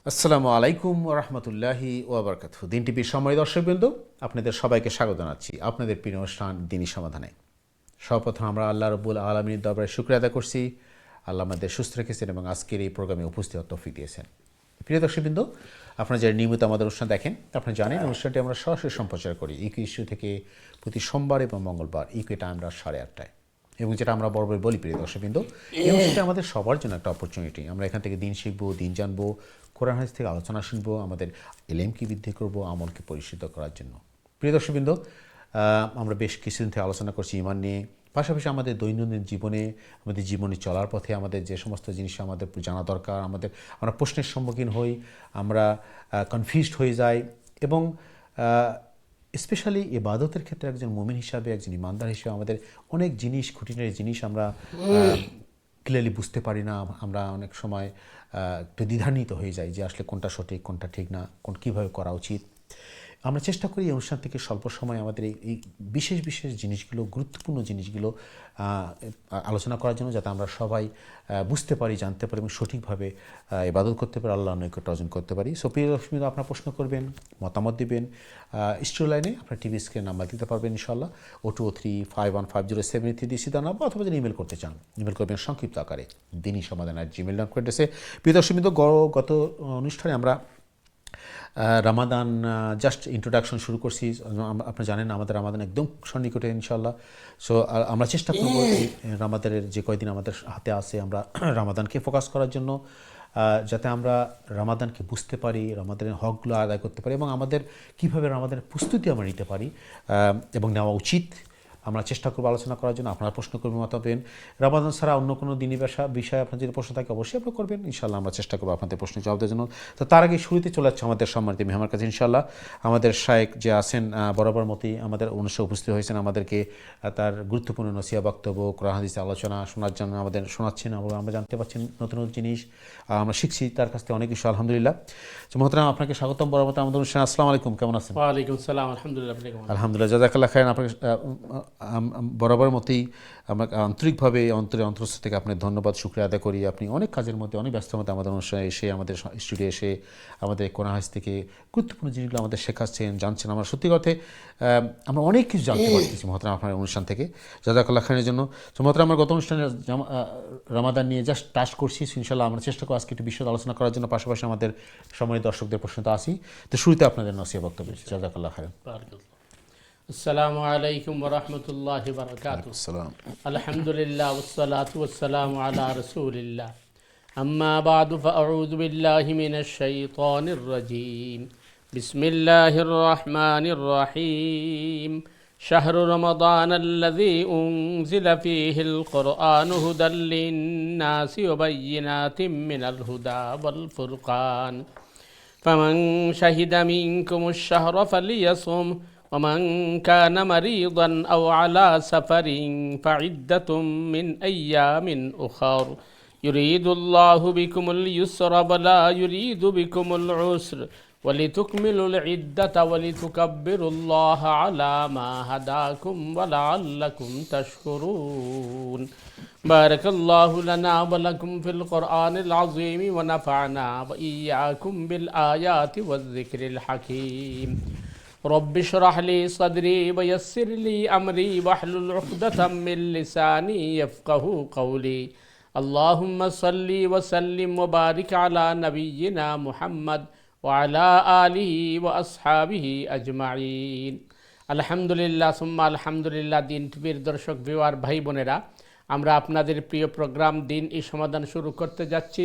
আসসালামু আলাইকুম রহমতুল্লাহি ওবরকাতুহ। দিন টিভির সময় দর্শকবৃন্দ, আপনাদের সবাইকে স্বাগত জানাচ্ছি আপনাদের প্রিয় অনুষ্ঠান দিনী সমাধানে। সর্বপ্রথম আমরা আল্লাহ রব্বুল আলমীর দরবারে শুকরিয়া আদায় করছি। আল্লাহ আমাদের সুস্থ রেখেছেন এবং আজকের এই প্রোগ্রামে উপস্থিত হওয়ার তৌফিক দিয়েছেন। প্রিয় দর্শকবৃন্দ, আপনারা যারা নিয়মিত আমাদের অনুষ্ঠান দেখেন, আপনারা জানেন অনুষ্ঠানটি আমরা সরাসরি সম্প্রচার করি ইকো ইস্যু থেকে প্রতি সোমবার এবং মঙ্গলবার ইকো টাইম রাত 8:30টায়। এবং যেটা আমরা বরাবর বলি প্রিয় দর্শকবৃন্দ, এই অনুষ্ঠানটা আমাদের সবার জন্য একটা অপরচুনিটি। আমরা এখান থেকে দিন শিখবো, দিন জানবো, কোরআন হাদিস থেকে আলোচনা শুনবো, আমাদের এলেমকে বৃদ্ধি করবো, আমলকে পরিশুদ্ধ করার জন্য। প্রিয় দর্শকবৃন্দ, আমরা বেশ কিছুদিন থেকে আলোচনা করছি ঈমান নিয়ে। পাশাপাশি আমাদের দৈনন্দিন জীবনে, আমাদের জীবনে চলার পথে আমাদের যে সমস্ত জিনিস আমাদের জানা দরকার, আমরা প্রশ্নের সম্মুখীন হই, আমরা কনফিউজড হয়ে যাই, এবং স্পেশালি ইবাদতের ক্ষেত্রে একজন মুমিন হিসাবে, একজন ইমানদার হিসেবে আমাদের অনেক জিনিস, খুঁটিনাটি জিনিস আমরা ক্লিয়ারলি বুঝতে পারি না। আমরা অনেক সময় একটু দ্বিধান্বিত হয়ে যাই যে আসলে কোনটা সঠিক, কোনটা ঠিক না, কীভাবে করা উচিত। আমরা চেষ্টা করি এই অনুষ্ঠান থেকে স্বল্প সময় আমাদের এই বিশেষ বিশেষ জিনিসগুলো, গুরুত্বপূর্ণ জিনিসগুলো আলোচনা করার জন্য, যাতে আমরা সবাই বুঝতে পারি, জানতে পারি এবং সঠিকভাবে ইবাদত করতে পারি, আল্লাহর নৈকট্য অর্জন করতে পারি। সো প্রিয় দর্শক, আপনারা প্রশ্ন করবেন, মতামত দিবেন, স্টুডিও লাইনে আপনার টিভি স্ক্রিন নাম্বার দিতে পারবেন ইনশাআল্লাহ, 0235150783 দিয়ে সিধা নাম্বার, অথবা যদি ইমেল করতে চান ইমেল করবেন সংক্ষিপ্ত আকারে দিনী সমাধান@gmail.com। প্রিয় দর্শক, গত অনুষ্ঠানে আমরা রামাদান জাস্ট ইন্ট্রোডাকশন শুরু করছি। আপনি জানেন আমাদের রামাদান একদম সন্নিকটে ইনশাআল্লাহ। সো আমরা চেষ্টা করব এই রামাদানের যে কয়দিন আমাদের হাতে আছে, আমরা রামাদানকে ফোকাস করার জন্য, যাতে আমরা রামাদানকে বুঝতে পারি, রামাদানের হকগুলো আদায় করতে পারি, এবং আমাদের কীভাবে রামাদানের প্রস্তুতি আমরা নিতে পারি এবং নেওয়া উচিত, আমরা চেষ্টা করবো আলোচনা করার জন্য। আপনারা প্রশ্ন করবেন, মতাবেন। রামাদান ছাড়া অন্য কোনো দিনী বিষয়ে আপনার যদি প্রশ্ন থাকে অবশ্যই আপনারা করবেন ইনশাআল্লাহ। আমরা চেষ্টা করবো আপনাদের প্রশ্নের জবাব দেওয়ার জন্য। তো তার আগে শুরুতে চলে যাচ্ছে আমাদের সম্মানিত মেহমানের কাছে ইনশাআল্লাহ। আমাদের শায়েখ যে আছেন, বরাবর মতোই আমাদের অনুষ্ঠানে উপস্থিত হয়েছেন, আমাদেরকে তার গুরুত্বপূর্ণ নসিহত বক্তব্য, কোরআন হাদিস আলোচনা শোনার জন্য আমাদের শোনাচ্ছেন। আমরা জানতে পারছি নতুন নতুন জিনিস, আমরা শিখছি তার কাছ থেকে অনেক কিছু, আলহামদুলিল্লাহ। তো মোহতারাম, আপনাকে স্বাগতম বরাবর আমাদের অনুষ্ঠানে। আসসালামু আলাইকুম, কেমন আছেন? ওয়ালাইকুম আসসালাম, আলহামদুলিল্লাহ। আলহামদুলিল্লাহ, জাযাকাল্লাহ খাইরান। আপনাকে বরাবর মতোই আমরা আন্তরিকভাবে অন্তরস্থ থেকে আপনার ধন্যবাদ, শুকরিয়া আদায় করি। আপনি অনেক কাজের মধ্যে, অনেক ব্যস্ত মধ্যে আমাদের অনুষ্ঠানে এসে, আমাদের স্টুডিও এসে আমাদের কোরআন হাদিস থেকে গুরুত্বপূর্ণ জিনিসগুলো আমাদের শেখাচ্ছেন, জানছেন। আমরা সত্যি কথা আমরা অনেক কিছু জানতে পারতেছি মহতারাম আপনার অনুষ্ঠান থেকে, জাযাকাল্লাহ খাইরানের জন্য। তো মহতারাম, আমার গত অনুষ্ঠানে রামাদান নিয়ে জাস্ট টাচ করছি। ইনশাআল্লাহ আমরা চেষ্টা করব আজকে একটু বিশদ আলোচনা করার জন্য, পাশাপাশি আমাদের সময় দর্শকদের প্রশ্ন তো আসি। তো শুরুতে আপনাদের নসিহত বক্তব্য, জাযাকাল্লাহ খাইরান। আসসালামু আলাইকুম ওয়া রাহমাতুল্লাহি ওয়া বারাকাতুহু। আলহামদুলিল্লাহ ওয়াসসালাতু ওয়াসসালামু আলা রাসূলিল্লাহ। আম্মা বা'দু ফাআউযু বিল্লাহি মিনাশ শাইতানির রাজীম। বিসমিল্লাহির রাহমানির রাহিম। শাহরু রমাদানাল্লাযী উনজিলা ফীহিল কুরআনু হুদাল লিন-নাসি ওয়া বায়্যিনাতিম মিনাল হুদা ওয়াল ফুরকান। ফামান শাহিদা মিনকুমুশ শাহরা ফালিয়াসুম ومن كان مريضا أو على سفر فعدة من أيام أخر يريد الله بكم اليسر ولا يريد بكم العسر ولتكملوا العدة ولتكبروا الله على ما هداكم ولعلكم تشكرون. بارك الله لنا ولكم في القرآن العظيم ونفعنا وإياكم بالآيات والذكر الحكيم. رب اشرح لي صدري ويسر لي أمري واحلل عقدة من لساني يفقهوا قولي. اللهم صل وسلم وبارك على نبينا محمد وعلى آله وأصحابه أجمعين. আলহামদুলিল্লাহ সুম্মা আলহামদুলিল্লাহ। দিন টিভির দর্শক, ভিউয়ার, ভাই বোনেরা, আমরা আপনাদের প্রিয় প্রোগ্রাম দিন ই সমাধান শুরু করতে যাচ্ছি।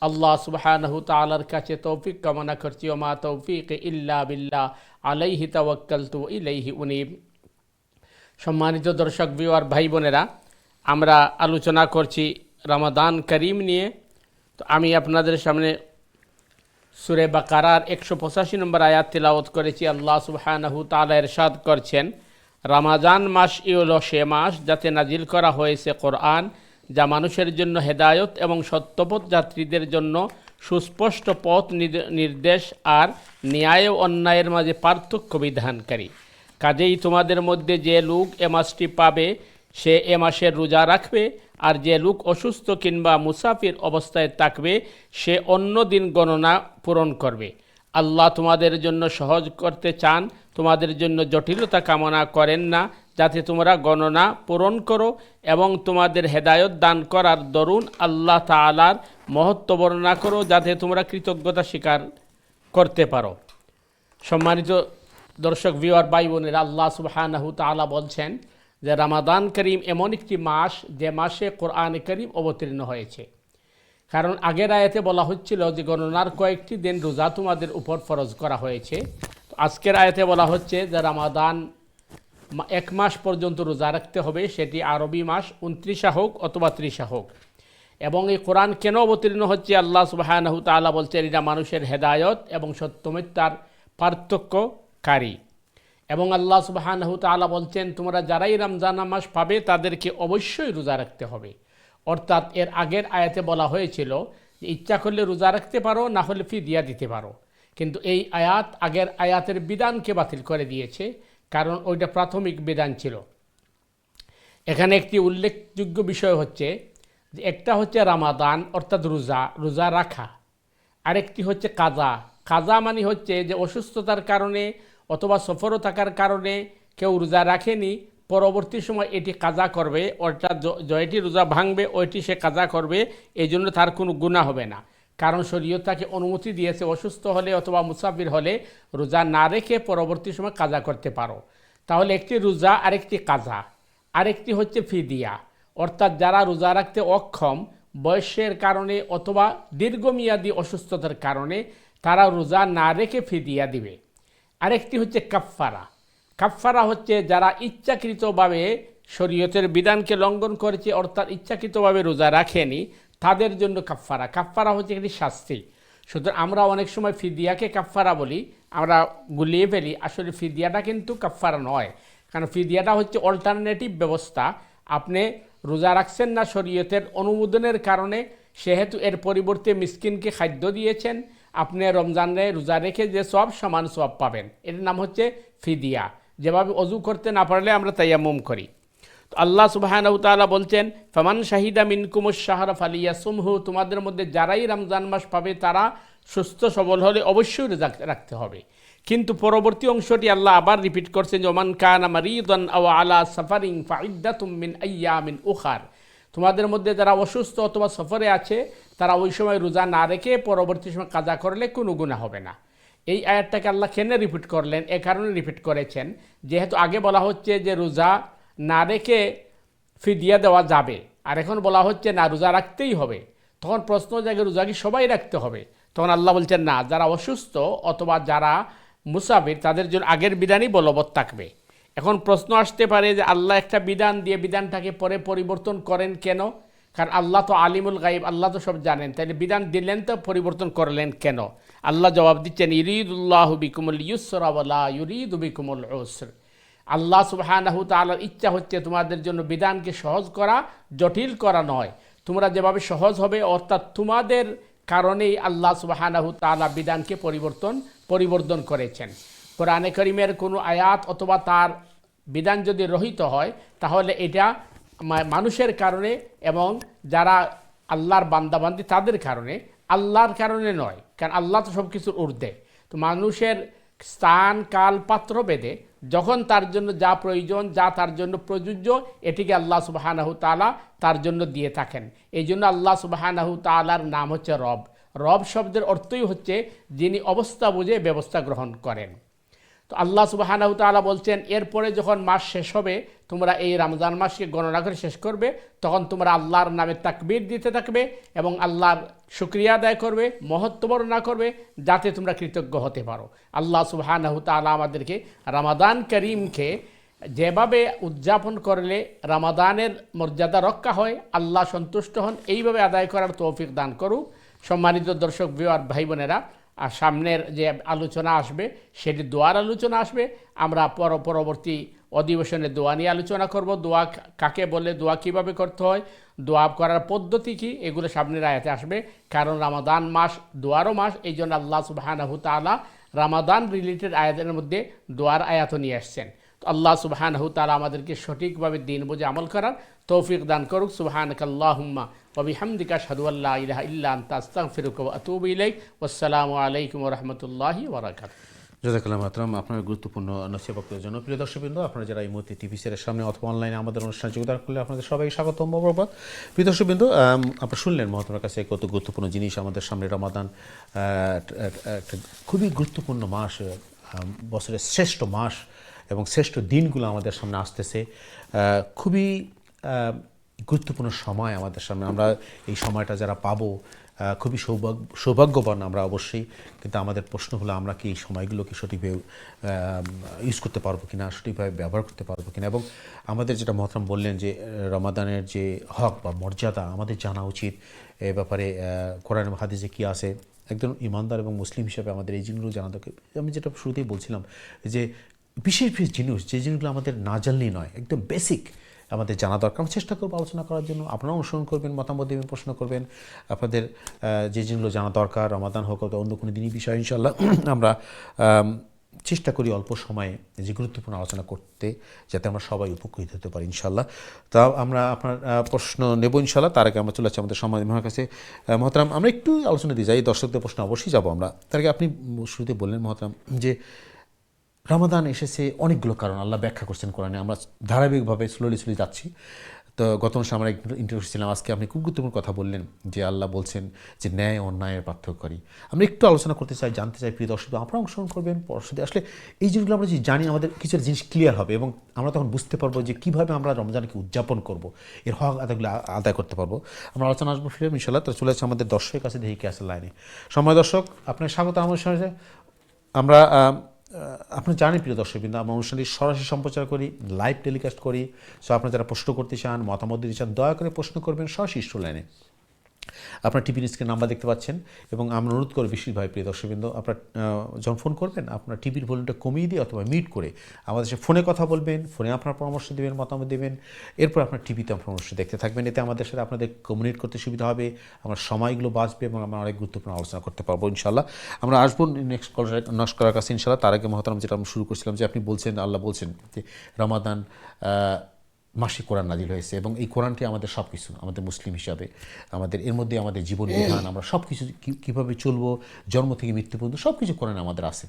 আল্লাহ সুবহানাহু তাআলার কাছে তৌফিক কামনা করছি। ওমা তৌফিক ইল্লা বিল্লাহ, আলাইহি তাওয়াক্কালতু ইলাইহি উনীব। সম্মানিত দর্শক, ভিউয়ার, ভাই বোনেরা, আমরা আলোচনা করছি রমাদান করিম নিয়ে। তো আমি আপনাদের সামনে সূরা বাকারার 185 নম্বর আয়াত তিলাওয়াত করেছি। আল্লাহ সুবহানাহু তাআলা ইরশাদ করছেন, রমাদান মাস হলো সে মাস যাতে নাজিল করা হয়েছে কোরআন, যা মানুষের জন্য হেদায়ত এবং সত্যপথ যাত্রীদের জন্য সুস্পষ্ট পথ নির্দেশ আর ন্যায় ও অন্যায়ের মাঝে পার্থক্য বিধানকারী। কাজেই তোমাদের মধ্যে যে লোক এ মাসটি পাবে সে এ মাসের রোজা রাখবে আর যে লোক অসুস্থ কিংবা মুসাফির অবস্থায় থাকবে সে অন্য দিন গণনা পূরণ করবে। আল্লাহ তোমাদের জন্য সহজ করতে চান, তোমাদের জন্য জটিলতা কামনা করেন না, যাতে তোমরা গণনা পূরণ করো এবং তোমাদের হেদায়ত দান করার দরুন আল্লাহ তাআলার মহত্ব বর্ণনা করো, যাতে তোমরা কৃতজ্ঞতা স্বীকার করতে পারো। সম্মানিত দর্শক ভিউয়ার ভাই বোনেরা, আল্লাহ সুবহানাহু তাআলা বলছেন যে রমাদান করিম এমন একটি মাস যে মাসে কোরআন করিম অবতীর্ণ হয়েছে। কারণ আগের আয়াতে বলা হচ্ছিল যে গণনার কয়েকটি দিন রোজা তোমাদের উপর ফরজ করা হয়েছে। তো আজকের আয়াতে বলা হচ্ছে যে রমাদান এক মাস পর্যন্ত রোজা রাখতে হবে, সেটি আরবি মাস 29 হোক অথবা 30 হোক। এবং এই কোরআন কেন অবতীর্ণ হচ্ছে, আল্লাহ সুবহানাহু তাআলা বলছেন এটা মানুষের হেদায়ত এবং সত্যমিথ্যার পার্থক্যকারী। এবং আল্লাহ সুবহানাহু তাআলা বলছেন তোমরা যারাই রমজান মাস পাবে তাদেরকে অবশ্যই রোজা রাখতে হবে। অর্থাৎ এর আগের আয়াতে বলা হয়েছিল যে ইচ্ছা করলে রোজা রাখতে পারো, না হলে ফিদিয়া দিতে পারো। কিন্তু এই আয়াত আগের আয়াতের বিধানকে বাতিল করে দিয়েছে, কারণ ওইটা প্রাথমিক বিধান ছিল। এখানে একটি উল্লেখযোগ্য বিষয় হচ্ছে যে একটা হচ্ছে রমাদান অর্থাৎ রোজা রাখা, আরেকটি হচ্ছে কাজা। কাজা মানে হচ্ছে যে অসুস্থতার কারণে অথবা সফরও থাকার কারণে কেউ রোজা রাখেনি, পরবর্তী সময় এটি কাজা করবে, অর্থাৎ জয়টি রোজা ভাঙবে ওইটি সে কাজা করবে, এই জন্য তার কোনো গুনাহ হবে না। কারণ শরীয়ত তাকে অনুমতি দিয়েছে অসুস্থ হলে অথবা মুসাফির হলে রোজা না রেখে পরবর্তী সময় কাজা করতে পারো। তাহলে একটি রোজা আরেকটি কাজা। আরেকটি হচ্ছে ফিদিয়া, অর্থাৎ যারা রোজা রাখতে অক্ষম বয়সের কারণে অথবা দীর্ঘমেয়াদী অসুস্থতার কারণে তারা রোজা না রেখে ফিদিয়া দিবে। আরেকটি হচ্ছে কাফফারা। কাফফারা হচ্ছে যারা ইচ্ছাকৃতভাবে শরীয়তের বিধানকে লঙ্ঘন করেছে, অর্থাৎ ইচ্ছাকৃতভাবে রোজা রাখেনি, তাদের জন্য কাফফারা। কাফফারা হচ্ছে একটি শাস্তি। সুতরাং আমরা অনেক সময় ফিদিয়াকে কাফফারা বলি, আমরা গুলিয়ে ফেলি, আসলে ফিদিয়াটা কিন্তু কাফফারা নয়। কারণ ফিদিয়াটা হচ্ছে অল্টারনেটিভ ব্যবস্থা। আপনি রোজা রাখছেন না শরীয়তের অনুমোদনের কারণে, সেহেতু এর পরিবর্তে মিসকিনকে খাদ্য দিয়েছেন, আপনি রমজানে রোজা রেখে যে সমান সওয়াব পাবেন, এর নাম হচ্ছে ফিদিয়া। যেভাবে অজু করতে না পারলে আমরা তায়াম্মুম করি। তো আল্লাহ সুবহানাহু তাআলা বলছেন ফামান শাহিদা মিনকুমুশ শাহরা ফালিয়াসুমহু, তোমাদের মধ্যে যারাই রমজান মাস পাবে তারা সুস্থ সবল হলে অবশ্যই রোজা রাখতে হবে। কিন্তু পরবর্তী অংশটি আল্লাহ আবার রিপিট করছেন, ওমান কানা মারিদান আও আলা সাফারিন ফাইদ্দাতুম মিন আইয়ামিন উখার, তোমাদের মধ্যে যারা অসুস্থ অথবা সফরে আছে তারা ওই সময় রোজা না রেখে পরবর্তী সময় কাজা করলে কোনো গুনাহ হবে না। এই আয়াতটাকে আল্লাহ কেন রিপিট করলেন? এ কারণে রিপিট করেছেন যেহেতু আগে বলা হচ্ছে যে রোজা না রেখে ফিদিয়া দেওয়া যাবে, আর এখন বলা হচ্ছে না রোজা রাখতেই হবে। তখন প্রশ্ন জাগে রোজা কি সবাই রাখতে হবে? তখন আল্লাহ বলছেন না, যারা অসুস্থ অথবা যারা মুসাফির তাদের জন্য আগের বিধানই বলবৎ থাকবে। এখন প্রশ্ন আসতে পারে যে আল্লাহ একটা বিধান দিয়ে বিধানটাকে পরে পরিবর্তন করেন কেন? কারণ আল্লাহ তো আলিমুল গাইব, আল্লাহ তো সব জানেন, তাহলে বিধান দিলেন তো পরিবর্তন করলেন কেন? আল্লাহ জবাব দিচ্ছেন ইরিদুল্লাহু বিকুমুল ইউসরা ওয়ালা ইউরিদু বিকুমুল উসর। আল্লাহ সুবহানাহু তাআলার ইচ্ছা হচ্ছে তোমাদের জন্য বিধানকে সহজ করা, জটিল করা নয়। তোমরা যেভাবে সহজ হবে, অর্থাৎ তোমাদের কারণেই আল্লাহ সুবহানাহু তাআলা বিধানকে পরিবর্তন করেছেন। কোরআনে কারীমের কোনো আয়াত অথবা তার বিধান যদি রহিত হয় তাহলে এটা মানুষের কারণে এবং যারা আল্লাহর বান্দাবান্দি তাদের কারণে, আল্লাহর কারণে নয়। কারণ আল্লাহ তো সব কিছুর ঊর্ধ্বে। তো মানুষের স্থান কাল পাত্র ভেদে যখন তার জন্য যা প্রয়োজন, যা তার জন্য প্রযোজ্য, এটিকে আল্লাহ সুবহানাহু তাআলা তার জন্য দিয়ে থাকেন। এই জন্য আল্লাহ সুবহানাহু তাআলার নাম হচ্ছে রব। রব শব্দের অর্থই হচ্ছে যিনি অবস্থা বুঝে ব্যবস্থা গ্রহণ করেন। তো আল্লাহ সুবহানাহু তাআলা বলছেন এরপরে যখন মাস শেষ হবে, তোমরা এই রমজান মাসকে গণনা করে শেষ করবে, তখন তোমরা আল্লাহর নামে তাকবীর দিতে থাকবে এবং আল্লাহর শুকরিয়া আদায় করবে, মহত্ব বর্ণনা করবে, যাতে তোমরা কৃতজ্ঞ হতে পারো। আল্লাহ সুবহানাহু তাআলা আমাদেরকে রমাদান করিমকে যেভাবে উদযাপন করলে রমাদানের মর্যাদা রক্ষা হয়, আল্লাহ সন্তুষ্ট হন, এইভাবে আদায় করার তৌফিক দান করুক। সম্মানিত দর্শক ভিউয়ার ভাই বোনেরা, আর সামনের যে আলোচনা আসবে সেটি দোয়ার আলোচনা আসবে। আমরা পরবর্তী অধিবেশনে দোয়া নিয়ে আলোচনা করব। দোয়া কাকে বলে, দোয়া কিভাবে করতে হয়, দোয়া করার পদ্ধতি কি, এগুলো সামনের আয়াতে আসবে। কারণ রমাদান মাস দোয়ারও মাস, এই জন্য আল্লাহ সুবহানাহু তাআলা রমাদান রিলেটেড আয়াতের মধ্যে দোয়ার আয়াতও নিয়ে আসছেন। তো আল্লাহ সুবহানাহু তাআলা আমাদেরকে সঠিকভাবে দিন বুঝে আমল করার তৌফিক দান করুক। সুবহানাকাল্লাহুম্মা ওয়া বিহামদিকা আশহাদু আল্লা ইলাহা ইল্লা আনতা আস্তাগফিরুকা ওয়া আতুবু ইলাইক। ওয়াসসালামু আলাইকুম ওয়া রাহমাতুল্লাহি ওয়া বারাকাতুহু। জাযাকাল্লাহু মাতরাম, আপনার গুরুত্বপূর্ণ নসিহত বক্তব্যের জন্য। প্রিয় দর্শকবৃন্দ, আপনারা যারা এই মুহূর্তে টিভি সেটের সামনে অথবা অনলাইনে আমাদের অনুষ্ঠানে যোগদান করলে আপনাদের সবাইকে স্বাগতম বরকত। প্রিয় দর্শকবৃন্দ, আপনারা শুনলেন মহাত্মার কাছে কত গুরুত্বপূর্ণ জিনিস। আমাদের সামনে রমাদান একটা খুবই গুরুত্বপূর্ণ মাস, বছরের শ্রেষ্ঠ মাস এবং শ্রেষ্ঠ দিনগুলো আমাদের সামনে আসতেছে। খুবই গুরুত্বপূর্ণ সময় আমাদের সামনে। আমরা এই সময়টা যারা পাবো খুবই সৌভাগ্যবান আমরা অবশ্যই। কিন্তু আমাদের প্রশ্ন হলো, আমরা কি এই সময়গুলোকে সঠিকভাবে ইউজ করতে পারবো কিনা, সঠিকভাবে ব্যবহার করতে পারবো কিনা। এবং আমাদের যেটা মহতরম বললেন যে রমাদানের যে হক বা মর্যাদা আমাদের জানা উচিত। এ ব্যাপারে কোরআন এবং হাদিসে কী আছে, একজন ইমানদার এবং মুসলিম হিসেবে আমাদের এই জিনিসগুলো জানা দরকার। আমি যেটা শুরুতেই বলছিলাম যে বিশেষ বিশেষ জিনিস, যে জিনিসগুলো আমাদের না জানলেই নয়, একদম বেসিক আমাদের জানা দরকার। আমরা চেষ্টা করবো আলোচনা করার জন্য। আপনারাও অনুসরণ করবেন, মতামত দেবেন, প্রশ্ন করবেন। আপনাদের যে জিনিসগুলো জানা দরকার, রমাদান হোক অথবা অন্য কোনো দিনই বিষয়, ইনশাল্লাহ আমরা চেষ্টা করি অল্প সময়ে যে গুরুত্বপূর্ণ আলোচনা করতে, যাতে আমরা সবাই উপকৃত হতে পারি ইনশাল্লাহ। তা আমরা আপনার প্রশ্ন নেব ইনশাল্লাহ। তার আগে আমরা চলে যাচ্ছি আমাদের সময় মহার কাছে। মহতরাম, আমরা একটু আলোচনা দিয়ে যাই, দর্শকদের প্রশ্ন অবশ্যই যাবো আমরা। তার আগে আপনি শুরুতে বললেন মহতরাম যে রমাদান এসেছে অনেকগুলো কারণ আল্লাহ ব্যাখ্যা করছেন কোরআনে। আমরা ধারাবাহিকভাবে স্লোলি যাচ্ছি। তো গত মাসে আমরা ইন্টারভিউ ছিলাম, আজকে আপনি খুব গুরুত্বপূর্ণ কথা বললেন যে আল্লাহ বলছেন যে ন্যায় অন্যায়ের পার্থক্যকারী। আমরা একটু আলোচনা করতে চাই, জানতে চাই প্রিয় দর্শক, আপনারা অংশগ্রহণ করবেন পরশুদে। আসলে এই জিনিসগুলো আমরা যদি জানি, আমাদের কিছু জিনিস ক্লিয়ার হবে এবং আমরা তখন বুঝতে পারবো যে কীভাবে আমরা রমজানকে উদযাপন করব, এর হক আদায় করতে পারবো। আমরা আলোচনা আসবো ফিরে ইনশাল্লাহ। তো চলে যাচ্ছে আমাদের দর্শকের কাছে, দেখি কে আছে লাইনে। সময় দর্শক, আপনার স্বাগত আমাদের সঙ্গে। আমরা আপনি জানেন প্রিয় দর্শকবৃন্দ, আমরা অনুষ্ঠানটি সরাসরি সম্প্রচার করি, লাইভ টেলিকাস্ট করি। সো আপনারা যারা প্রশ্ন করতে চান, মতামত দিতে চান, দয়া করে প্রশ্ন করবেন সরাসরি স্টুডিও লাইনে। আপনার টিভির স্ক্রিনে নাম্বার দেখতে পাচ্ছেন এবং আমরা অনুরোধ করি বিশেষভাবে প্রিয় দর্শকবৃন্দ, আপনার যখন ফোন করবেন আপনার টিভির ভলিউমটা কমিয়ে দিয়ে অথবা মিউট করে আমাদের সাথে ফোনে কথা বলবেন, ফোনে আপনার পরামর্শ দেবেন, মতামত দেবেন। এরপর আপনার টিভিতে পরামর্শ দেখতে থাকবেন। এতে আমাদের সাথে আপনাদের কমিউনিকেট করতে সুবিধা হবে, আমার সময়গুলো বাঁচবে এবং আমরা অনেক গুরুত্বপূর্ণ আলোচনা করতে পারবো ইনশাল্লাহ। আমরা আসবো নেক্সট করার কাছে ইনশাল্লাহ। তার আগে মহতরম, যেটা আমরা শুরু করছিলাম যে আপনি বলছেন, আল্লাহ বলছেন যে রমাদান মাসে কোরআন নাজিল হয়েছে এবং এই কোরআনটি আমাদের সব কিছু, আমাদের মুসলিম হিসাবে আমাদের এর মধ্যে আমাদের জীবন বিধান, আমরা সব কিছু কীভাবে চলবো জন্ম থেকে মৃত্যু পর্যন্ত সব কিছু কোরআন আমাদের আছে।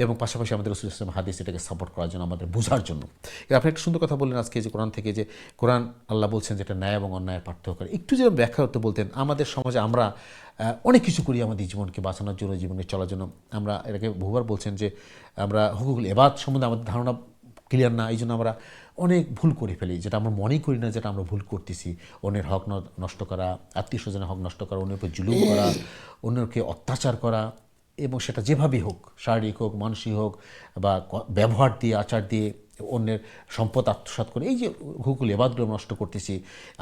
এবং পাশাপাশি আমাদের রাসূল সাল্লাল্লাহু আলাইহি ওয়াসাল্লাম হাদিস এটাকে সাপোর্ট করার জন্য, আমাদের বোঝার জন্য। আপনি একটা সুন্দর কথা বললেন আজকে যে কোরআন থেকে, যে কোরআন আল্লাহ বলছেন যেটা ন্যায় এবং অন্যায়ের পার্থক্য করে। একটু যেন ব্যাখ্যা করতে বলতেন। আমাদের সমাজে আমরা অনেক কিছু করি আমাদের জীবনকে বাঁচানোর জন্য, জীবনে চলার জন্য। আমরা এটাকে বহুবার বলছেন যে আমরা হুকুকুল ইবাদ সম্বন্ধে আমাদের ধারণা ক্লিয়ার না, এই জন্য আমরা অনেক ভুল করে ফেলি, যেটা আমরা মনেই করি না যেটা আমরা ভুল করতেছি। অন্যের হক নষ্ট করা, আত্মীয় স্বজনের হক নষ্ট করা, অন্যের উপর জুলুম করা, অন্যকে অত্যাচার করা, এবং সেটা যেভাবেই হোক, শারীরিক হোক, মানসিক হোক, বা ব্যবহার দিয়ে, আচার দিয়ে অন্যের সম্পদ আত্মসাৎ করে, এই যে হুকুল এবাদগুলো নষ্ট করতেছি,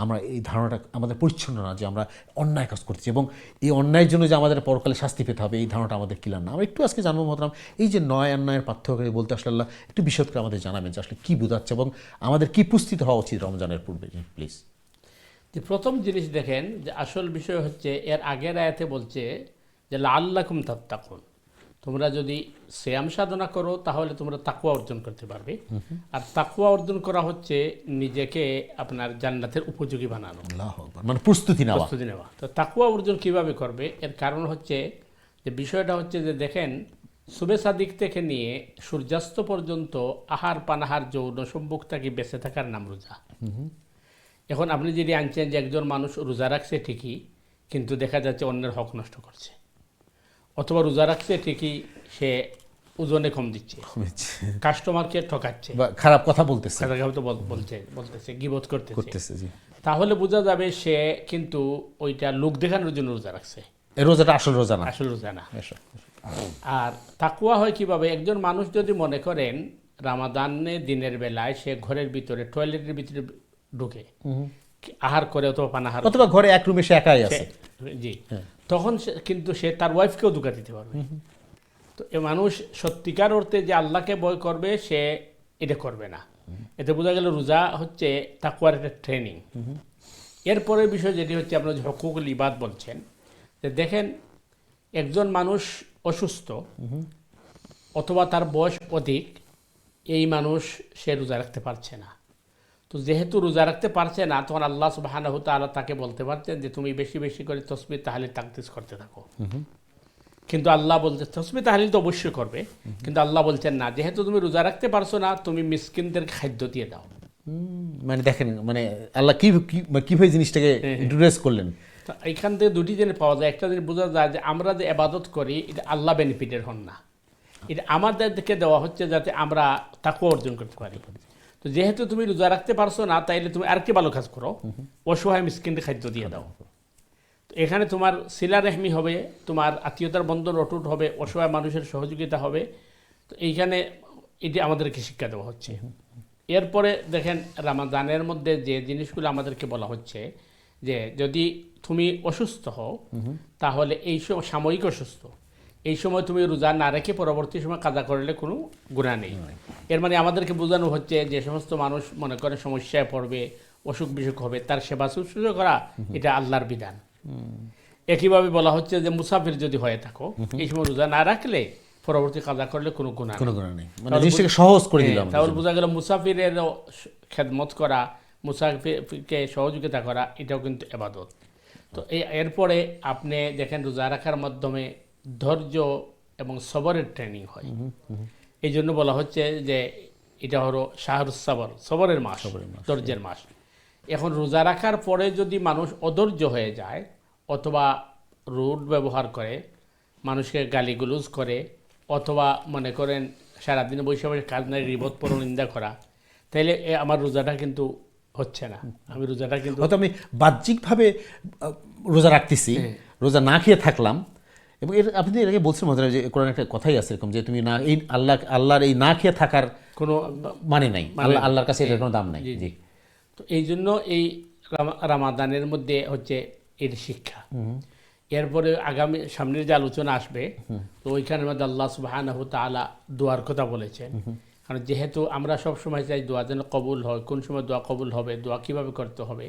আমরা এই ধারণাটা আমাদের পরিচ্ছন্ন না যে আমরা অন্যায় কাজ করতেছি এবং এই অন্যায়ের জন্য যে আমাদের পরকালে শাস্তি পেতে হবে, এই ধারণাটা আমাদের ক্লিয়ার না। আমরা একটু আজকে জানবো মহতরাম, এই যে ন্যায় অন্যায়ের পার্থক্য বলতে আসলে আল্লাহ একটু বিশদ করে আমাদের জানাবেন যে আসলে কী বোঝাচ্ছে এবং আমাদের কী প্রস্তুত হওয়া উচিত রমজানের পূর্বে, প্লিজ। যে প্রথম জিনিস দেখেন, যে আসল বিষয় হচ্ছে এর আগের আয়াতে বলছে যে লাআল্লাকুম তাত্তাকুন, তোমরা যদি সিয়াম সাধনা করো তাহলে তোমরা তাকওয়া অর্জন করতে পারবে। আর তাকওয়া অর্জন করা হচ্ছে নিজেকে আপনার জান্নাতের উপযোগী বানানো, মানে প্রস্তুতি নেওয়া। তো তাকওয়া অর্জন কিভাবে করবে, এর কারণ হচ্ছে যে বিষয়টা হচ্ছে যে দেখেন, সুবে সাদিক থেকে নিয়ে সূর্যাস্ত পর্যন্ত আহার পানাহার যৌন সম্ভোগটাকে বেঁচে থাকার নাম রোজা। এখন আপনি যদি আনছেন যে একজন মানুষ রোজা রাখছে ঠিকই, কিন্তু দেখা যাচ্ছে অন্যের হক নষ্ট করছে, অথবা রোজা রাখছে ঠিকই সে ওজনে কম দিচ্ছে, কাস্টমারকে ঠকাচ্ছে, খারাপ কথা বলতেছে, বলতেছে গীবত করতেছে, তাহলে বোঝা যাবে সে কিন্তু ওইটা লোক দেখানোর জন্য রোজা রাখছে, রোজাটা আসল রোজা না, আসল রোজা না। আর তাকওয়া হয় কিভাবে, একজন মানুষ যদি মনে করেন রামাদানে দিনের বেলায় সে ঘরের ভিতরে টয়লেটের ভিতরে ঢুকে আহার করে অথবা পানাহার, অথবা ঘরে এক রুমে সে একাই আছে, জি, তখন কিন্তু সে তার ওয়াইফকেও ধোঁকা দিতে পারবে। তো এ মানুষ সত্যিকার অর্থে যে আল্লাহকে ভয় করবে সে এটা করবে না। এতে বোঝা গেল রোজা হচ্ছে তাকওয়ার একটা ট্রেনিং। এরপরের বিষয় যেটি হচ্ছে আপনারা যে হুকুকুল ইবাদ বলছেন, যে দেখেন একজন মানুষ অসুস্থ অথবা তার বয়স অধিক, এই মানুষ সে রোজা রাখতে পারছে না। তো যেহেতু রোজা রাখতে পারছে না, তখন আল্লাহ সুবহানাহু ওয়া তাআলা তাকে বলতে পারতেন যে তুমি বেশি বেশি করে তাসবিহ তাহলিল তাকদীস করতে থাকো। কিন্তু আল্লাহ বলতে তাসবিহ তাহলিল তো অবশ্যই করবে, কিন্তু আল্লাহ বলছেন না, যেহেতু তুমি রোজা রাখতে পারছো না, তুমি মিসকিনদের খাদ্য দিয়ে দাও। মানে দেখেন, মানে আল্লাহ কিভাবে জিনিসটাকে ইন্ট্রোডিউস করলেন। তো এইখান থেকে দুটি জিনিস পাওয়া যায়। একটা জিনিস বোঝা যায় যে আমরা যে ইবাদত করি এটা আল্লাহ বেনিফিটের হন না, এটা আমাদেরকে দেওয়া হচ্ছে যাতে আমরা তাকওয়া অর্জন করতে পারি। তো যেহেতু তুমি রোজা রাখতে পারছো না, তাইলে তুমি আরেকটি ভালো কাজ করো, অসহায় মিসকিনকে খাদ্য দিয়ে দাও। তো এখানে তোমার সিলা রেহমি হবে, তোমার আত্মীয়তার বন্ধন অটুট হবে, অসহায় মানুষের সহযোগিতা হবে। তো এইখানে এটি আমাদেরকে শিক্ষা দেওয়া হচ্ছে। এরপরে দেখেন রামাদানের মধ্যে যে জিনিসগুলো আমাদেরকে বলা হচ্ছে যে যদি তুমি অসুস্থ হও, তাহলে এই সময় সাময়িক অসুস্থ, এই সময় তুমি রোজা না রেখে পরবর্তী সময় কাজা করলে কোনো গুনাহ নেই। এর মানে আমাদেরকে বোঝানো হচ্ছে যে সমস্ত মানুষ মনে করে সমস্যায় পড়বে, অসুখ বিসুখ হবে, তার সেবা শুশ্রূষা করা এটা আল্লাহর বিধান। একইভাবে বলা হচ্ছে যে মুসাফির যদি হয়ে থাকো, এই সময় রোজা না রাখলে পরবর্তী কাজা করলে কোনো গুনাহ নেই। মানে জিনিসটাকে সহজ করে দিলাম। তাহলে বোঝা গেল মুসাফিরের খেদমত করা, মুসাফিরকে সহযোগিতা করা, এটাও কিন্তু ইবাদত। তো এরপরে আপনি দেখেন রোজা রাখার মাধ্যমে ধৈর্য এবং সবরের ট্রেনিং হয়। এই জন্য বলা হচ্ছে যে এটা হলো শাহরুস সবর, সবরের মাস, ধৈর্যের মাস। এখন রোজা রাখার পরে যদি মানুষ অধৈর্য হয়ে যায় অথবা রুড ব্যবহার করে, মানুষকে গালিগুলুজ করে, অথবা মনে করেন সারাদিন বসে বসে কাজ নাই রিবত পরনিন্দা করা, তাইলে আমার রোজাটা কিন্তু হচ্ছে না। আমি রোজাটা কিন্তু হয়তো আমি বাহ্যিকভাবে রোজা রাখতেছি, রোজা না খেয়ে থাকলাম। এবং আপনি এর আগে বলছেন মনে হয় যে কোরআন একটা কথাই আছে এরকম যে তুমি না, এই আল্লাহর এই না খেয়ে থাকার কোনো মানে নাই, আল্লাহর কাছে এটার কোনো দাম নাই। জি। তো এই জন্য এই রামাদানের মধ্যে হচ্ছে এর শিক্ষা। এরপরে আগামী সামনের যে আলোচনা আসবে, তো ওইখানের মধ্যে আল্লাহ সুবহানাহু ওয়া তাআলা দোয়ার কথা বলেছেন। কারণ যেহেতু আমরা সব সময় চাই দোয়া যেন কবুল হয়, কোন সময় দোয়া কবুল হবে, দোয়া কিভাবে করতে হবে,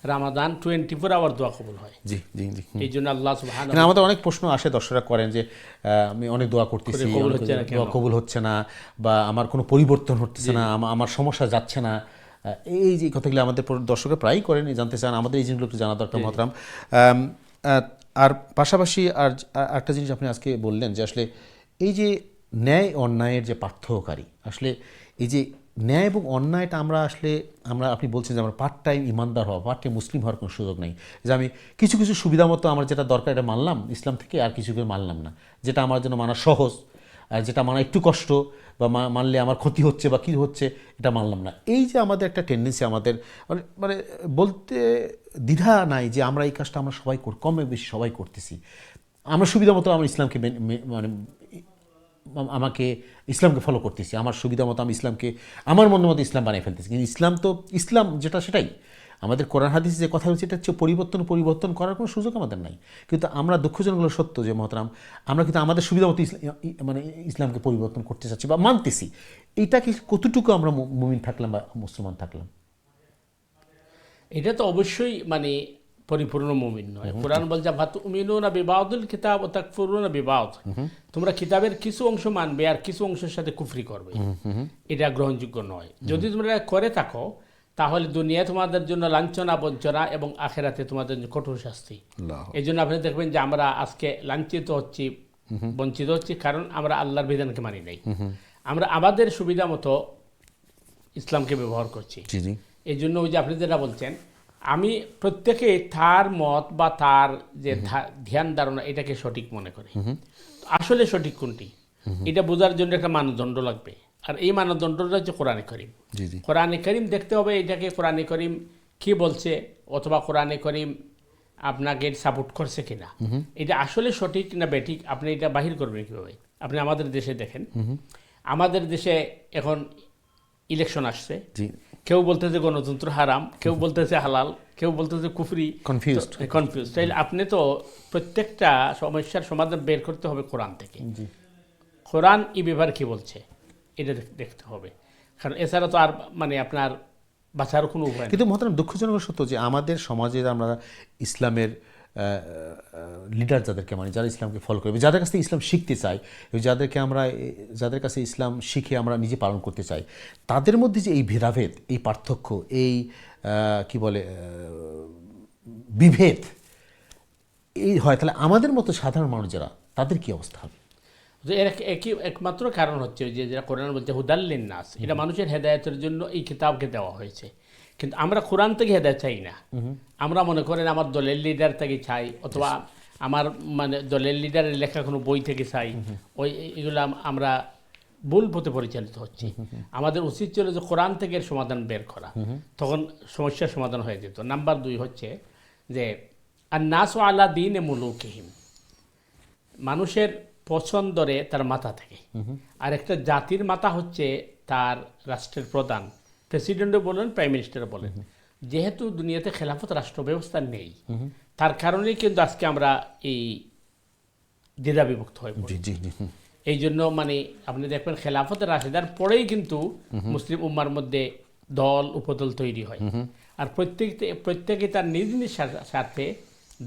রামাদান 24 আওয়ার দোয়া কবুল হয়। জি জি জি। এই জন্য আল্লাহ সুবহানাহু না, আমাদের অনেক প্রশ্ন আসে, দর্শকরা করেন যে আমি অনেক দোয়া করতেছি, দোয়া কবুল হচ্ছে না, বা আমার কোনো পরিবর্তন হচ্ছে না, আমার সমস্যা যাচ্ছে না। এই যে কথাগুলো আমাদের দর্শকরা প্রায়ই করেন, জানতে চান, আমাদের এই জিনিসগুলো একটু জানা দরকার মহতরাম। আর পাশাপাশি আর একটা জিনিস আপনি আজকে বললেন যে আসলে এই যে ন্যায় অন্যায়ের যে পার্থক্যকারী, আসলে এই যে ন্যায় এবং অন্যায়টা আমরা আপনি বলছেন যে আমরা পার্ট টাইম ইমানদার হওয়া, পার্ট টাইম মুসলিম হওয়ার কোনো সুযোগ নেই। যে আমি কিছু কিছু সুবিধা মতো আমার যেটা দরকার এটা মানলাম ইসলাম থেকে, আর কিছু মানলাম না, যেটা আমার জন্য মানা সহজ, আর যেটা মানা একটু কষ্ট বা মানলে আমার ক্ষতি হচ্ছে বা কী হচ্ছে এটা মানলাম না। এই যে আমাদের একটা টেন্ডেন্সি, আমাদের মানে বলতে দ্বিধা নাই যে আমরা এই কাজটা আমরা সবাই কমে বেশি সবাই করতেছি। আমরা সুবিধা মতো আমার ইসলামকে মানে আমাকে ইসলামকে ফলো করতেছি, আমার সুবিধা মতো আমি ইসলামকে আমার মনের মতো ইসলাম বানিয়ে ফেলতেছি। কিন্তু ইসলাম যেটা সেটাই আমাদের কোরআন হাদিস যে কথা হচ্ছে, এটা হচ্ছে পরিবর্তন করার কোনো সুযোগ আমাদের নাই। কিন্তু আমরা দুঃখজনক হলো সত্য যে মহতরাম, আমরা কিন্তু আমাদের সুবিধা মতো মানে ইসলামকে পরিবর্তন করতে চাচ্ছি বা মানতেছি। এইটাকে কতটুকু আমরা মুমিন থাকলাম বা মুসলমান থাকলাম? এটা তো অবশ্যই মানে পরিপূর্ণ মুমিন নয়। কোরআন বলছে ফাতুমিনুনা বিবাউদুল কিতাব ওয়া তাকফুরুনা বিবাউদ, তোমরা কিতাবের কিছু অংশ মানবে আর কিছু অংশের সাথে কুফরি করবে, এটা গ্রহণযোগ্য নয়। যদি তোমরা করে থাকো তাহলে দুনিয়ায় তোমাদের জন্য লাঞ্ছনা, বঞ্চনা এবং আখেরাতে তোমাদের জন্য কঠোর শাস্তি। এই জন্য আপনি দেখবেন যে আমরা আজকে লাঞ্ছিত হচ্ছি, বঞ্চিত হচ্ছি, কারণ আমরা আল্লাহর বিধানকে মানি নাই। আমরা আমাদের সুবিধা মতো ইসলামকে ব্যবহার করছি। এই জন্য ওই যে আপনি যেটা বলছেন, আমি প্রত্যেকে তার মত বা তার যে ধ্যান ধারণা এটাকে সঠিক মনে করে। আসলে সঠিক কোনটি এটা বোঝার জন্য একটা মানদণ্ড লাগবে, আর এই মানদণ্ডটা হচ্ছে কোরআনে করিম। কোরআনে করিম দেখতে হবে এটাকে কোরআনে করিম কি বলছে, অথবা কোরআনে করিম আপনাকে সাপোর্ট করছে কিনা, এটা আসলে সঠিক না বেঠিক আপনি এটা বাহির করবেন কীভাবে? আপনি আমাদের দেশে দেখেন, আমাদের দেশে এখন ইলেকশন আসছে, কেউ বলতেছে গণতন্ত্র হারাম, কেউ বলতেছে হালাল, কেউ বলতেছে কুফরি, কনফিউজ। তাইলে আপনি তো প্রত্যেকটা সমস্যার সমাধান বের করতে হবে কোরআন থেকে। কোরআন এই ব্যাপারে কি বলছে এটা দেখতে হবে, কারণ এছাড়া তো আর মানে আপনার বাঁচার কোনো উপায়। কিন্তু মহতরম দুঃখজনক সত্য যে আমাদের সমাজে আমরা ইসলামের লিডার যাদেরকে মানে যারা ইসলামকে ফলো করবে, যাদের কাছ থেকে ইসলাম শিখতে চাই, যাদের কাছে ইসলাম শিখে আমরা নিজে পালন করতে চাই, তাদের মধ্যে যে এই ভেদাভেদ, এই পার্থক্য, এই কি বলে বিভেদ এই হয়, তাহলে আমাদের মতো সাধারণ মানুষ যারা, তাদের কি অবস্থা হবে? এর একমাত্র কারণ হচ্ছে যে যেটা কোরআন বলছে হুদাল্লিন নাস, এটা মানুষের হেদায়েতের জন্য এই কিতাবকে দেওয়া হয়েছে। কিন্তু আমরা কোরআন থেকে হেদায়েত চাই না। আমরা মনে করেন আমার দলের লিডার থেকে চাই, অথবা আমার মানে দলের লিডারের লেখা কোনো বই থেকে চাই, এগুলো আমরা ভুল পথে পরিচালিত হচ্ছে। আমাদের উচিত ছিল যে কোরআন থেকে এর সমাধান বের করা, তখন সমস্যার সমাধান হয়ে যেত। নাম্বার 2 হচ্ছে যে আর নাস আলা দিন এ মুলুকিহিম, মানুষের পছন্দরে তার মাথা থেকে। আর একটা জাতির মাথা হচ্ছে তার রাষ্ট্রের প্রধান, প্রেসিডেন্টও বলেন, প্রাইম মিনিস্টারও বলেন। যেহেতু দুনিয়াতে খেলাফত রাষ্ট্র ব্যবস্থা নেই, তার কারণেই কিন্তু আজকে আমরা এই দ্বিধা বিভক্ত হয়ে পড়ি। এই জন্য মানে আপনি দেখবেন খেলাফতের রাশেদার পরেই কিন্তু মুসলিম উম্মার মধ্যে দল উপদল তৈরি হয়। আর প্রত্যেকে তার নিজ নিজ স্বার্থে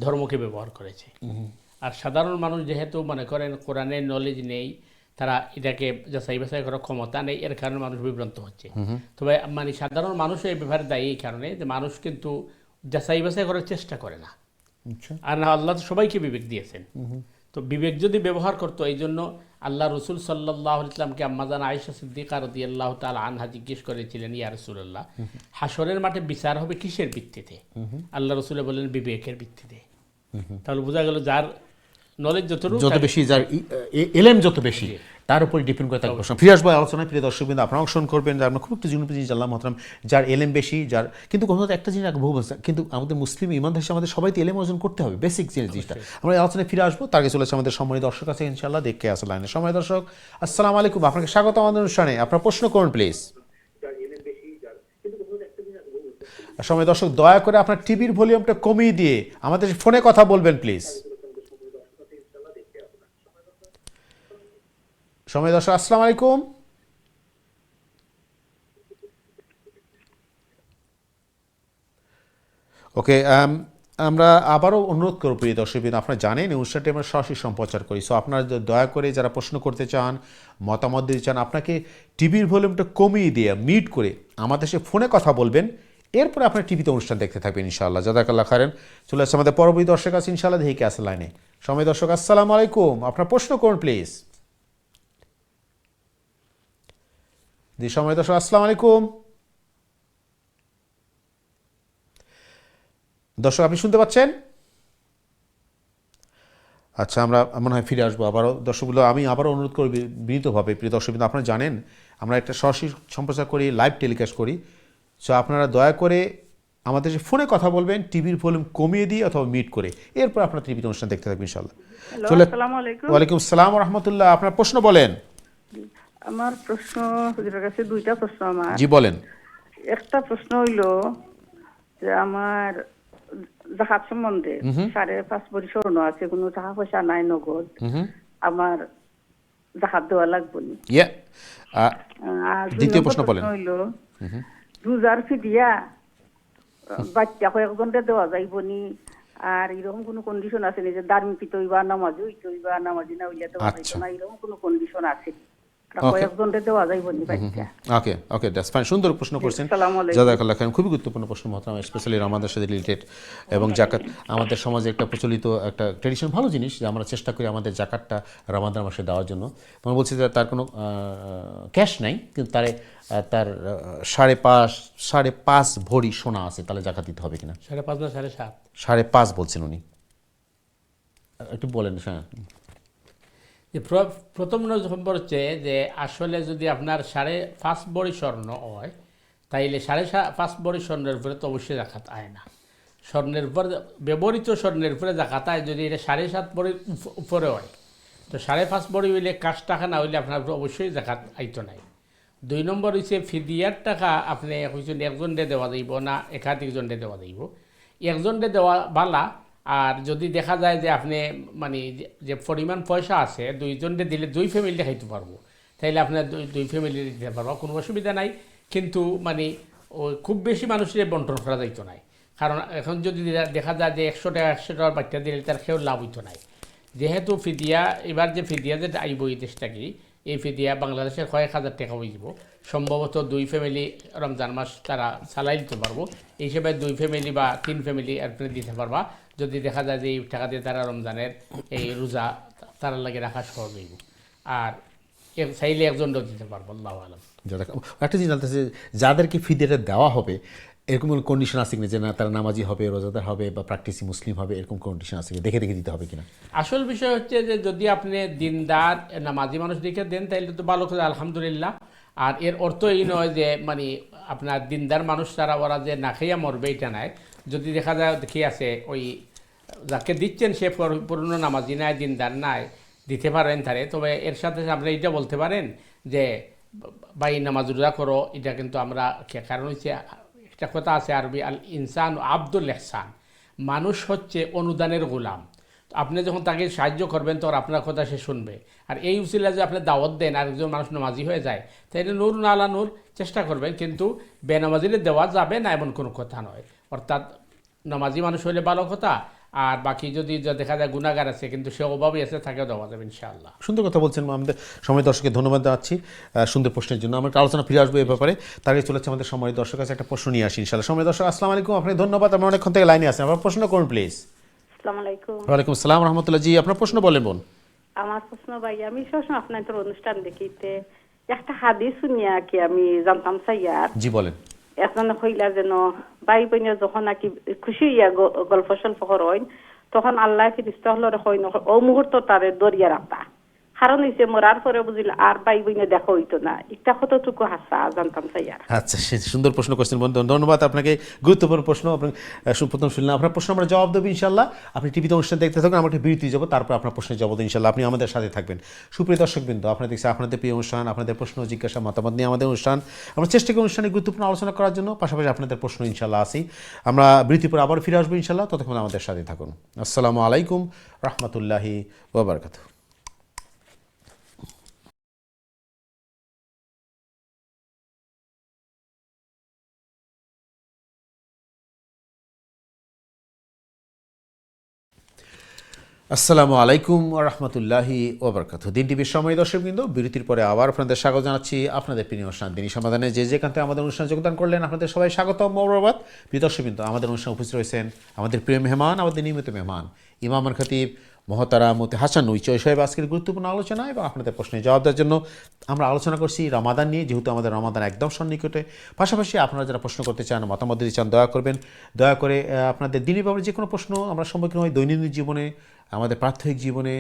ধর্মকে ব্যবহার করেছে। আর সাধারণ মানুষ যেহেতু মনে করেন কোরআনের নলেজ নেই, তারা এটাকে যাচাই বাছাই করার ক্ষমতা নেই, এর কারণে মানুষ বিভ্রান্ত হচ্ছে। তবে মানে সাধারণ মানুষ এই ব্যাপারে দায়ী এই কারণে যে মানুষ কিন্তু যাচাই বাছাই করার চেষ্টা করে না। আর না, আল্লাহ তো সবাইকে বিবেক দিয়েছেন, তো বিবেক যদি ব্যবহার করতো। এই জন্য আল্লাহ রসুল সাল্লাল্লাহু আলাইহি ওয়াসাল্লামকে আম্মাজান আয়েশা সিদ্দিকা রাদিয়াল্লাহু তাআলা আনহা জিজ্ঞেস করেছিলেন, ইয়া রাসূলুল্লাহ, হাসরের মাঠে বিচার হবে কিসের ভিত্তিতে? আল্লাহ রসুল বললেন, বিবেকের ভিত্তিতে। তাহলে বোঝা গেল যার নলেজ যত বেশি, যার এলেম যত বেশি, তার উপরে ডিপেন্ড করে তার প্রশ্ন। ফিরে আসবো আলোচনায়। প্রিয় দর্শকবৃন্দ, আপনারা অংশগ্রহণ করবেন। যার আমরা খুব একটু জিনিস জানলাম মহতরম, যার এলেম বেশি, যার কিন্তু কোনো একটা জিনিস বহু বলছে, কিন্তু আমাদের মুসলিম ইমান হিসেবে আমাদের সবাই তো এলেম অর্জন করতে হবে, বেসিক জিনিসটা। আমরা আলোচনায় ফিরে আসবো, তার আগে চলে আসছে আমাদের সম্মানিত দর্শক আছে ইনশাআল্লাহ, দেখে আসে লাইনে। সম্মানিত দর্শক, আসসালামু আলাইকুম, আপনাকে স্বাগত আমাদের অনুষ্ঠানে। আপনার প্রশ্ন করুন প্লিজ। সম্মানিত দর্শক, দয়া করে আপনার টিভির ভলিউমটা কমিয়ে দিয়ে আমাদের ফোনে কথা বলবেন প্লিজ। সময় দর্শক, আসসালামু আলাইকুম। ওকে, আমরা আবারও অনুরোধ করব প্রিয় দর্শকবৃন্দ, আপনারা জানেন এই অনুষ্ঠানটি আমরা সরাসরি সম্প্রচার করি। সো আপনারা দয়া করে যারা প্রশ্ন করতে চান, মতামত দিতে চান, আপনাকে টিভির ভলিউমটা কমিয়ে দিয়ে মিউট করে আমাদের সে ফোনে কথা বলবেন। এরপরে আপনার টিভিতে অনুষ্ঠান দেখতে থাকবেন ইনশাআল্লাহ। জাযাকাল্লাহ খাইরান। চলে আসছে আমাদের পরবর্তী দর্শক আছে ইনশাআল্লাহ, দেখে আসে লাইনে। সময় দর্শক, আসসালামু আলাইকুম, আপনার প্রশ্ন করুন প্লিজ। জি সময় দর্শক, আসসালামু আলাইকুম। দর্শক, আপনি শুনতে পাচ্ছেন? আচ্ছা, আমরা মনে হয় ফিরে আসবো আবারও। দর্শকগুলো আমি আবারও অনুরোধ করি বিনীতভাবে, প্রিয় দর্শক, কিন্তু আপনারা জানেন আমরা একটা সরাসরি সম্প্রচার করি, লাইভ টেলিকাস্ট করি। সো আপনারা দয়া করে আমাদের ফোনে কথা বলবেন, টিভির ভলিউম কমিয়ে দিয়ে অথবা মিউট করে, এরপর আপনার টিভিতে অনুষ্ঠান দেখতে থাকবেন ইনশাআল্লাহ। ওয়ালাইকুম আসসালাম ওয়া রাহমাতুল্লাহ, আপনার প্রশ্ন বলেন। আমার প্রশ্ন হুজুরের কাছে দুইটা প্রশ্ন আমার। জি বলেন। একটা প্রশ্ন হইল যে আমার জাকাত সম্বন্ধে 5.5 ভরি স্বর্ণ আছে, কোনো টাকা পয়সা নাই নগদ, আমার জাকাত দেওয়া লাগবে না। আর দ্বিতীয় প্রশ্ন হইল রোজার ফিদিয়া বাচ্চা কয়েকজনকে দেওয়া যাইব নি? আর এরকম কোনো কন্ডিশন আছে নি যে ধার্মিক হইবা, নামাজ হইবা, নামাজি না হইলে দেওয়া যাইব না, এরকম কোনো কন্ডিশন আছে? ওকে, দ্যাটস ফাইন। সুন্দর প্রশ্ন করছেন, জাযাকাল্লাহ খাইরান। খুবই গুরুত্বপূর্ণ প্রশ্ন মহতরম, স্পেশালি রমাদানের সাথে রিলেটেড। এবং জাকাত আমাদের সমাজে একটা প্রচলিত একটা ট্রেডিশন, ভালো জিনিস যে আমরা চেষ্টা করি আমাদের জাকাতটা রমাদান মাসে দেওয়ার জন্য। মানে বলছি যে তার কোনো ক্যাশ নাই, কিন্তু তার 5.5 ভরি সোনা আছে, তাহলে জাকাত দিতে হবে কিনা? 5.5 না 7.5? 5.5 বলছেন উনি, একটু বলেন। হ্যাঁ, যে প্রথম নম্বর হচ্ছে যে আসলে যদি আপনার 5.5 ভরি স্বর্ণ হয়, তাইলে 5.5 ভরি স্বর্ণের উপরে তো অবশ্যই জাকাত আয় না। স্বর্ণের উপর, ব্যবহৃত স্বর্ণের উপরে জাকাত আয় যদি এটা 7.5 ভরির উপরে হয়, তো 5.5 ভরি হইলে কাশ টাকা না হইলে আপনার অবশ্যই জাকাত আইতো নাই। 2 নম্বর হচ্ছে ফিদিয়ার টাকা আপনি হয়েছেন একজনকে দেওয়া যাইব না একাধিকজনকে দেওয়া যাইব। একজনকে দেওয়া বালা, আর যদি দেখা যায় যে আপনি মানে যে পরিমাণ পয়সা আছে 2জনকে দিলে 2 ফ্যামিলি খাইতে পারবো, তাইলে আপনার 2 ফ্যামিলি দিতে পারবো, কোনো অসুবিধা নাই। কিন্তু মানে খুব বেশি মানুষের বন্টন করা যাইতো নাই। কারণ এখন যদি দেখা যায় যে 100 টাকার বাচ্চা দিলে তার কেউ লাভ হইতো নাই। যেহেতু ফিদিয়া এবার যে ফিদিয়া যে আইব এই দেশটা কি, এই ফিদিয়া বাংলাদেশের কয়েক হাজার টাকা হইব, সম্ভবত 2 ফ্যামিলি রমজান মাস তারা চালাই দিতে পারবো। এই হিসেবে 2 ফ্যামিলি বা 3 ফ্যামিলি আপনি দিতে পারবা, যদি দেখা যায় যে এই টাকা দিয়ে তারা রমজানের এই রোজা তারা লাগে রাখা সহজ হইব। আর চাইলে একজনও দিতে পারবো, আল্লাহু আলাম। একটা জিনিস জানতে চাই, যাদেরকে ফিদিয়াটা দেওয়া হবে এরকম কোনো কন্ডিশন আছে কিনা, যে না তারা নামাজি হবে, রোজাদার হবে বা প্র্যাকটিসি মুসলিম হবে, এরকম কন্ডিশন আছে কিনা, দেখে দেখে দিতে হবে কিনা? আসল বিষয় হচ্ছে যে যদি আপনি দিনদার নামাজি মানুষ দেখে দেন তাহলে তো ভালো করে আলহামদুলিল্লাহ। আর এর অর্থ এই নয় যে মানে আপনার দিনদার মানুষ তারা ওরা যে না খাইয়া মরবে এটা নাই। যদি দেখা যায় দেখি আছে ওই যাকে দিচ্ছেন সে পুরনো নামাজি নাই, দিনদার নাই, দিতে পারেন তারে। তবে এর সাথে আপনি এটা বলতে পারেন যে ভাই নামাজ রোজা করো, এটা কিন্তু আমরা, কারণ হচ্ছে একটা কথা আছে আরবি, আল ইনসান আব্দুল ইহসান, মানুষ হচ্ছে অনুদানের গোলাম। আপনি যখন তাকে সাহায্য করবেন তখন আপনার কথা সে শুনবে। আর এই উসিলা যে আপনি দাওয়াত দেন আর একজন মানুষ নামাজি হয়ে যায়, তাই এটা নূর না আলা নূর চেষ্টা করবেন, কিন্তু বেনামাজিলে দেওয়া যাবে না এমন কোনো কথা নয়। অর্থাৎ নামাজি মানুষ হইলে ভালো কথা, আর বাকি যদি দেখা যায় গুনাহগার আছে কিন্তু সে অভাবই আছে, তাকেও দেওয়া যাবে ইনশাআল্লাহ। সুন্দর কথা বলছেন। আমাদের সময় দর্শককে ধন্যবাদ জানাচ্ছি সুন্দর প্রশ্নের জন্য। আমরা একটা আলোচনা ফিরে আসবো এই ব্যাপারে, তার আগে চলেছে আমাদের সময় দর্শক কাছে একটা প্রশ্ন নিয়ে আসি ইনশাআল্লাহ। সময় দর্শক আসসালামু আলাইকুম, আপনাকে ধন্যবাদ, আমরা অনেকক্ষণ থেকে লাইনে আছেন, আপনার প্রশ্ন করুন প্লিজ। আসসালামু আলাইকুম। ওয়ালাইকুম আসসালাম রহমতুল্লাহ। জি, আপনার প্রশ্ন বলেন বোন। আমার প্রশ্ন ভাই, আমি সবসময় আপনাদের অনুষ্ঠান দেখিতে একটা হাদিস শুনিয়া কি আমি জানতাম চাইয়ার। জি বলেন। এখন হইলা যেন ভাই বোনের যখন নাকি খুশি হইয়া গল্প সল্প করেন, তখন আল্লাহ ফিরিস্তা হলরে কইন ও মুহূর্ত তারে দরিয়া রাখতা, কারণ হইছে মরার পরে বুঝিল আর ভাই বোনে দেখা হইতো না। এটা কতটুকু হাসা জানতাম চাইয়ার। আচ্ছা, সুন্দর প্রশ্ন করছেন বোন, ধন্যবাদ আপনাকে, গুরুত্বপূর্ণ প্রশ্ন। আপনি প্রথম শুনলেন, আপনার প্রশ্ন আমরা জবাব দেবো ইনশাল্লাহ। আপনি টিভিতে অনুষ্ঠান দেখতে থাকুন, আমরা একটা বিরতি যাবো, তারপর আপনার প্রশ্নের জবাব দেবো ইনশাল্লাহ। আপনি আমাদের সাথে থাকবেন। সুপ্রিয় দর্শকবৃন্দ, আপনারা দেখছেন আপনাদের প্রিয় অনুষ্ঠান, আপনাদের প্রশ্ন জিজ্ঞাসা মতামত নিয়ে আমাদের অনুষ্ঠান। আমরা চেষ্টা করি অনুষ্ঠানে গুরুত্বপূর্ণ আলোচনা করার জন্য, পাশাপাশি আপনাদের প্রশ্ন ইনশাল্লাহ আসি। আমরা বিরতির পর আবার ফিরে আসবো ইনশাল্লাহ, ততক্ষণ আমাদের সাথে থাকুন। আসসালামু আলাইকুম রহমতুল্লাহি ওয়া বারাকাতুহু। আসসালামু আলাইকুম রহমতুল্লাহি ওবরকাত। দিন টিভির সময় দর্শকবৃন্দ, বিরতির পরে আবার আপনাদের স্বাগত জানাচ্ছি আপনাদের প্রিয় অনুষ্ঠান দিনী সমাধানে। যে যেখান থেকে আমাদের অনুষ্ঠানে যোগদান করলেন আপনাদের সবাই স্বাগতম, মোবারকবাদ। প্রিয় দর্শকবৃন্দ, আমাদের অনুষ্ঠানে উপস্থিত রয়েছেন আমাদের প্রিয় মেহমান, আমাদের নিয়মিত মেহমান ইমাম আর খতিব মহতারাম মুফতি হাসান নুইচয় সাহেব আজকের গুরুত্বপূর্ণ আলোচনা এবং আপনাদের প্রশ্নের জবাব দেওয়ার জন্য। আমরা আলোচনা করছি রমাদান নিয়ে, যেহেতু আমাদের রমাদান একদম সন্নিকটে। পাশাপাশি আপনারা যারা প্রশ্ন করতে চান, মতামত দিতে চান, দয়া করবেন, দয়া করে আপনাদের দিনের ব্যাপারে যে কোনো প্রশ্ন আমরা সম্মুখীন হই দৈনন্দিন জীবনে, আমাদের প্রাত্যহিক জীবনে,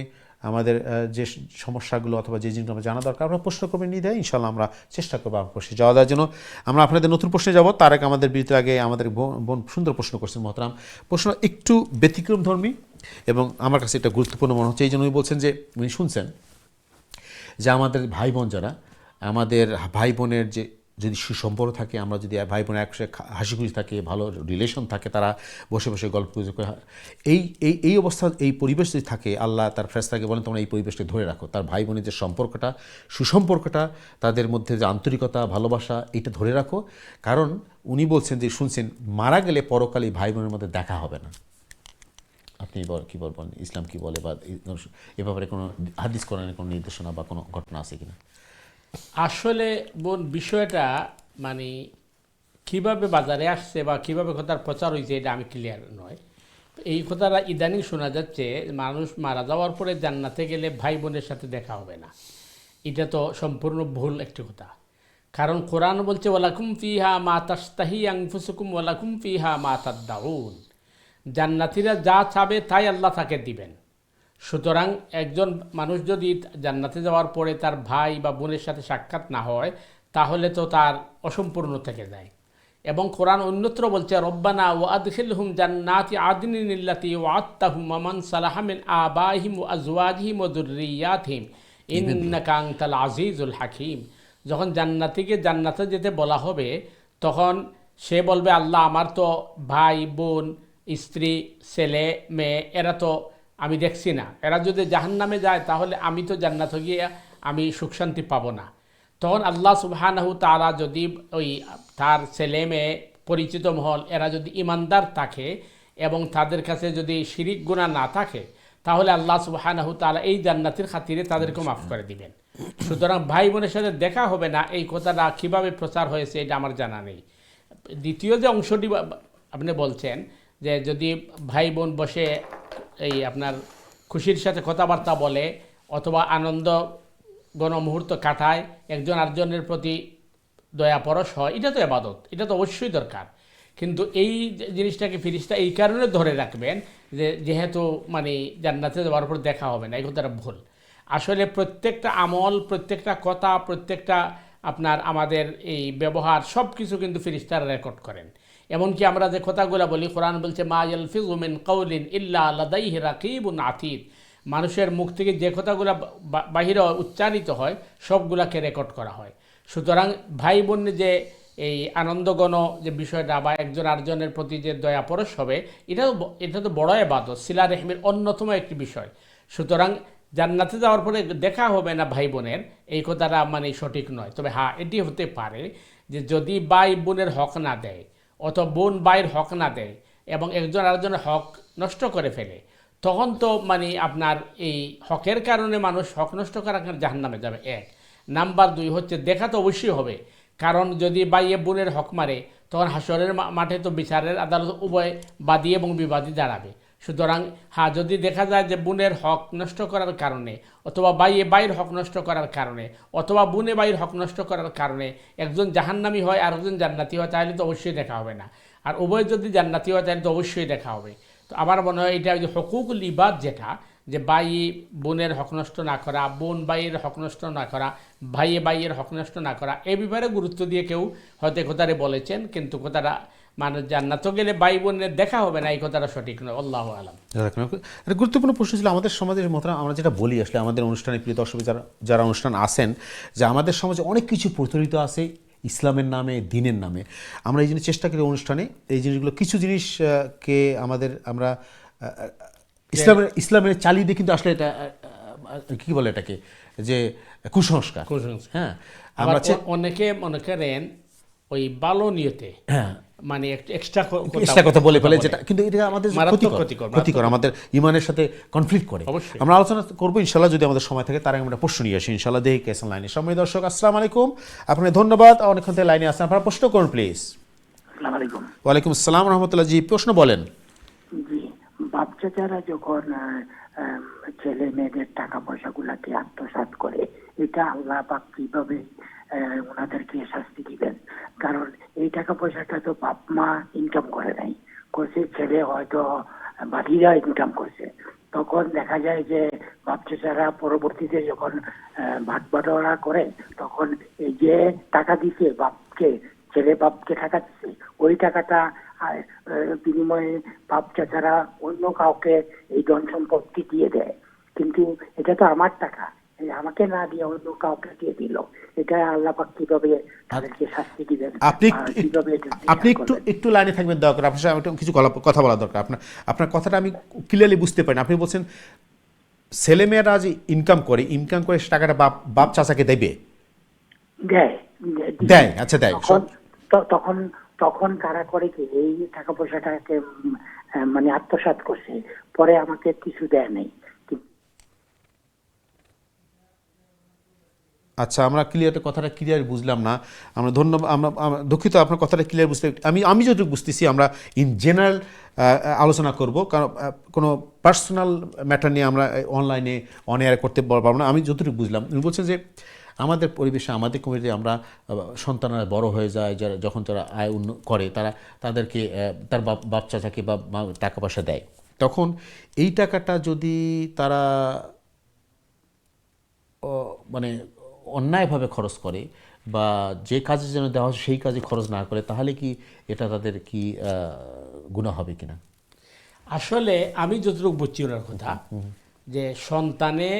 আমাদের যে সমস্যাগুলো অথবা যে জিনিসগুলো আমরা জানা দরকার, আমরা প্রশ্ন করবেন নির্দ্বিধায়, ইনশাআল্লাহ আমরা চেষ্টা করবো আপনার প্রশ্নে জবাব দেওয়ার জন্য। আমরা আপনাদের নতুন প্রশ্নে যাব, তার আগে আমাদের বিরতির আগে আমাদের বোন সুন্দর প্রশ্ন করছেন মহতারাম। প্রশ্ন একটু ব্যতিক্রমধর্মী এবং আমার কাছে এটা গুরুত্বপূর্ণ মনে হচ্ছে, এই জন্য উনি বলছেন যে উনি শুনছেন যে আমাদের ভাই বোন যারা, আমাদের ভাই বোনের যে যদি সুসম্পর্ক থাকে, আমরা যদি ভাই বোনের একসাথে হাসি খুশি থাকে, ভালো রিলেশন থাকে, তারা বসে বসে গল্প গুজব করে, এই অবস্থা, এই পরিবেশ যদি থাকে, আল্লাহ তার ফেরেশতাকে বলেন তোমরা এই পরিবেশকে ধরে রাখো। তার ভাই বোনের যে সম্পর্কটা, সুসম্পর্কটা, তাদের মধ্যে যে আন্তরিকতা, ভালোবাসা, এইটা ধরে রাখো। কারণ উনি বলছেন যে শুনছেন মারা গেলে পরকালে ভাই বোনের মধ্যে দেখা হবে না। আপনি কী বলবেন, ইসলাম কী বলে, বা এ ব্যাপারে কোনো হাদিস কোরআনের কোনো নির্দেশনা বা কোনো ঘটনা আছে কিনা? আসলে বোন বিষয়টা মানে কিভাবে বাজারে আসছে বা কিভাবে কথার প্রচার হয়েছে এটা আমি ক্লিয়ার নয়। এই কথাটা ইদানিং শোনা যাচ্ছে মানুষ মারা যাওয়ার পরে জান্নাতে গেলে ভাই বোনের সাথে দেখা হবে না। এটা তো সম্পূর্ণ ভুল একটি কথা। কারণ কোরআন বলছে ওয়ালাকুম ফিহা মা তাশতাহি আনফুসুকুম ওয়ালাকুম ফিহা মা তাদদাউন, জান্নাতীরা যা চাবে তাই আল্লাহ তাকে দিবেন। সুতরাং একজন মানুষ যদি জান্নাতে যাওয়ার পরে তার ভাই বা বোনের সাথে সাক্ষাৎ না হয়, তাহলে তো তার অসম্পূর্ণ থেকে যায়। এবং কোরআন অন্যত্র বলছে রব্বানা ওয়া আদখিলহুম জান্নাতি আদনিন আল্লাতী ওয়া'আদতাহুম ওয়া মান সালাহা মিন আবাইহিম ওয়া আজওয়াজিহিম ওয়া যুররিয়াতিহিম ইন্নাকা আনতাল আজিজুল হাকীম। যখন জান্নাতীকে জান্নাতে যেতে বলা হবে, তখন সে বলবে আল্লাহ আমার তো ভাই বোন স্ত্রী ছেলে মেয়ে এরা তো আমি দেখছি না, এরা যদি জাহান্নামে যায় তাহলে আমি তো জান্নাতে গিয়ে আমি সুখ শান্তি পাবো না। তখন আল্লাহ সুবহানাহু তাআলা যদি ওই তার ছেলে মেয়ে পরিচিত মহল এরা যদি ইমানদার থাকে এবং তাদের কাছে যদি শিরিক গুনাহ না থাকে, তাহলে আল্লাহ সুবহানাহু তাআলা এই জান্নাতের খাতিরে তাদেরকে মাফ করে দিবেন। সুতরাং ভাই বোনের সাথে দেখা হবে না, এই কথাটা কিভাবে প্রচার হয়েছে এটা আমার জানা নেই। দ্বিতীয় যে অংশটি আপনি বলছেন যে যদি ভাই বোন বসে এই আপনার খুশির সাথে কথাবার্তা বলে অথবা আনন্দ গণমুহূর্ত কাটায়, একজন আরেকজনের প্রতি দয়া পরশ হয়, এটা তো ইবাদত, এটা তো অবশ্যই দরকার। কিন্তু এই জিনিসটাকে ফিরিস্তা এই কারণে ধরে রাখবেন যে যেহেতু মানে জান্নাতে যাওয়ার পর দেখা হবে না, এই কথাটা ভুল। আসলে প্রত্যেকটা আমল, প্রত্যেকটা কথা, প্রত্যেকটা আপনার আমাদের এই ব্যবহার সব কিছু কিন্তু ফিরিস্তারা রেকর্ড করেন। এমনকি আমরা যে কথাগুলো বলি, কোরআন বলছে মা ইয়ালফিযু মিন কাউলিন ইল্লা লাদাইহি রাকিবুন আতীদ, মানুষের মুখ থেকে যে কথাগুলো বাহিরে উচ্চারিত হয় সবগুলাকে রেকর্ড করা হয়। সুতরাং ভাই বোন যে এই আনন্দগণ যে বিষয়টা বা একজন আরেকজনের প্রতি যে দয়া পরশ হবে, এটা তো বড় ইবাদত, সিলা রহমের অন্যতম একটি বিষয়। সুতরাং জান্নাতে যাওয়ার পরে দেখা হবে না ভাই বোনের, এই কথাটা মানে সঠিক নয়। তবে হ্যাঁ, এটি হতে পারে যে যদি ভাই বোনের হক না দেয় অথবা বোন ভাইয়ের হক না দেয় এবং একজন আরেকজনের হক নষ্ট করে ফেলে, তখন তো মানে আপনার এই হকের কারণে মানুষ হক নষ্ট করার কারণে জাহান্নামে যাবে। এক নাম্বার 2 হচ্ছে দেখা তো অবশ্যই হবে, কারণ যদি ভাইয়ে বোনের হক মারে তখন হাসরের মাঠে তো বিচারের আদালত উভয় বাদী এবং বিবাদী দাঁড়াবে। সুতরাং হ্যাঁ, যদি দেখা যায় যে বোনের হক নষ্ট করার কারণে অথবা ভাইয়ে ভাইয়ের হক নষ্ট করার কারণে অথবা বোনে ভাইয়ের হক নষ্ট করার কারণে একজন জাহান্নামী হয় আর একজন জান্নাতি হয়, তাহলে তো অবশ্যই দেখা হবে না। আর উভয় যদি জান্নাতি হয় তাহলে তো অবশ্যই দেখা হবে। তো আমার মনে হয় এটা যে হকুকুল ইবাদ, যেটা যে ভাই বোনের হক নষ্ট না করা, বোন ভাইয়ের হক নষ্ট না করা, ভাইয়ে ভাইয়ের হক নষ্ট না করা, এ ব্যাপারে গুরুত্ব দিয়ে কেউ হয়তো কথাটা বলেছেন, কিন্তু কথাটা মানে জান্নাতে গেলে ভাই বোনের দেখা হবে না, এই কথাটা সঠিক নয়। আল্লাহু আলাম। একটা গুরুত্বপূর্ণ প্রশ্ন ছিল আমাদের সমাজের মতন। আমরা যেটা বলি আসলে আমাদের অনুষ্ঠানে প্রিয় দর্শক যারা অনুষ্ঠান আসেন, যে আমাদের সমাজে অনেক কিছু প্রচলিত আছে ইসলামের নামে, দিনের নামে। আমরা এই জিনিস চেষ্টা করি অনুষ্ঠানে এই জিনিসগুলো, কিছু জিনিসকে আমরা ইসলামের চালিয়ে দিয়ে, কিন্তু আসলে এটা কী বলে এটাকে, যে কুসংস্কার। হ্যাঁ, আমরা অনেকে মনে করেন ওই ভালো নিয়তে মানে এক্সট্রা কথা বলে ফেলে, যেটা কিন্তু এটা আমাদের ক্ষতিকর, আমাদের ইমানের সাথে কনফ্লিক্ট করে। আমরা আলোচনা করবো ইনশাল্লাহ যদি আমাদের সময় থাকে। তার আগে আমরা প্রশ্ন নিয়ে আসি ইনশাল্লাহ। দেখি কেসন লাইনে সময় দর্শক, আসসালামু আলাইকুম, আপনাকে ধন্যবাদ, অনেকক্ষণ থেকে লাইনে আসেন, আপনারা প্রশ্ন করুন প্লিজ। আসসালামু আলাইকুম। ওয়ালাইকুম আসসালাম রহমতুল্লাহ। জি, প্রশ্ন বলেন। জি, বাপ চাচারা যখন ছেলে মেয়েদের টাকা পয়সাগুলাকে আত্মসাৎ করে, এটা আল্লাহ পাক কিভাবে ওনাদেরকে শাস্তি দিবেন? কারণ এই টাকা পয়সাটা তো বাপ মা ইনকাম করে নাই, করছে ছেলে, হয়তো বাকিরা ইনকাম করছে। তখন দেখা যায় যে বাপ চাচারা পরবর্তীতে যখন ভাগ বাটোয়ারা করে, তখন এই যে টাকা দিছে বাপকে, ছেলে বাপকে টাকা দিচ্ছে, ওই টাকাটা বিনিময়ে বাপ চাচারা অন্য কাউকে এই ধন সম্পত্তি দিয়ে দেয়। কিন্তু এটা তো আমার টাকা, আমাকে না দিয়ে অন্য কাউকে দিয়ে দিল, এটা আল্লাহ পাক কিভাবে তাদেরকে শাস্তি দিবেন? আপনি একটু লাইনে থাকবেন দয়া করে, আপনার সাথে কিছু কথা বলা দরকার। আপনার কথাটা আমি ক্লিয়ারলি বুঝতে পারি না। আপনি বলছেন ছেলেমেয়েরা যে ইনকাম করে টাকাটা বাপ চাচাকে দেবে, দেয়। আচ্ছা, দেয়। তখন কারা করে কি এই টাকা পয়সাটাকে মানে আত্মসাৎ করছে, পরে আমাকে কিছু দেয় নাই। আচ্ছা, আমরা কথাটা ক্লিয়ার বুঝলাম না। আমরা ধন্যবাদ, আমরা দুঃখিত, আপনার কথাটা ক্লিয়ার বুঝতে। আমি যতটুকু বুঝতেছি আমরা ইন জেনারেল আলোচনা করব, কারণ কোনো পার্সোনাল ম্যাটার নিয়ে আমরা অনলাইনে অন এয়ার করতে পারবো না। আমি যতটুকু বুঝলাম, উনি বলছেন যে আমাদের পরিবেশে, আমাদের কমিউনিটি আমরা সন্তানরা বড় হয়ে যায়, যারা যখন তারা আয় করে, তাদেরকে তার বাপ চাচাকে বা টাকা পয়সা দেয়। তখন এই টাকাটা যদি তারা মানে অন্যায়ভাবে খরচ করে বা যে কাজের জন্য দেওয়া হয় সেই কাজে খরচ না করে, তাহলে কি এটা তাদের কি গুনাহ হবে কিনা? আসলে আমি যতটুকু বুঝছি ওনার কথা, যে সন্তানে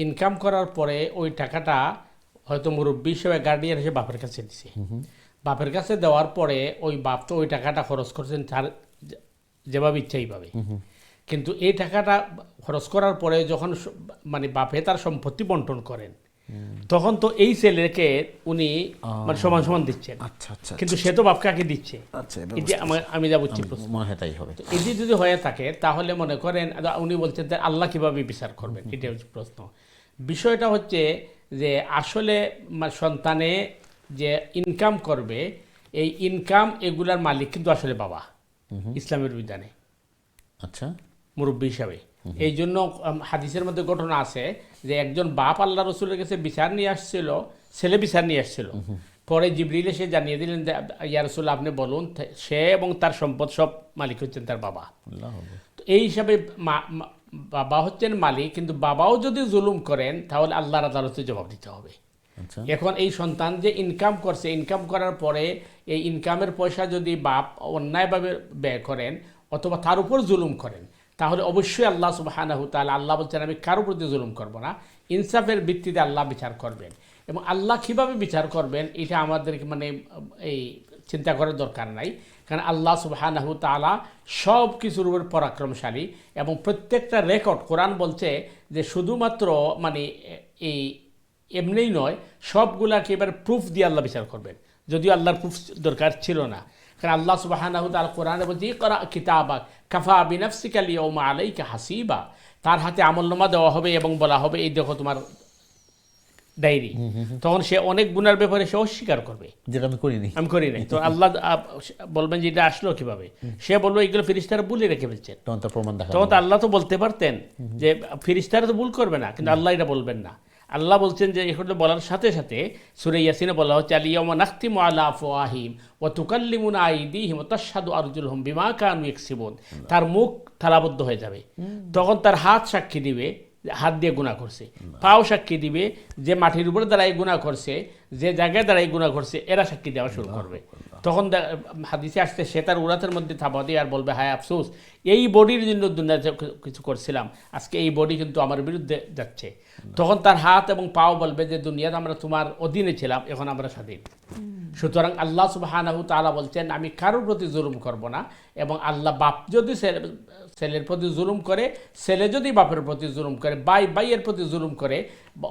ইনকাম করার পরে ওই টাকাটা হয়তো মুরব্বী হিসেবে গার্ডিয়ান হিসেবে বাপের কাছে দিছে, বাপের কাছে দেওয়ার পরে ওই বাপ তো ওই টাকাটা খরচ করছেন তার যেভাবে ইচ্ছা এইভাবে। কিন্তু এই টাকাটা খরচ করার পরে যখন মানে বাপে তার সম্পত্তি বন্টন করেন, তখন তো এই ছেলেকে উনি মানে সমান সমান দিচ্ছেন, আচ্ছা আচ্ছা কিন্তু সে তো বাপ কাকে দিচ্ছে। আচ্ছা এই যে আমি যা বুঝছি প্রশ্ন, মনে হয় তাই হবে। এটি যদি হয়ে থাকে তাহলে মনে করেন উনি বলছেন যে আল্লাহ কিভাবে বিচার করবেন, এটা হচ্ছে প্রশ্ন। বিষয়টা হচ্ছে যে আসলে সন্তানে যে ইনকাম করবে, এই ইনকাম এগুলার মালিক কিন্তু আসলে বাবা ইসলামের বিধানে, আচ্ছা মুরব্বী হিসাবে। এই জন্য হাদিসের মধ্যে ঘটনা আছে যে একজন বাপ আল্লাহ রসুলের কাছে বিচার নিয়ে আসছিল, ছেলে বিচার নিয়ে আসছিল। পরে জিবরিল এসে জানিয়ে দিলেন যে ইয়া রাসূল আপনি বলুন, সে এবং তার সম্পদ সব মালিক হচ্ছেন তার বাবা। তো এই হিসাবে বাবা হচ্ছেন মালিক, কিন্তু বাবাও যদি জুলুম করেন তাহলে আল্লাহর আদালতে জবাব দিতে হবে। আচ্ছা এখন এই সন্তান যে ইনকাম করছে, ইনকাম করার পরে এই ইনকামের পয়সা যদি বাপ অন্যায়ভাবে ব্যয় করেন অথবা তার উপর জুলুম করেন, তাহলে অবশ্যই আল্লাহ সুবহানাহু তাআলা, আল্লাহ বলছেন আমি কারোর প্রতি জুলুম করব না, ইনসাফের ভিত্তিতে আল্লাহ বিচার করবেন। এবং আল্লাহ কিভাবে বিচার করবেন এটা আমাদেরকে মানে এই চিন্তা করার দরকার নাই, কারণ আল্লাহ সুবহানাহু তাআলা সব কিছুর উপর পরাক্রমশালী। এবং প্রত্যেকটা রেকর্ড, কোরআন বলছে যে শুধুমাত্র মানে এই এমনিই নয়, সবগুলাকে এবার প্রুফ দিয়ে আল্লাহ বিচার করবেন, যদিও আল্লাহর প্রুফ দরকার ছিল না। কারণ আল্লাহ সুবহানাহু তাআলা কোরআনে বলছে ইকরা কিতাবাক কাফা বিনাফসিকা আল-ইয়াওমা আলাইকা হাসিবা, তার হাতে আমলনামা দেওয়া হবে এবং বলা হবে এই দেখো তোমার ডায়েরি। তখন সে অনেক গুনার ব্যাপারে সে অস্বীকার করবে, যেটা আমি করিনি। তো আল্লাহ বলবেন যে এটা আসলো কিভাবে, সে বলবে এগুলো ফেরেশতারা ভুলে রেখে ফেলছেন। তখন তার প্রমাণ দেখা তখন তো আল্লাহ তো বলতে পারতেন যে ফেরেশতারা তো ভুল করবে না, কিন্তু আল্লাহ এটা বলবেন না। আল্লাহ বলছেন যে এগুলো বলার সাথে সাথে সূরা ইয়াসিনে বলা হচ্ছে আল-ইয়াওমা নাখতিমু আলা আফওয়াহিম ওয়া তুকাল্লিমুনা আইদিহিম ওয়া তাশহাদু আরজুলুহুম বিমা কানু ইয়াকসিবুন। তার মুখ তালাবদ্ধ হয়ে যাবে, তখন তার হাত সাক্ষী দিবে হাত দিয়ে গুনাহ করছে, পাও সাক্ষী দিবে যে মাটির উপরে দাঁড়াই গুনাহ করছে, যে জায়গায় দাঁড়াই গুনাহ করছে, এরা সাক্ষী দেওয়া শুরু করবে। তখন হাদিসে আসছে সে তার উরাতের মধ্যে থাবা দিয়ে আর বলবে হায় আফসোস, এই বডির জন্য দুনিয়াতে কিছু করছিলাম, আজকে এই বডি কিন্তু আমার বিরুদ্ধে যাচ্ছে। তখন তার হাত এবং পাও বলবে যে দুনিয়াতে আমরা তোমার অধীনে ছিলাম, এখন আমরা স্বাধীন। সুতরাং আল্লাহ সুবহানাহু তাআলা বলছেন আমি কারোর প্রতি জুলুম করব না। এবং আল্লাহ বাপ যদি ছেলের প্রতি জুলুম করে, ছেলে যদি বাপের প্রতি জুলুম করে, ভাইয়ের প্রতি জুলুম করে,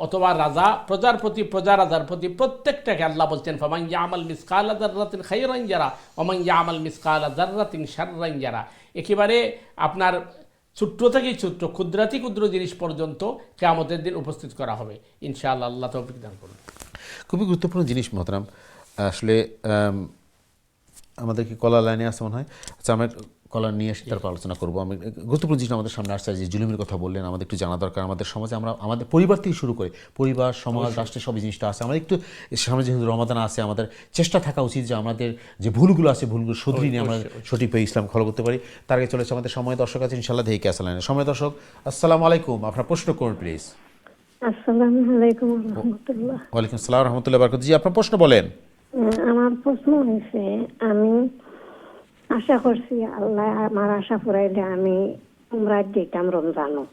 অথবা রাজা প্রজার প্রতি, প্রজা রাজার প্রতি, প্রত্যেকটাকে আল্লাহ বলছেন ফামান ইয়ামাল মিসকালা যাররাতিন খায়রান ইয়ারা ওয়া মান ইয়ামাল মিসকালা যাররাতিন শাররান ইয়ারা। একেবারে আপনার ছোট্ট থেকেই ছোট্ট, ক্ষুদ্রাতি ক্ষুদ্র জিনিস পর্যন্ত কিয়ামতের দিন উপস্থিত করা হবে ইনশাআল্লাহ। আল্লাহ তৌফিক দান করুন। খুবই গুরুত্বপূর্ণ জিনিস মোহতারাম। আসলে আমাদের কি কলার লাইনে আসতে মনে হয়? আচ্ছা, আমরা কলার নিয়ে এসে তারপর আলোচনা করবো। আমি গুরুত্বপূর্ণ জিনিস আমাদের সামনে আসছে, যে জুলুমের কথা বললেন, আমাদের একটু জানা দরকার। আমাদের সমাজে আমরা আমাদের পরিবার থেকে শুরু করে পরিবার, সমাজ, রাষ্ট্রের সব জিনিসটা আছে। আমাদের একটু সামনে যেহেতু রমাদান আছে, আমাদের চেষ্টা থাকা উচিত যে আমাদের যে ভুলগুলো আছে ভুলগুলো শুধরিয়ে নিয়ে আমরা সঠিকভাবে ইসলাম ফলো করতে পারি। তার আগে চলেছে আমাদের সময় দর্শক আছে ইনশাআল্লাহ দেখে আসা লাইনে। সময় দর্শক আসসালামু আলাইকুম, আপনার প্রশ্ন করুন প্লিজ। আসসালামু আলাইকুম ওয়া রাহমাতুল্লাহ। ওয়ালাইকুম আসসালাম ওয়া রাহমাতুল্লাহি ওয়া বারাকাতুহু। জি, আপনার প্রশ্ন বলেন। আমার প্রশ্ন হয়েছে, আমি আশা করছি আল্লাহ আমার আশা পুরাইলে আমি উমরা যেতাম রমজানও।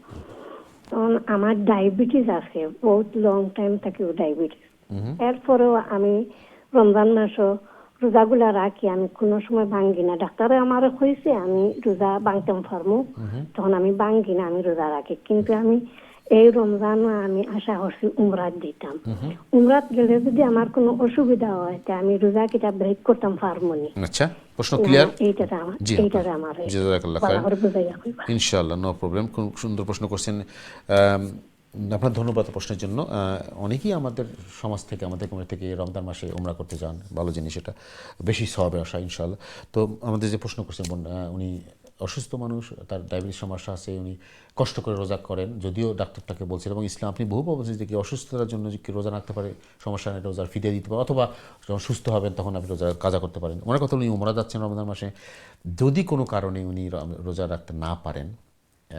তখন আমার ডায়াবেটিস আছে, বহুত লং টাইম থাকেও ডায়াবেটিস। এরপরেও আমি রমজান মাসও রোজাগুলা রাখি, আমি কোনো সময় ভাঙ্গি না। ডাক্তারে আমার কইছে আমি রোজা ভাঙতাম পারবো, তখন আমি ভাঙ্গি না, আমি রোজা রাখি। কিন্তু আমি এই রমজান আমি আশা করছি উমরাত দিতাম। উমরাত গেলে যদি আমার কোনো অসুবিধা হয় তা আমি রোজা কিটা ব্রেক করতাম পারবো না। আচ্ছা, প্রশ্ন ক্লিয়ার? জি, আমার জাযাকাল্লাহ খাইর, ইনশাআল্লাহ, নো প্রবলেম। খুব সুন্দর প্রশ্ন করছেন, আপনার ধন্যবাদ প্রশ্নের জন্য। অনেকেই আমাদের সমাজ থেকে, আমাদের কমিটি থেকে রমজান মাসে উমরা করতে যান, ভালো জিনিস, এটা বেশি সওয়াবের আশা ইনশাআল্লাহ। তো আমাদের যে প্রশ্ন করছেন উনি অসুস্থ মানুষ, তার ডায়াবেটিস সমস্যা আছে, উনি কষ্ট করে রোজা করেন, যদিও ডাক্তার তাকে বলছেন, এবং ইসলাম আপনি বহু বলছেন যে কি অসুস্থতার জন্য কি রোজা রাখতে পারে, সমস্যা নেই, রোজার ফিদিয়া দিতে পারে, অথবা যখন সুস্থ হবেন তখন আপনি রোজা কাজা করতে পারেন। মনে কথা উনি উমরা যাচ্ছেন রমজান মাসে, যদি কোনো কারণে উনি রোজা রাখতে না পারেন,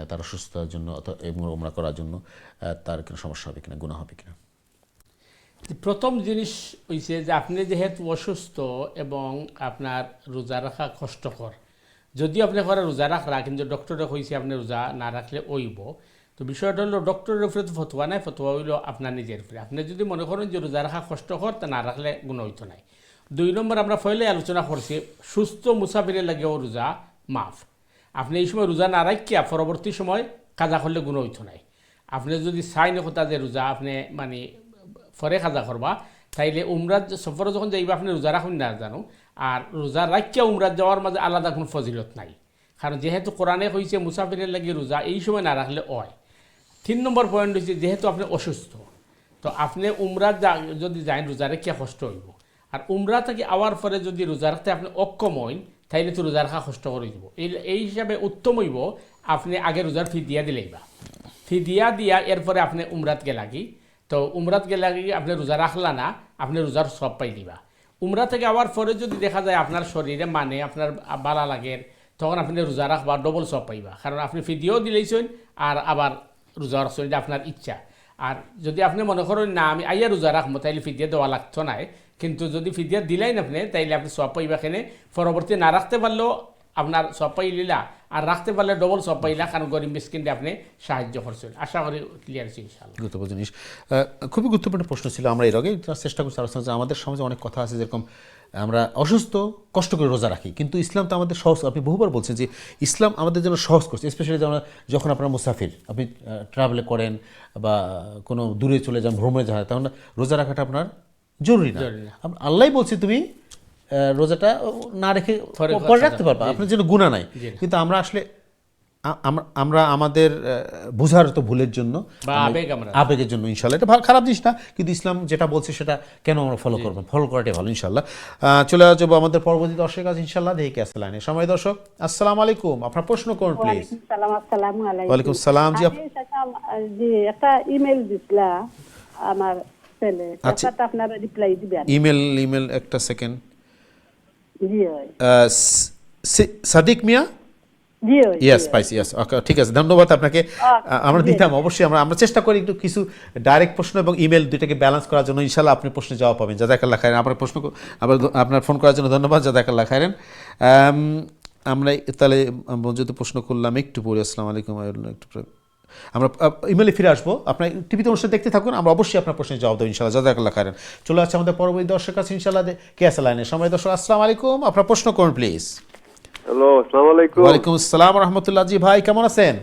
তার অসুস্থতার জন্য এবং উমরা করার জন্য, তার কোনো সমস্যা হবে কিনা, গুনাহ হবে কিনা? প্রথম জিনিস হইছে যে আপনি যেহেতু অসুস্থ এবং আপনার রোজা রাখা কষ্টকর, যদিও আপনি ঘরে রোজা রাখরা, কিন্তু ডক্টরে কইছে আপনি রোজা না রাখলে ওইব। তো বিষয়টা হলো ডক্টরের উপরে তো ফতোয়া নাই, ফতোয়া হইলো আপনার নিজের উপরে। আপনি যদি মনে করেন যে রোজা রাখা কষ্টকর, তা না রাখলে গুণ হইতো নাই। 2 নম্বর, আমরা পয়লে আলোচনা করছি সুস্থ মুসাফিরের লাগেও রোজা মাফ। আপনি এই সময় রোজা না রাখিয়া পরবর্তী সময় কাজা করলে গুণ হইতো নাই। আপনি যদি চাইন কথা যে রোজা আপনি মানে পরে খাজা করবা তাইলে উমরাত সফরে যখন যাইবা আপনি রোজা রাখুন না জানো, আর রোজা রাখিয়া উমরাত যাওয়ার মাঝে আলাদা কোনো ফজিলত নাই। কারণ যেহেতু কোরআনে হয়েছে মুসাফিরের লাগে রোজা এই সময় না রাখলে হয়। 3 নম্বর পয়েন্ট হচ্ছে যেহেতু আপনি অসুস্থ, তো আপনি উমরাত যদি যান রোজা রেখে কষ্ট হইব। আর উমরা থেকে আওয়ার পরে যদি রোজা রাখতে আপনি অক্ষম হইন তাইলে তো রোজা রাখা কষ্ট করে দিব। এই হিসাবে উত্তম হইব আপনি আগে রোজার ফি দিয়া দিলেইবা, ফি দিয়া এরপরে আপনি উমরাত গেলাগি। তো উমরাত গেলাগি আপনি রোজা রাখলা না, আপনি রোজার সব পাই দিবা। উমরা থেকে আওয়ার পরে যদি দেখা যায় আপনার শরীরে মানে আপনার বালা লাগে, তখন আপনি রোজা রাখবা ডবল সব পাইবা। কারণ আপনি ফি দিয়েও দিলেইছেন আর আবার রোজা রাখছেন, এটা আপনার ইচ্ছা। আর যদি আপনি মনে করেন না আমি আইয়া রোজা রাখবো তাইলে ফিদিয়া দেওয়া লাগতো নাই, কিন্তু যদি ফিদিয়া দিলাই না আপনি তাইলে আপনি সব পাইবা। এখানে পরবর্তী না রাখতে পারলেও আপনার সব পাইলিলা, আর রাখতে পারলে ডবল সব পাইলা, কারণ গরিব মিসকিনকে আপনি সাহায্য করছেন। আশা করি ক্লিয়ার আছে ইনশাআল্লাহ। গুরুত্বপূর্ণ জিনিস, খুবই গুরুত্বপূর্ণ প্রশ্ন ছিল। আমরা এর আগে চেষ্টা করছি আলোচনা, যে আমাদের সমাজে অনেক কথা আছে, যেরকম আমরা অসুস্থ কষ্ট করে রোজা রাখি, কিন্তু ইসলাম তো আমাদের সহজ। আপনি বহুবার বলছেন যে ইসলাম আমাদের জন্য সহজ করছে, স্পেশালি যখন আপনারা মুসাফির, আপনি ট্রাভেলে করেন বা কোনো দূরে চলে যান, ভ্রমণে যান, তখন রোজা রাখাটা আপনার জরুরি না। আল্লাহ বলছে তুমি রোজাটা না রেখে পরে রাখতে পারবা, আপনার জন্য গুনাহ নাই। কিন্তু আমরা আসলে আমরা আমাদের বোঝার তো ভুলের জন্য, আবেগের জন্য, ইনশাল্লাহ এটা খারাপ জিনিস না, কিন্তু ইসলাম যেটা বলছে সেটা কেন আমরা ফলো করবো? ফলো করাটাই ভালো ইনশাল্লাহ। চলে যাবো আমাদের পরবর্তী দর্শকের কাছে ইনশাল্লাহ। দেখি কে আছে লাইনে। সময় দর্শক, আসসালামু আলাইকুম, আপনার প্রশ্ন করুন প্লিজ। ওয়ালাইকুম সালাম। জি একটা ইমেল দিছিলা আমার ছেলে, এটা আপনারা রিপ্লাই দিবেন। ইমেল একটা সেকেন্ড। জি হয় সাদিক মিয়া, জি হয় ইয়েস পাইছি, ইয়েস ওকে, ঠিক আছে, ধন্যবাদ আপনাকে। আমরা দিতাম অবশ্যই, আমরা চেষ্টা করি একটু কিছু ডাইরেক্ট প্রশ্ন এবং ইমেল দুইটাকে ব্যালেন্স করার জন্য। ইনশাআল্লাহ আপনি প্রশ্নে জবাব পাবেন। জাযাকাল্লাহ খাইরান। আপনার প্রশ্ন আপনার ফোন করার জন্য ধন্যবাদ, জাযাকাল্লাহ খাইরান। আমরা তাহলে যদি প্রশ্ন করলাম একটু পরে, আসসালামু আলাইকুম, একটু আমরা ইমেলে ফিরে আসবো। আপনার টিভিতে অনুষ্ঠান দেখতে থাকুন, আমরা অবশ্যই আপনার প্রশ্নের জবাব দেবো ইনশাআল্লাহ, জাযাকাল্লাহ খাইরান। চলে আসছে আমাদের পরবর্তী দর্শক আছে ইনশাআল্লাহ। কে আছে লাইনে? সময় দর্শক, আসসালামু আলাইকুম, আপনার প্রশ্ন করুন প্লিজ। হ্যালো, আসসালামু আলাইকুম। ওয়ালাইকুম আসসালাম ওয়া রাহমাতুল্লাহ। জি ভাই, কেমন আছেন?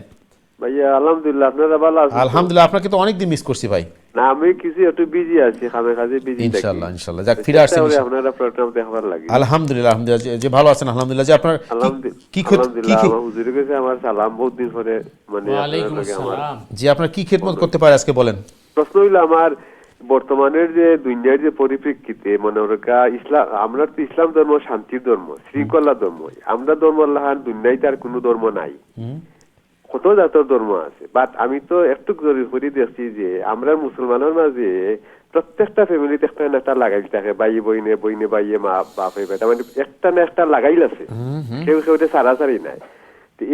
ভাইয়া আলহামদুলিল্লাহ, আপনারা ভালো আছেন? আলহামদুলিল্লাহ, আপনাকে তো অনেকদিন মিস করছি ভাই। না, আমি কিছু একটু বিজি আছি, কাজে বিজি থাকি। ইনশাআল্লাহ ইনশাআল্লাহ, যাক ফিরে আসছেন আপনারা প্রোগ্রাম দেখবার লাগি। আলহামদুলিল্লাহ, আলহামদুলিল্লাহ যে ভালো আছেন। আলহামদুলিল্লাহ। যে আপনার কি আমার হুজুরের কাছে আমার সালাম, বহুত দিন পরে মানে ওয়ালাইকুম আসসালাম। জি আপনার কি খিদমত করতে পারে আজকে বলেন। প্রশ্ন হইলো আমার বর্তমানের যে দুনিয়ার যে পরিপ্রেক্ষিতে মনে ওরা ইসলাম, আমরা তো ইসলাম ধর্ম শান্তির ধর্ম, শৃঙ্খলা ধর্ম। আমরা ধর্ম আল্লাহ, দুনিয়ায় তার কোনো ধর্ম নাই, কত জাতের ধর্ম আছে। বাট আমি তো একটু জরুরি করে দেখছি যে আমরা মুসলমানের মাঝে প্রত্যেকটা ফ্যামিলিতে একটা না একটা লাগাইল থাকে, ভাই বইনে বইনে ভাইয়ে মা বাপে বেটা, মানে একটা না একটা লাগাইল আছে, কেউ কেউটা সারাসারি নাই।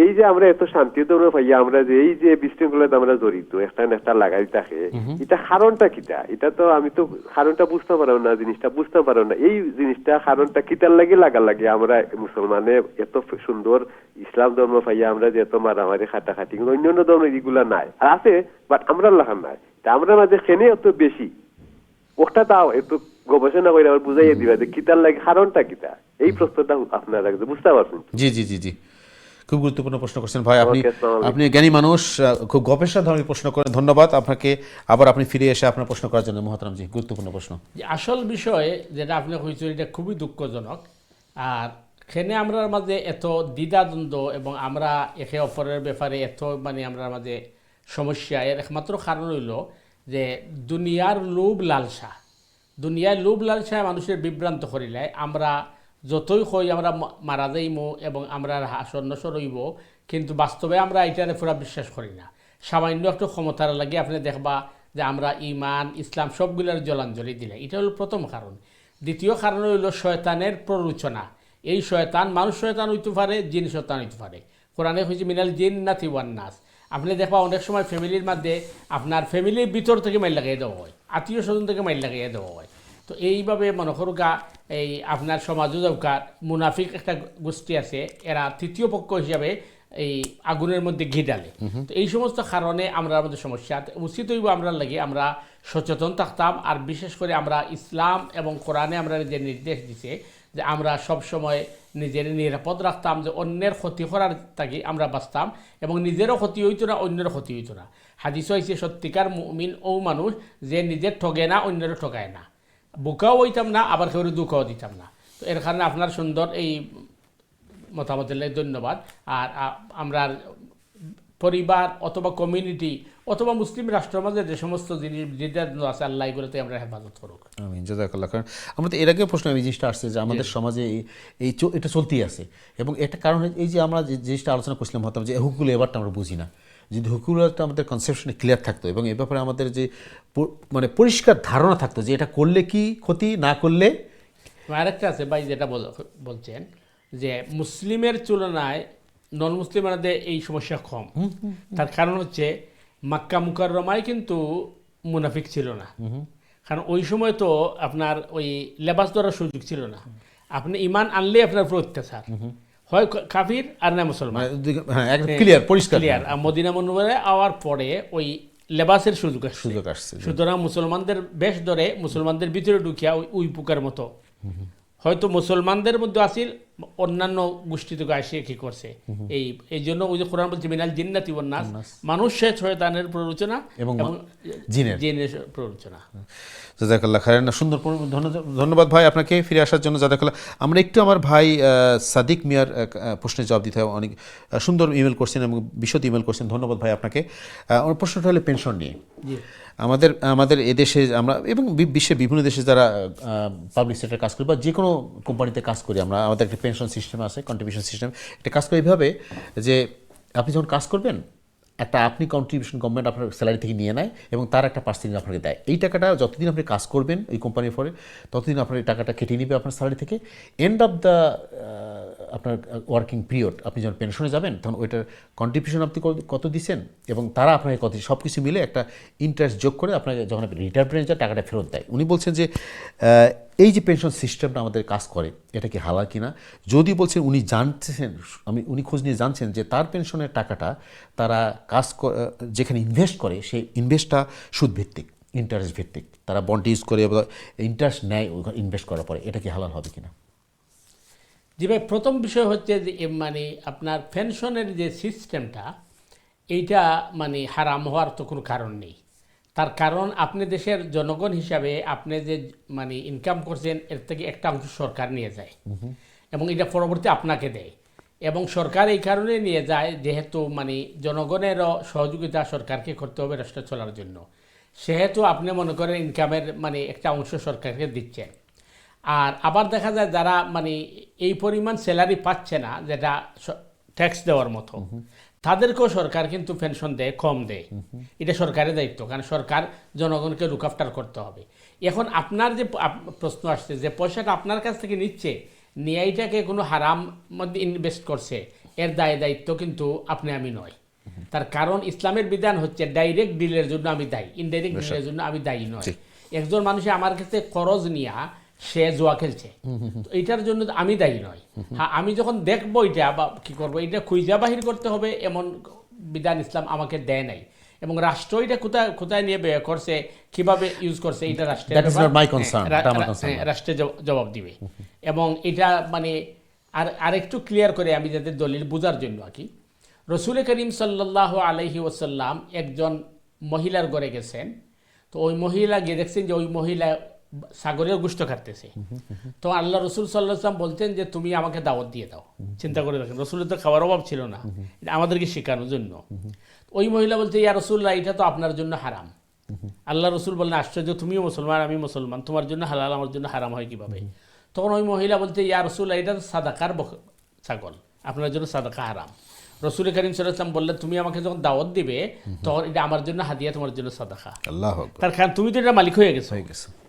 এই যে আমরা এত শান্তি ধর্ম পাইয়া আমরা যে এই যে বিশৃঙ্খলাতে আমরা জড়িত, একটা না একটা লাগাই থাকে, এটা কারণটা কিটা? এটা তো আমি তো কারণটা বুঝতে পারো না, জিনিসটা বুঝতে পারো না। এই জিনিসটা কারণটা কিটার লাগে লাগে আমরা মুসলমানে এত সুন্দর ইসলাম ধর্ম পাইয়া আমরা যে এত মারামারি খাটাখাটি, কিন্তু অন্যান্য ধর্ম এগুলা নাই, আর আছে বাট আমরা লাগান নাই। তা আমরা মাঝে খেনে এত বেশি ওটা তাও একটু গবেষণা করে আবার বুঝাইয়া দিবা যে কিটার লাগে, কারণটা কিটা। এই প্রশ্নটা আপনারা বুঝতে পারছেন? জি জি জি জি, খুব গুরুত্বপূর্ণ প্রশ্ন করছেন ভাই। আপনি জ্ঞানী মানুষ, খুব গবেষণা ধর্মী প্রশ্ন করেন। ধন্যবাদ আপনাকে। আবার আপনি ফিরে এসে আপনার প্রশ্ন করার জন্য মহতারাম জি, গুরুত্বপূর্ণ প্রশ্ন। আসল বিষয়ে যেটা আপনি কইছেন এটা খুবই দুঃখজনক। আর সেখানে আমরা মাঝে এত দ্বিধাদ্বন্দ্ব এবং আমরা একে অপরের ব্যাপারে এত মানে আমরা মাঝে সমস্যা, এর একমাত্র কারণ হইল যে দুনিয়ার লোভ লালসা। দুনিয়ার লোভ লালসায় মানুষের বিভ্রান্ত করিলে আমরা যতই কই আমরা মারা যাইমো এবং আমরা সন্ন্যাসর হইব, কিন্তু বাস্তবে আমরা এটারে পুরা বিশ্বাস করি না। সামান্য একটু ক্ষমতার লাগে আপনি দেখবা যে আমরা ইমান ইসলাম সবগুলোর জলাঞ্জলি দিলে, এটা হলো প্রথম কারণ। দ্বিতীয় কারণ হইল শয়তানের প্ররোচনা। এই শয়তান মানুষ শয়তান হইতে পারে, জিন শয়তান হইতে পারে। কোরআনে হয়েছে মিনাল জিন্নাতি ওয়ান নাস। আপনি দেখবা অনেক সময় ফ্যামিলির মধ্যে আপনার ফ্যামিলির ভিতর থেকে মাইল লাগাইয়ে দেওয়া হয়, আত্মীয় স্বজন থেকে মাইল লাগাইয়ে দেওয়া হয়। তো এইভাবে মনে করুকা এই আপনার সমাজও দরকার মুনাফিক একটা গোষ্ঠী আছে, এরা তৃতীয় পক্ষ হিসাবে এই আগুনের মধ্যে ঘি ডালে। তো এই সমস্ত কারণে আমরা আমাদের সমস্যা উচিত হইব আমরা লাগে আমরা সচেতন থাকতাম। আর বিশেষ করে আমরা ইসলাম এবং কোরআনে আমরা যে নির্দেশ দিছে যে আমরা সব সময় নিজের নিরাপদ রাখতাম, যে অন্যের ক্ষতি করার থাকি আমরা বাঁচতাম এবং নিজেরও ক্ষতি হইতো না, অন্যের ক্ষতি হইতো না। হাদিস হয়েছে সত্যিকার মুমিন ও মানুষ যে নিজের ঠগে না, অন্যেরও ঠগায় না, বোকাও হইতাম না, আবার কেউ দুঃখও দিতাম না। তো এর কারণে আপনার সুন্দর এই মতামতের লাগি ধন্যবাদ। আর আমরা পরিবার অথবা কমিউনিটি অথবা মুসলিম রাষ্ট্রের মাঝে যে সমস্ত জিনিস যেটার আছে আল্লাহ এগুলোতে আমরা হেফাজত করুক। আমিন, জাযাকাল্লাহ খাইরান। আমরা তো এর আগে প্রশ্ন এই জিনিসটা আসছে যে আমাদের সমাজে এটা চলতেই আছে, এবং এটা কারণ এই যে আমরা যে জিনিসটা আলোচনা করছিলাম হতাম যে হুকুল এবারটা আমরা বুঝি না। যদি হুকুলটা আমাদের কনসেপশনে ক্লিয়ার থাকতো এবং এ ব্যাপারে আমাদের যে মানে পরিষ্কার ধারণা থাকতো যে এটা করলে কি ক্ষতি, না করলে। আরেকটা আছে ভাই যেটা বলছেন যে মুসলিমের তুলনায় নন মুসলিমের মধ্যে এই সমস্যা কম। তার কারণ হচ্ছে মক্কা মুকাররমায় কিন্তু মুনাফিক ছিল না, কারণ ওই সময় তো আপনার ওই লেবাস ধরার সুযোগ ছিল না। আপনি ইমান আনলে আপনার উপর অত্যাচার হয়, কাফির আর না মুসলমান, ক্লিয়ার পরিষ্কার। আর মদিনা মুনওয়ারায় আওয়ার পরে ওই লেবাসের সুযোগ আসছে। সুতরাং মুসলমানদের বেশ ধরে মুসলমানদের ভিতরে ঢুকিয়া ওই পোকার মতো হয়তো মুসলমানদের মধ্যে আসিল, অন্যান্য গোষ্ঠী থেকে আসিয়ে কি করছে। এই জন্য ওই যে কোরআন বলছে মিনাল জিন্নাতি ওয়ান নাস, মানুষ শয়তানের প্ররোচনা এবং জিনের প্ররোচনা। জাযাকাল্লাহ খাইরান। সুন্দর, ধন্যবাদ ভাই আপনাকে ফিরে আসার জন্য। জাযাকাল্লাহ। আমরা একটু আমার ভাই সাদিক মিয়ার প্রশ্নের জবাব দিতে হবে। অনেক সুন্দর ইমেল করছেন এবং বিশদ ইমেল করছেন, ধন্যবাদ ভাই আপনাকে। আমার প্রশ্নটা হলো পেনশন নিয়ে। আমাদের এদেশে আমরা এবং বিশ্বের বিভিন্ন দেশে যারা পাবলিক সেক্টরে কাজ করি বা যে কোনো কোম্পানিতে কাজ করি আমরা, আমাদের একটা পেনশন সিস্টেম আছে, কন্ট্রিবিউশন সিস্টেম। এটা কাজ করে এইভাবে যে আপনি যখন কাজ করবেন একটা আপনি কন্ট্রিবিউশন গভর্নমেন্ট আপনার স্যালারি থেকে নিয়ে নেয় এবং তার একটা পার্সেন্টেজ আপনাকে দেয়। এই টাকাটা যতদিন আপনি কাজ করবেন ওই কোম্পানির পরে ততদিন আপনার এই টাকাটা কেটে নেবে আপনার স্যালারি থেকে। এন্ড অফ দ্য আপনার ওয়ার্কিং পিরিয়ড আপনি যখন পেনশনে যাবেন তখন ওইটার কন্ট্রিবিউশন আপনি কত দিচ্ছেন এবং তারা আপনাকে কত, সব কিছু মিলে একটা ইন্টারেস্ট যোগ করে আপনাকে যখন আপনি রিটায়ারমেন্টে যান টাকাটা ফেরত দেয়। উনি বলছেন যে এই যে পেনশন সিস্টেমটা আমাদের কাজ করে এটা কি হালাল কিনা। যদি বলছেন উনি জানছেন, উনি খোঁজ নিয়ে জানছেন যে তার পেনশনের টাকাটা তারা যেখানে ইনভেস্ট করে সেই ইনভেস্টটা সুদভিত্তিক, ইন্টারেস্ট ভিত্তিক, তারা বন্ড ইউজ করে ইন্টারেস্ট নেয় ইনভেস্ট করার পরে, এটা কি হালাল হবে কিনা। জি ভাই, প্রথম বিষয় হচ্ছে যে মানে আপনার পেনশনের যে সিস্টেমটা এইটা মানে হারাম হওয়ার তো কোনো কারণ নেই। তার কারণ আপনি দেশের জনগণ হিসাবে আপনি যে মানে ইনকাম করছেন এর থেকে একটা অংশ সরকার নিয়ে যায় এবং এটা পরবর্তী আপনাকে দেয়। এবং সরকার এই কারণে নিয়ে যায় যেহেতু মানে জনগণেরও সহযোগিতা সরকারকে করতে হবে রাষ্ট্র চলার জন্য, সেহেতু আপনি মনে করেন ইনকামের মানে একটা অংশ সরকারকে দিচ্ছেন। আর আবার দেখা যায় যারা মানে এই পরিমাণ স্যালারি পাচ্ছে না যেটা ট্যাক্স দেওয়ার মতো, তাদেরকেও সরকার কিন্তু পেনশন দেয়, কম দেয়। এটা সরকারের দায়িত্ব, কারণ সরকার জনগণকে লুক আফটার করতে হবে। এখন আপনার যে প্রশ্ন আসছে যে পয়সাটা আপনার কাছ থেকে নিচ্ছে, নিয়ে এইটাকে কোনো হারাম মধ্যে ইনভেস্ট করছে, এর দায়িত্ব কিন্তু আপনি আমি নয়। তার কারণ ইসলামের বিধান হচ্ছে ডাইরেক্ট ডিলের জন্য আমি দায়ী, ইনডাইরেক্ট ডিলের জন্য আমি দায়ী নয়। একজন মানুষে আমার কাছে খরচ নিয়া সে জুয়া খেলছে, এইটার জন্য আমি দায়ী নয়। হ্যাঁ, আমি যখন দেখবো এটা বা কি করবো এটা খুঁজা বাহির করতে হবে এমন বিধান ইসলাম আমাকে দেয় নাই। এবং রাষ্ট্র এটা কোথায় নিয়ে ব্যয় করছে, কিভাবে ইউজ করছে, এটা রাষ্ট্রে জবাব দিবে। এবং এটা মানে আরেকটু ক্লিয়ার করে আমি যাদের দলিল বোঝার জন্য আর কি, রসুল করিম সাল্লাল্লাহু আলাইহি ওয়াসাল্লাম একজন মহিলার ঘরে গেছেন। তো ওই মহিলা গিয়ে দেখছেন যে ওই মহিলা সাগরের গোশত খাটতেছে। তো আল্লাহ রসুল সাল্লাল্লাহু আলাইহি ওয়াসাল্লাম বলতেন যে তুমি আমাকে দাওয়াত দিয়ে দাও। চিন্তা করে দেখেন, রসুলের তো খাওয়ার অভাব ছিল না, এটা আমাদেরকে শেখানোর জন্য। ওই মহিলা বলছে ইয়া রাসূলুল্লাহ, এটা তো আপনার জন্য হারাম। আল্লাহ রসুল বললেন আশ্চর্য, তুমিও মুসলমান আমি মুসলমান, তোমার জন্য হালাল আমার জন্য হারাম হয় কিভাবে? তখন ওই মহিলা বলছে ইয়া রাসূলুল্লাহ, এটা তো সাদাকার ছাগল, আপনার জন্য সাদাকা হারাম। রসুল করিম সাল্লাল্লাহু আলাইহি ওয়াসাল্লাম বললেন তুমি আমাকে যখন দাওয়াত দিবে তখন এটা আমার জন্য হাদিয়া, তোমার জন্য সাদাকা। আল্লাহু আকবার। তার কারণ তুমি তো এটা মালিক হয়ে গেছো,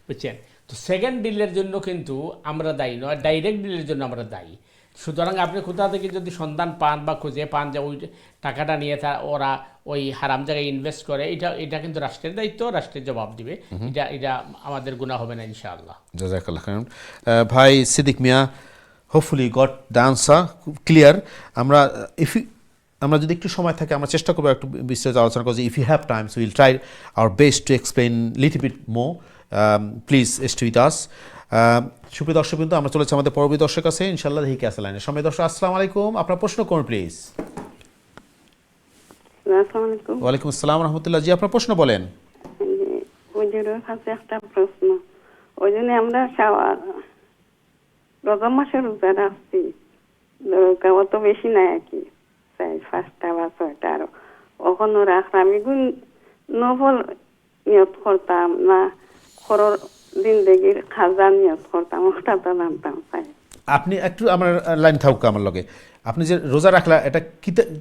বুঝছেন? তো সেকেন্ড ডিলের জন্য কিন্তু আমরা দায়ী নয়, ডাইরেক্ট ডিলের জন্য আমরা দায়ী। সুতরাং আপনি কোথা থেকে যদি সন্ধান পান বা খুঁজে পান যে ওই টাকাটা নিয়ে ওরা ওই হারাম জায়গায় ইনভেস্ট করে, এটা কিন্তু রাষ্ট্রের দায়িত্ব, রাষ্ট্রের জবাব দিবে। এটা আমাদের গুনাহ হবে না ইনশাআল্লাহ। জাযাকাল্লাহ খাইরান। ভাই Siddiq Miah, hopefully got the answer clear. আমরা আমরা যদি একটু সময় থাকে আমরা চেষ্টা করবো একটু বিস্তারিত আলোচনা করছি। If you have time so will try our best to explain little bit more. Please stay with us. সুপ্রিয় দর্শক বিন্দু, আমরা চলেছি আমাদের পরবর্তী দর্শক আছে ইনশাআল্লাহ দেখি ক্যাসেল লাইনে। সময় দর্শক আসসালামু আলাইকুম, আপনার প্রশ্ন করুন প্লিজ। আসসালামু আলাইকুম। ওয়ালাইকুম আসসালাম রহমতুল্লাহ। জি, আপনার প্রশ্ন বলেন। হুজুরের কাছে একটা প্রশ্ন। ওই জন্য আমরা রমজান মাসে রোজা রাখছি, অত বেশি নাই আর কি, 5টা বা 6টা, আরো ওখানে রাখলাম। এগুলো নফল নিয়ত করতাম না খরর জিন্দেগির খাজা নিয়ত করতাম, ওটা তো জানতাম চাই। আপনি একটু আমার লাইন থাকুক আমার লগে। আপনি যে রোজা রাখলা এটা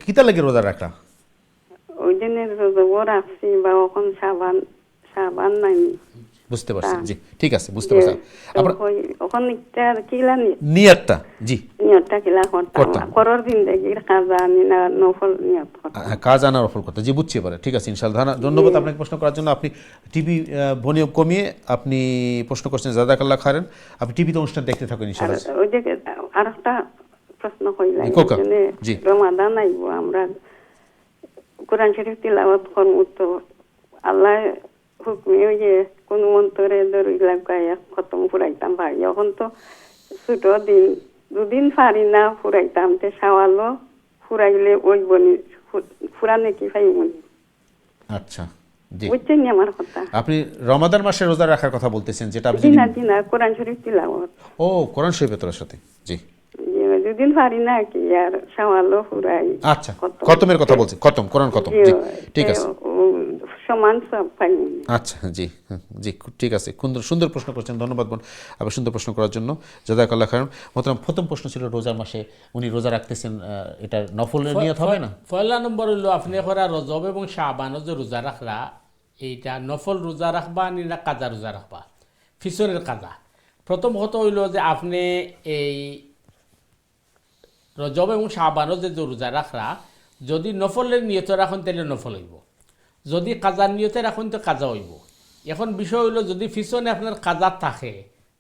কিতা লাগে রোজা রাখলা? ওই জন্য রোজাও রাখছি বা ওখন সাবান নাই। বুঝতে পারছি, জি ঠিক আছে, বুঝতে পারছি। আপনার ওখন কিলা নিয়তটা, জি নিয়তটা কিলা করতাম, খরর জিন্দেগির খাজা না নফল নিয়ত করতাম। কাজ আনার নফল করতে, জি বুঝছি এবারে, ঠিক আছে ইনশাআল্লাহ। ধন্যবাদ আপনাকে প্রশ্ন করার জন্য। আপনি টিভি ভলিউম কমিয়ে আপনি প্রশ্ন করছেন, জাযাকাল্লাহ খায়রান। আপনি টিভিতে অনুষ্ঠান দেখতে থাকুন ইনশাআল্লাহ। ওই যে আরেকটা প্রশ্ন কইলাম, জি রমাদান আইব, আমরা কোরআন শরীফ তিলাওয়াত করব, তো আল্লাহ হুকমে ওই যে কোন মন্ত্রে দরুদ খতম ফুরাইতাম পারি। এখন তো ছোট দিন দুদিন পারি না ফুরাইতাম, তে সাওয়ালো ফুরাইলে ওই বনি ফুরানে কি পাই বনি। আচ্ছা, জি বুঝছেন আমার কথা? আপনি রমাদান মাসে রোজা রাখার কথা বলতেছেন, যেটা আপনি দিনা কোরআন শরীফ তিলাওয়াত। ও কোরআন শরীফের তোর সাথে, জি দুদিন পারি না কি আর সাওয়ালো ফুরাই। আচ্ছা, খতমের কথা বলছি, খতম কোরআন খতম, জি ঠিক আছে, সমান সব পাই। আচ্ছা জি জি ঠিক আছে, সুন্দর প্রশ্ন করছেন, ধন্যবাদ বোন আবার সুন্দর প্রশ্ন করার জন্য, জাযাকাল্লাহ খায়রান। মোহতারাম, প্রথম প্রশ্ন ছিল রোজার মাসে উনি রোজা রাখতেছেন, এটা নফলের নিয়ত হবে না? পয়লা নম্বর হইল আপনি করা রজব এবং শাবানও যে রোজা রাখলা, এইটা নফল রোজা রাখবা না কাজা রোজা রাখবা, ফিসনের কাজা। প্রথম কথা হইল যে আপনি এই রজব এবং শাবানও যে রোজা রাখলা, যদি নফলের নিয়ত রাখুন তাহলে নফল হইব, যদি কাজার নিয়তে রাখুন তো কাজা হইব। এখন বিষয় হইল যদি পিছনে আপনার কাজা থাকে,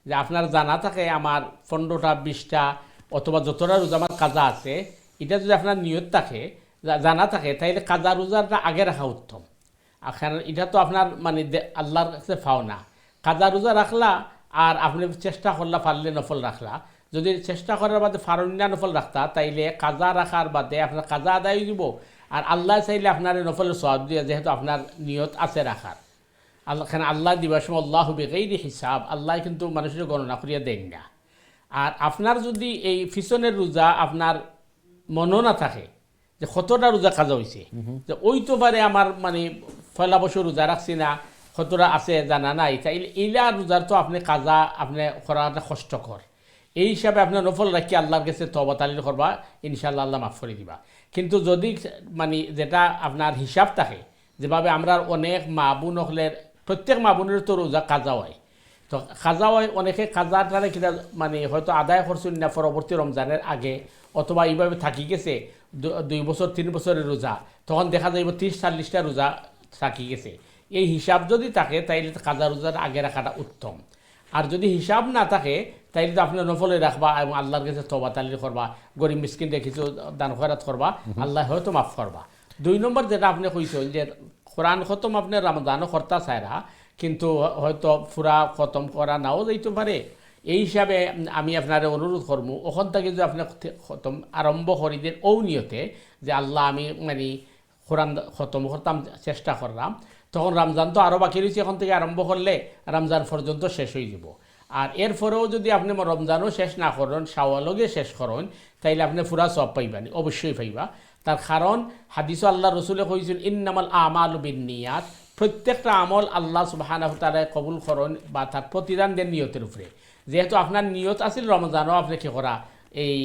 যে আপনার জানা থাকে আমার 15টা 20টা অথবা যতটা রোজা আমার কাজা আছে, এটা যদি আপনার নিয়ত থাকে জানা থাকে, তাইলে কাজা রোজাটা আগে রাখা উত্তম। কারণ এটা তো আপনার মানে আল্লাহর কাছে পাও না। কাজা রোজা রাখলা আর আপনি চেষ্টা করলা পারলে নফল রাখলা, যদি চেষ্টা করার বাদে ফারুন্যা নফল রাখতা, তাইলে কাজা রাখার বাদে আপনার কাজা আদায় দিব, আর আল্লাহ চাইলে আপনার নফলের সওয়াব দিয়ে, যেহেতু আপনার নিয়ত আছে রাখার। আল্লাহ দিবার সময় আল্লাহু বিগাইরি হিসাব, আল্লাহ কিন্তু মানুষের গণনা করিয়া দেন না। আর আপনার যদি এই ফিসনের রোজা আপনার মনও না থাকে যে কতটা রোজা কাজা হয়েছে, যে ওই তো পারে আমার মানে পয়লা বছর রোজা রাখছি না, কতটা আছে জানা নাই, তাইলে এইলা রোজার তো আপনি কাজা আপনি করাটা কষ্টকর। এই হিসাবে আপনার নফল রাখি আল্লাহর কাছে তওবা তালিল করবা, ইনশাআল্লাহ আল্লাহ মাফ করে দিবা। কিন্তু যদি মানে যেটা আপনার হিসাব থাকে, যেভাবে আমরা অনেক মা বোন হলের প্রত্যেক মা বোনের তো রোজা কাজা হয়, তো কাজা হয় অনেকে কাজাটারে কিনা মানে হয়তো আদায় করছেন না পরবর্তী রমজানের আগে, অথবা এইভাবে থাকি গেছে 2 বছর 3 বছরের রোজা, তখন দেখা যাইব 30-40টা রোজা থাকি গেছে। এই হিসাব যদি থাকে তাইলে কাজা রোজার আগে রাখাটা উত্তম। আর যদি হিসাব না থাকে তাইলে তো আপনি নফলে রাখবা এবং আল্লাহর কাছে তওবা তালিল করবা, গরিব মিসকিনকে কিছু দান খয়রাত করবা, আল্লাহ হয়তো মাফ করবা। 2 নম্বর যেটা আপনি কইছেন যে কোরআন খতম আপনি রমজানও করতা চাইরা, কিন্তু হয়তো পুরা খতম করা নাও যাইতে পারে। এই হিসাবে আমি আপনার অনুরোধ করবো, ওখান থেকে যদি আপনি খতম আরম্ভ করি দেন ও নিয়তে যে আল্লাহ আমি মানে কোরআন খতম করতাম চেষ্টা করলাম, তখন রমজান তো আরও বাকি রয়েছে, এখন থেকে আরম্ভ করলে রমজান পর্যন্ত শেষ হয়ে যাব। আর এরপরেও যদি আপনি রমজানও শেষ না করেন, শাওয়ালকে শেষ করেন, তাইলে আপনি পুরা সব পাইবানি, অবশ্যই পাইবা। তার কারণ হাদিস আল্লাহ রসুলে কইছেন ইন্নামাল আমালু বিন্নিয়াত, প্রত্যেকটা আমল আল্লাহ সুবহানাহু ওয়া তাআলা কবুল করেন বা তার প্রতিদান দেন নিয়তের উপরে। যেহেতু আপনার নিয়ত আছিল রমজানও আপনি কি করা এই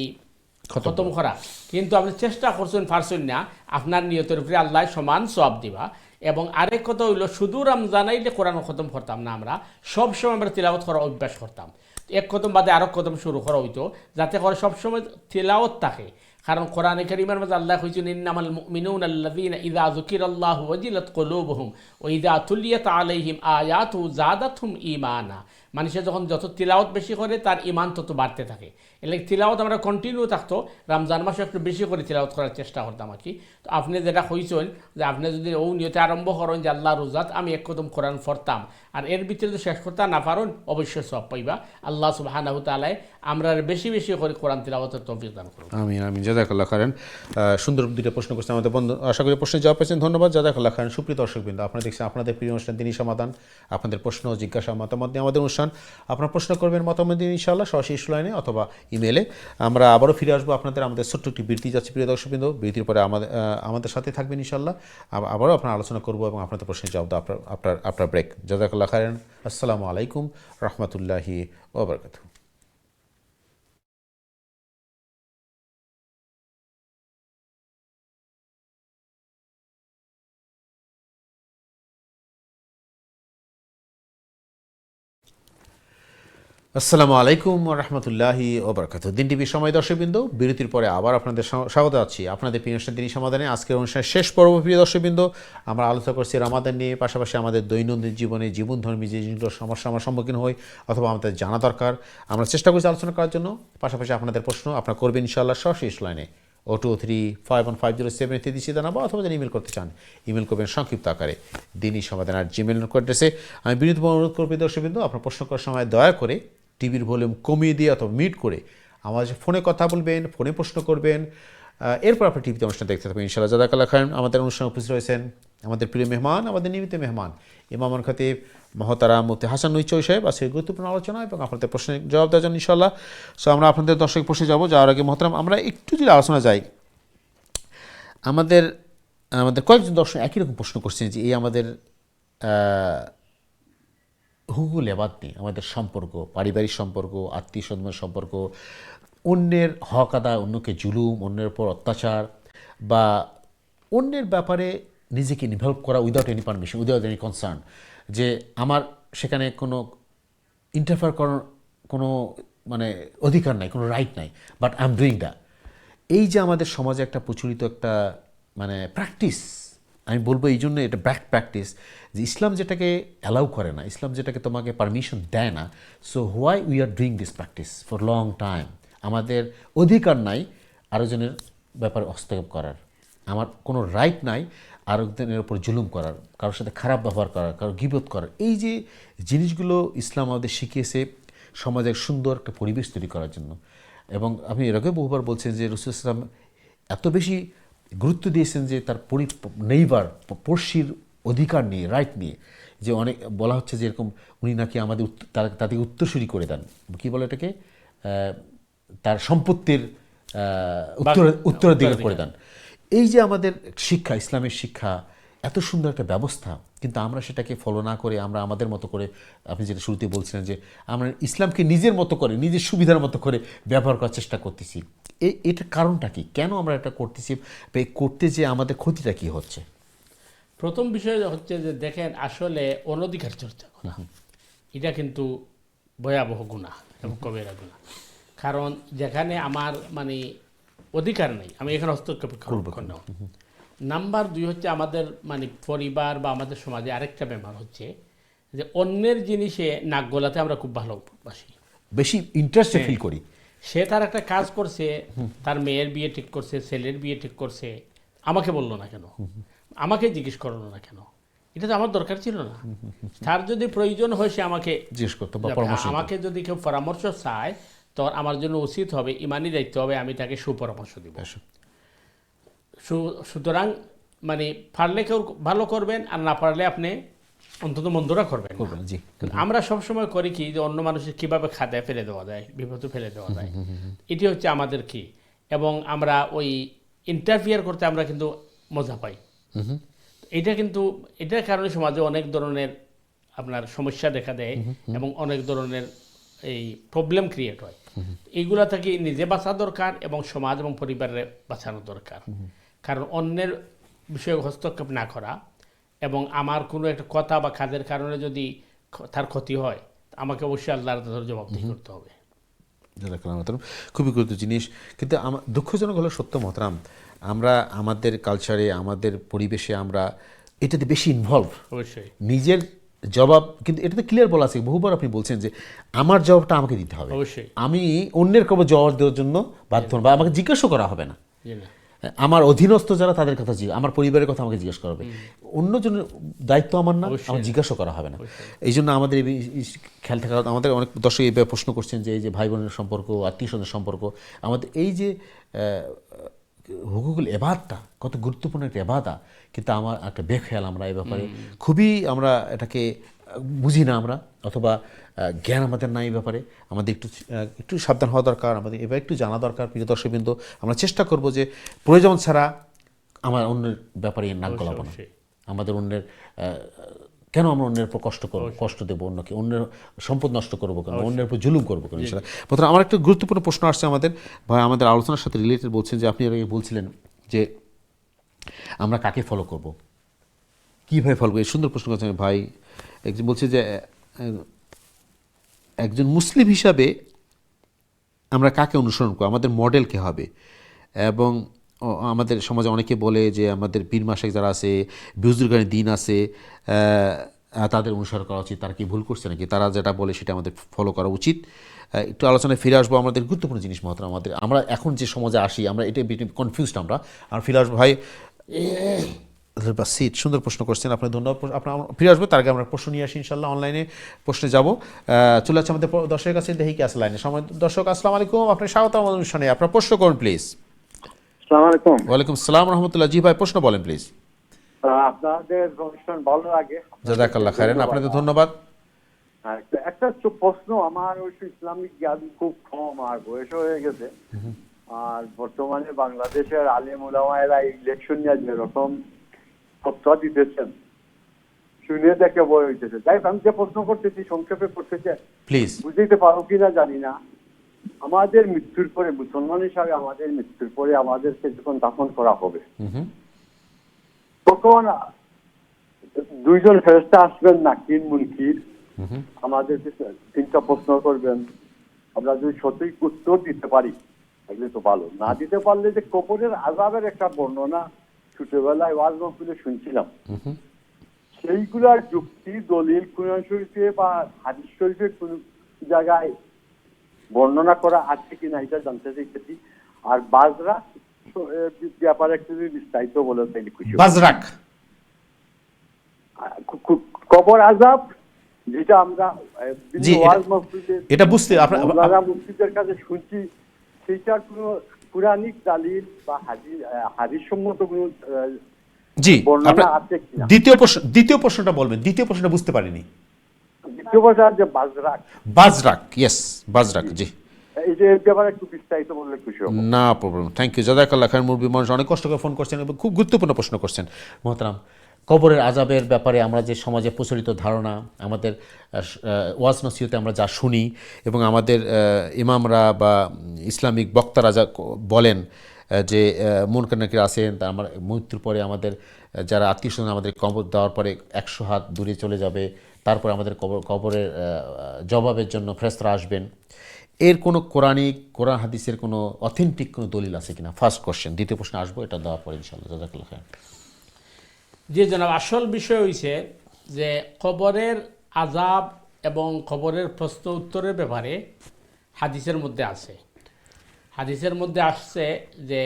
খতম করা, কিন্তু আপনি চেষ্টা করছেন পারছেন না, আপনার নিয়তের উপরে আল্লাহ সমান সওয়াব দিবা। এবং আরেক কথা হইল শুধু রমজান আইলে কোরআন খতম করতাম না, আমরা সবসময় আমরা তিলাওয়াত করা অভ্যাস করতাম, এক খতম বাদে আরো খতম শুরু করা হইতো, যাতে করে সবসময় তিলাওয়াত থাকে। কারণ কোরআনে কারীমের মধ্যে আল্লাহ কইছেন ইন্নামাল মুমিনুনা আল্লাযীনা ইযা যুকিরাল্লাহু ওয়াজিলাত কুলুবুহুম ওয়া ইযা তুলিয়াত আলাইহিম আয়াতুহু যাদাতহুম ঈমানা। মানুষের যখন যত তিলাওয়াত বেশি করে তার ইমান তত বাড়তে থাকে। এলে তিলাওয়াত আমরা কন্টিনিউ থাকতো, রমজান মাসে একটু বেশি করে তিলাওয়াত করার চেষ্টা করতাম আর কি। তো আপনি যেটা হয়েছেন যে আপনি যদি ও নিয়তে আরম্ভ করেন যে আল্লাহ রোজাত আমি এক কদম কোরআন পড়তাম, আর এর ভিতরে যদি শেষ করতে না পারেন অবশ্যই সব পাইবা। আল্লাহ সুবহানাহু ওয়া তাআলা আমরা বেশি বেশি করে কোরআন তিলাওয়াতের তৌফিক দান করুন। আমিন আমিন, জাযাকাল্লাহ খাইরান। সুন্দর দুটো প্রশ্ন করছে আমাদের বন্ধু, আশা করি প্রশ্নের জবাব পেয়েছেন, ধন্যবাদ, জাযাকাল্লাহ খাইরান। সুপ্রিয় দর্শকবৃন্দ, আপনারা দেখছেন আপনাদের প্রিয় অনুষ্ঠান দিনী সমাধান। আপনাদের প্রশ্ন জিজ্ঞাসা মতামত নিয়ে আমাদের অনুষ্ঠান। আপনারা প্রশ্ন করবেন, মতামত দিন ইনশাআল্লাহ সরাসরি লাইনে অথবা ইমেলে। আমরা আবারও ফিরে আসবো আমাদের ছোট্ট একটি বিরতি যাচ্ছে প্রিয় দর্শকবৃন্দ। বিরতির পরে আমাদের সাথে থাকবেন ইনশাআল্লাহ। আবারও আপনার আলোচনা করবো এবং আপনাদের প্রশ্নের জবাব দাও আপনার ব্রেক। জাযাকাল্লাহ খাইরান। আসসালামু আলাইকুম রহমতুল্লাহি ওয়া বারাকাতুহু। আসসালামু আলাইকুম রহমতুল্লাহি ওবরাকাতুহু। দিন টিভির সময় দর্শকবৃন্দ, বিরতির পরে আবার আপনাদের স্বাগত আছি আপনাদের প্রিয় অনুষ্ঠান দিনী সমাধানে। আজকের অনুষ্ঠানের শেষ পর্ব প্রিয় দর্শকবৃন্দ, আমরা আলোচনা করছি রমাদান নিয়ে, পাশাপাশি আমাদের দৈনন্দিন জীবনে জীবনধর্মী যে জিনিসগুলো সমস্যা আমরা সম্মুখীন হই অথবা আমাদের জানা দরকার, আমরা চেষ্টা করছি আলোচনা করার জন্য। পাশাপাশি আপনাদের প্রশ্ন আপনারা করবেন ইনশাআল্লাহ সরাসরি লাইনে 02351507 দিচ্ছি জানাবো, অথবা যদি ইমেল করতে চান ইমেল করবেন সংক্ষিপ্ত আকারে দিনী সমাধান @gmail অ্যাড্রেসে। আমি বিনীত অনুরোধ করবি দর্শকবৃন্দ, আপনার প্রশ্ন করার সময় দয়া করে টিভির ভলিউম কমিয়ে দিয়ে অথবা মিউট করে আমার ফোনে কথা বলবেন, ফোনে প্রশ্ন করবেন, এরপর আপনি টিভিতে অনুষ্ঠান দেখতে থাকবেন ইনশাআল্লাহ। জাযাকাল্লাহ খাইরান। আমাদের অনুষ্ঠানে উপস্থিত রয়েছেন আমাদের প্রিয় মেহমান, আমাদের নিয়মিত মেহমান ইমাম খতিব মহতারাম মুফতি হাসান নুইচৌই সাহেব আজকে গুরুত্বপূর্ণ আলোচনা এবং আপনাদের প্রশ্নের জবাব দেওয়ার জন্য ইনশাআল্লাহ। সো আমরা আপনাদের দর্শক প্রশ্নে যাবো, যাওয়ার আগে মহতারাম আমরা একটু যদি আলোচনা যাই, আমাদের কয়েকজন দর্শক একই রকম প্রশ্ন করছেন যে এই আমাদের হুকুকুল ইবাদ নিয়ে, আমাদের সম্পর্ক, পারিবারিক সম্পর্ক, আত্মীয় স্বজনের সম্পর্ক, অন্যের হক আদায়, অন্যকে জুলুম, অন্যের উপর অত্যাচার বা অন্যের ব্যাপারে নিজেকে ইনভলভ করা without any permission, without any concern, যে আমার সেখানে কোনো ইন্টারফেয়ার করার কোনো মানে অধিকার নাই, কোনো রাইট নাই, but I am doing that. এই যে আমাদের সমাজে একটা প্রচলিত একটা মানে প্র্যাকটিস, আমি বলবো এই জন্য এটা ব্যাড প্র্যাকটিস, যে ইসলাম যেটাকে অ্যালাউ করে না, ইসলাম যেটাকে তোমাকে পারমিশন দেয় না, so why we are doing this practice for long time. আমাদের অধিকার নাই আরেকজনের ব্যাপারে হস্তক্ষেপ করার, আমার কোনো রাইট নাই আরেকজনের উপর জুলুম করার, কারোর সাথে খারাপ ব্যবহার করার, কারোর গীবত করার। এই যে জিনিসগুলো ইসলাম আমাদের শিখিয়েছে সমাজের সুন্দর একটা পরিবেশ তৈরি করার জন্য। এবং আপনি এর আগে বহুবার বলছেন যে রাসূল সাল্লাল্লাহু আলাইহি ওয়াসাল্লাম এত বেশি গুরুত্ব দিয়েছেন যে তার নেইবার পড়শির অধিকার নিয়ে, রাইট নিয়ে, যে অনেক বলা হচ্ছে যে এরকম উনি নাকি আমাদের তাদেরকে উত্তরসূরি করে দেন, কী বলে এটাকে, তার সম্পত্তির উত্তরাধিকার করে দেন। এই যে আমাদের শিক্ষা, ইসলামের শিক্ষা, এত সুন্দর একটা ব্যবস্থা, কিন্তু আমরা সেটাকে ফলো না করে আমরা আমাদের মতো করে, আপনি যেটা শুরুতে বলছিলেন যে আমরা ইসলামকে নিজের মতো করে, নিজের সুবিধার মতো করে ব্যবহার করার চেষ্টা করতেছি। এটা কারণটা কি, কেন আমরা এটা করতেছি, করতে যে আমাদের ক্ষতিটা কি হচ্ছে? প্রথম বিষয় হচ্ছে যে দেখেন, আসলে অনধিকার চর্চা করা এটা কিন্তু ভয়াবহ গুনাহ এবং কবিরা গুনাহ। কারণ যেখানে আমার মানে অধিকার নেই, আমি এখানে হস্তক্ষেপ করব না। নাম্বার 2 হচ্ছে আমাদের মানে পরিবার বা আমাদের সমাজে আরেকটা ব্যাপার হচ্ছে যে অন্যের জিনিসে নাক গলাতে আমরা খুব ভালোবাসি, বেশি ইন্টারেস্ট ফিল করি। সে তার একটা কাজ করছে, তার মেয়ের বিয়ে ঠিক করছে, ছেলের বিয়ে ঠিক করছে, আমাকে বললো না কেন, আমাকে জিজ্ঞেস করলো না কেন, এটা তো আমার দরকার ছিল না। তার যদি প্রয়োজন হয় সে আমাকে জিজ্ঞেস করতে বা পরামর্শ, আমাকে যদি কেউ পরামর্শ চায় তো আমার জন্য উচিত হবে, ইমানি দায়িত্ব হবে, আমি তাকে সুপরামর্শ দিব। সুতরাং মানে পারলে কেউ ভালো করবেন, আর না পারলে আপনি অন্তত মন্দরা করবেন। আমরা সবসময় করি কি, যে অন্য মানুষের কীভাবে খাদায় ফেলে দেওয়া যায়, বিপদে ফেলে দেওয়া যায়, এটি হচ্ছে আমাদের কি। এবং আমরা ওই ইন্টারফিয়ার করতে আমরা কিন্তু মজা পাই। এটা কিন্তু এটার কারণে সমাজে অনেক ধরনের আপনার সমস্যা দেখা দেয় এবং অনেক ধরনের এই প্রবলেম ক্রিয়েট হয়। এইগুলা থেকে নিজে বাঁচা দরকার এবং সমাজ এবং পরিবারের বাঁচানো দরকার। কারণ অন্যের বিষয়ে হস্তক্ষেপ না করা এবং আমার কোনো একটা কথা বা কাজের কারণে যদি তার ক্ষতি হয়, আমাকে অবশ্যই আল্লাহর কাছে জবাবদিহি করতে হবে। খুবই গুরুত্বপূর্ণ জিনিস। কিন্তু দুঃখজনক হলো সত্য মহতারাম, আমরা আমাদের কালচারে, আমাদের পরিবেশে আমরা এটাতে বেশি ইনভলভ, অবশ্যই নিজের জবাব কিন্তু এটা তো ক্লিয়ার বলা আছে, বহুবার আপনি বলছেন যে আমার জবাবটা আমাকে দিতে হবে, অবশ্যই। আমি অন্যের কবর জবাব দেওয়ার জন্য বাধ্য হন, বা আমাকে জিজ্ঞাসা করা হবে না। জি না। আমার অধীনস্থ যারা তাদের কথা আমার পরিবারের কথা আমাকে জিজ্ঞেস করা হবে, অন্যজনের দায়িত্ব আমার না, আমার জিজ্ঞাসা করা হবে না। এই জন্য আমাদের এই খেয়াল থাকা, আমাদের অনেক দর্শক এইভাবে প্রশ্ন করছেন যে এই যে ভাই বোনের সম্পর্ক, আত্মীয় স্বজনের সম্পর্ক, আমাদের এই যে হুকুকুল এবাদটা কত গুরুত্বপূর্ণ একটা এবাদা, কিন্তু আমার একটা বেখেয়াল আমরা এই ব্যাপারে খুবই আমরা এটাকে বুঝি না আমরা, অথবা জ্ঞান আমাদের নাই এই ব্যাপারে। আমাদের একটু সাবধান হওয়া দরকার, আমাদের এবার একটু জানা দরকার। প্রিয় দর্শকবৃন্দ, আমরা চেষ্টা করব যে প্রয়োজন ছাড়া আমার অন্যের ব্যাপারে নাক গলাবো না। আমাদের অন্যের কেন আমরা অন্যের উপর কষ্ট দেবো, অন্যকে অন্যের সম্পদ নষ্ট করবো কেন, অন্যের উপর জুলুম করবো কেন? প্রথমে আমার একটা গুরুত্বপূর্ণ প্রশ্ন আসছে আমাদের ভাই, আমাদের আলোচনার সাথে রিলেটেড, বলছেন যে আপনি বলছিলেন যে আমরা কাকে ফলো করব, কীভাবে ফলো করবো, এই সুন্দর প্রশ্ন করছেন ভাই। একজন বলছে যে একজন মুসলিম হিসাবে আমরা কাকে অনুসরণ করব, আমাদের মডেল কে হবে। এবং আমাদের সমাজে অনেকে বলে যে আমাদের পীর মাসিক যারা আছে, বুজুর্গানি দিন আছে, তাদের অনুসরণ করা উচিত। তারা কি ভুল করছে নাকি, তারা যেটা বলে সেটা আমাদের ফলো করা উচিত। একটু আলোচনায় ফিরে আসবো। আমাদের গুরুত্বপূর্ণ জিনিস মহতরম, আমরা এখন যে সমাজে আসি আমরা এটা কনফিউজড, আমরা ফিরে আসবো ভাই। সিট সুন্দর প্রশ্ন করছেন, আপনার ধন্যবাদ। আপনার ফিরে আসবো, তার আগে আমরা প্রশ্ন নিয়ে আসি ইনশাল্লাহ, অনলাইনে প্রশ্নে যাব। চলে যাচ্ছে আমাদের দর্শকের কাছে, দেখি কি আছে লাইনে। সময় দর্শক, আসসালামু আলাইকুম, আপনি স্বাগত আমাদের অনুষ্ঠানে, আপনার প্রশ্ন করুন প্লিজ। আসসালামু আলাইকুম। ওয়ালাইকুম আসসালাম রহমতুল্লাহ। জি ভাই, প্রশ্ন বলেন প্লিজ। আপনাদের অনুষ্ঠান ভালো লাগে। জাযাকাল্লাহ খাইরান, আপনাদের ধন্যবাদ। একটা প্রশ্ন, আমার ওই ইসলামিক জ্ঞান খুব কম, আর বয়স হয়ে গেছে। আর বর্তমানে বাংলাদেশের আলেম উলামায়েরা ইলেকশন নিয়ে যেরকম তথ্য দিতেছেন শুনে দেখে বই হইতেছে। তাই আমি যে প্রশ্ন করতেছি সংক্ষেপে করতে চাই, প্লিজ। বুঝতে পারো কিনা জানি না। আমাদের মৃত্যুর পরে, মুসলমান হিসাবে আমাদের মৃত্যুর পরে আমাদেরকে যখন দাফন করা হবে, তখন দুইজন ফেরেশতা আসবেন, নাকির মুনকির, আমাদের তিনটা প্রশ্ন করবেন। আমরা যদি সঠিক উত্তর দিতে পারি তাহলে তো ভালো, না দিতে পারলে যে কবরের আযাবের একটা বর্ণনা ছোটবেলায় ওয়াজ মাহফিলে শুনছিলাম, সেইগুলার যুক্তি দলিল কুরআন শরীফে বা হাদিস শরীফে কোন জায়গায় বর্ণনা করা আছে কিনা এটা জানতে চাইছি। আর বাজরা ব্যাপারে একটু যদি বিস্তারিত বলে তাইলে খুশি। বাজরাক কবর আযাব, যেটা আমরা ওয়াজ মাহফিলে এটা বুঝতে আপনারা মুফতিদের কাছে শুনছি, সেইটার কোনো কুরআনিক দলিল বা হাদিস সম্মত কোনো বর্ণনা আছে কিনা? দ্বিতীয় প্রশ্নটা বলবেন, দ্বিতীয় প্রশ্নটা বুঝতে পারিনি। দ্বিতীয় প্রশ্ন যে বাজরাক, ইয়েস বাজরাক, জি, এই যে ব্যাপারে একটু বিস্তারিত বললে খুশি হব। না প্রবলেম, থ্যাংক ইউ, জাযাকাল্লাহ খাইর। মুরব্বী মানুষ অনেক কষ্ট করে ফোন করছেন এবং খুব গুরুত্বপূর্ণ প্রশ্ন করছেন মোহতারাম। কবরের আযাবের ব্যাপারে আমরা যে সমাজে প্রচলিত ধারণা, আমাদের ওয়াজ নসিহতে আমরা যা শুনি, এবং আমাদের ইমামরা বা ইসলামিক বক্তারা যা বলেন যে মুনকার নাকির আছেন, তা আমার মৃত্যুর পরে আমাদের যারা আত্মীয় স্বজন আমাদের কবর দেওয়ার পরে 100 হাত দূরে চলে যাবে, তারপরে আমাদের কবরের জবাবের জন্য ফেরেশতারা আসবেন, এর কোনো কোরআন হাদিসের কোনো অথেন্টিক কোনো দলিল আছে কিনা? First question. দ্বিতীয় প্রশ্ন আসবো, এটা দেওয়ার পরে ইনশাআল্লাহ। জাযাকাল্লাহ খাইর। জি জনাব, আসল বিষয় হইছে যে কবরের আযাব এবং কবরের প্রশ্ন উত্তরের ব্যাপারে হাদিসের মধ্যে আছে। হাদিসের মধ্যে আসছে যে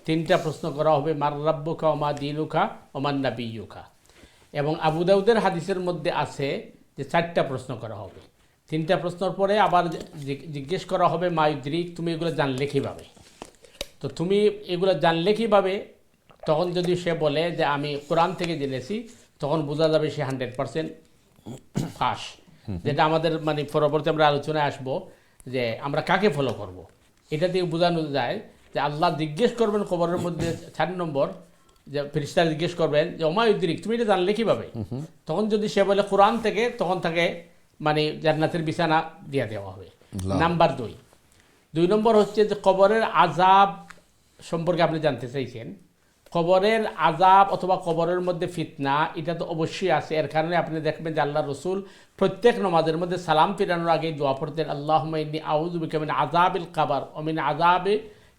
3টা প্রশ্ন করা হবে, মার রাব্বুকা ওয়া মা দীনুকা ওয়া মান নাবিয়্যুকা। এবং আবু দাউদের হাদিসের মধ্যে আছে যে 4টা প্রশ্ন করা হবে। 3টা প্রশ্নের পরে আবার জিজ্ঞেস করা হবে, মা ইউদরিক, তুমি এগুলো জানলে কীভাবে? তো তুমি এগুলো জানলে কীভাবে? তখন যদি সে বলে যে আমি কোরআন থেকে জেনেছি, তখন বোঝা যাবে সে 100% পাস। যেটা আমাদের মানে পরবর্তী আমরা আলোচনায় আসবো যে আমরা কাকে ফলো করব। এটা দিয়ে বোঝানো যায় যে আল্লাহ জিজ্ঞেস করবেন কবরের মধ্যে 4 নম্বর, যে ফেরেশতারা জিজ্ঞেস করবেন যে ওমা ইউদরিক, তুমি এটা জানলে কীভাবে? তখন যদি সে বলে কোরআন থেকে, তখন তাকে মানে জান্নাতের বিছানা দিয়ে দেওয়া হবে। নাম্বার 2 নম্বর হচ্ছে যে কবরের আযাব সম্পর্কে আপনি জানতে চাইছেন। কবরের আযাব অথবা কবরের মধ্যে ফিতনা, এটা তো অবশ্যই আছে। এর কারণে আপনি দেখবেন যে আল্লাহ রসুল প্রত্যেক নামাজের মধ্যে সালাম ফিরানোর আগে দোয়া পড়তেন, আল্লাহুম্মা ইন্নী আউযু বিকা মিন আযাবিল কবর ওয়া মিন আযাবি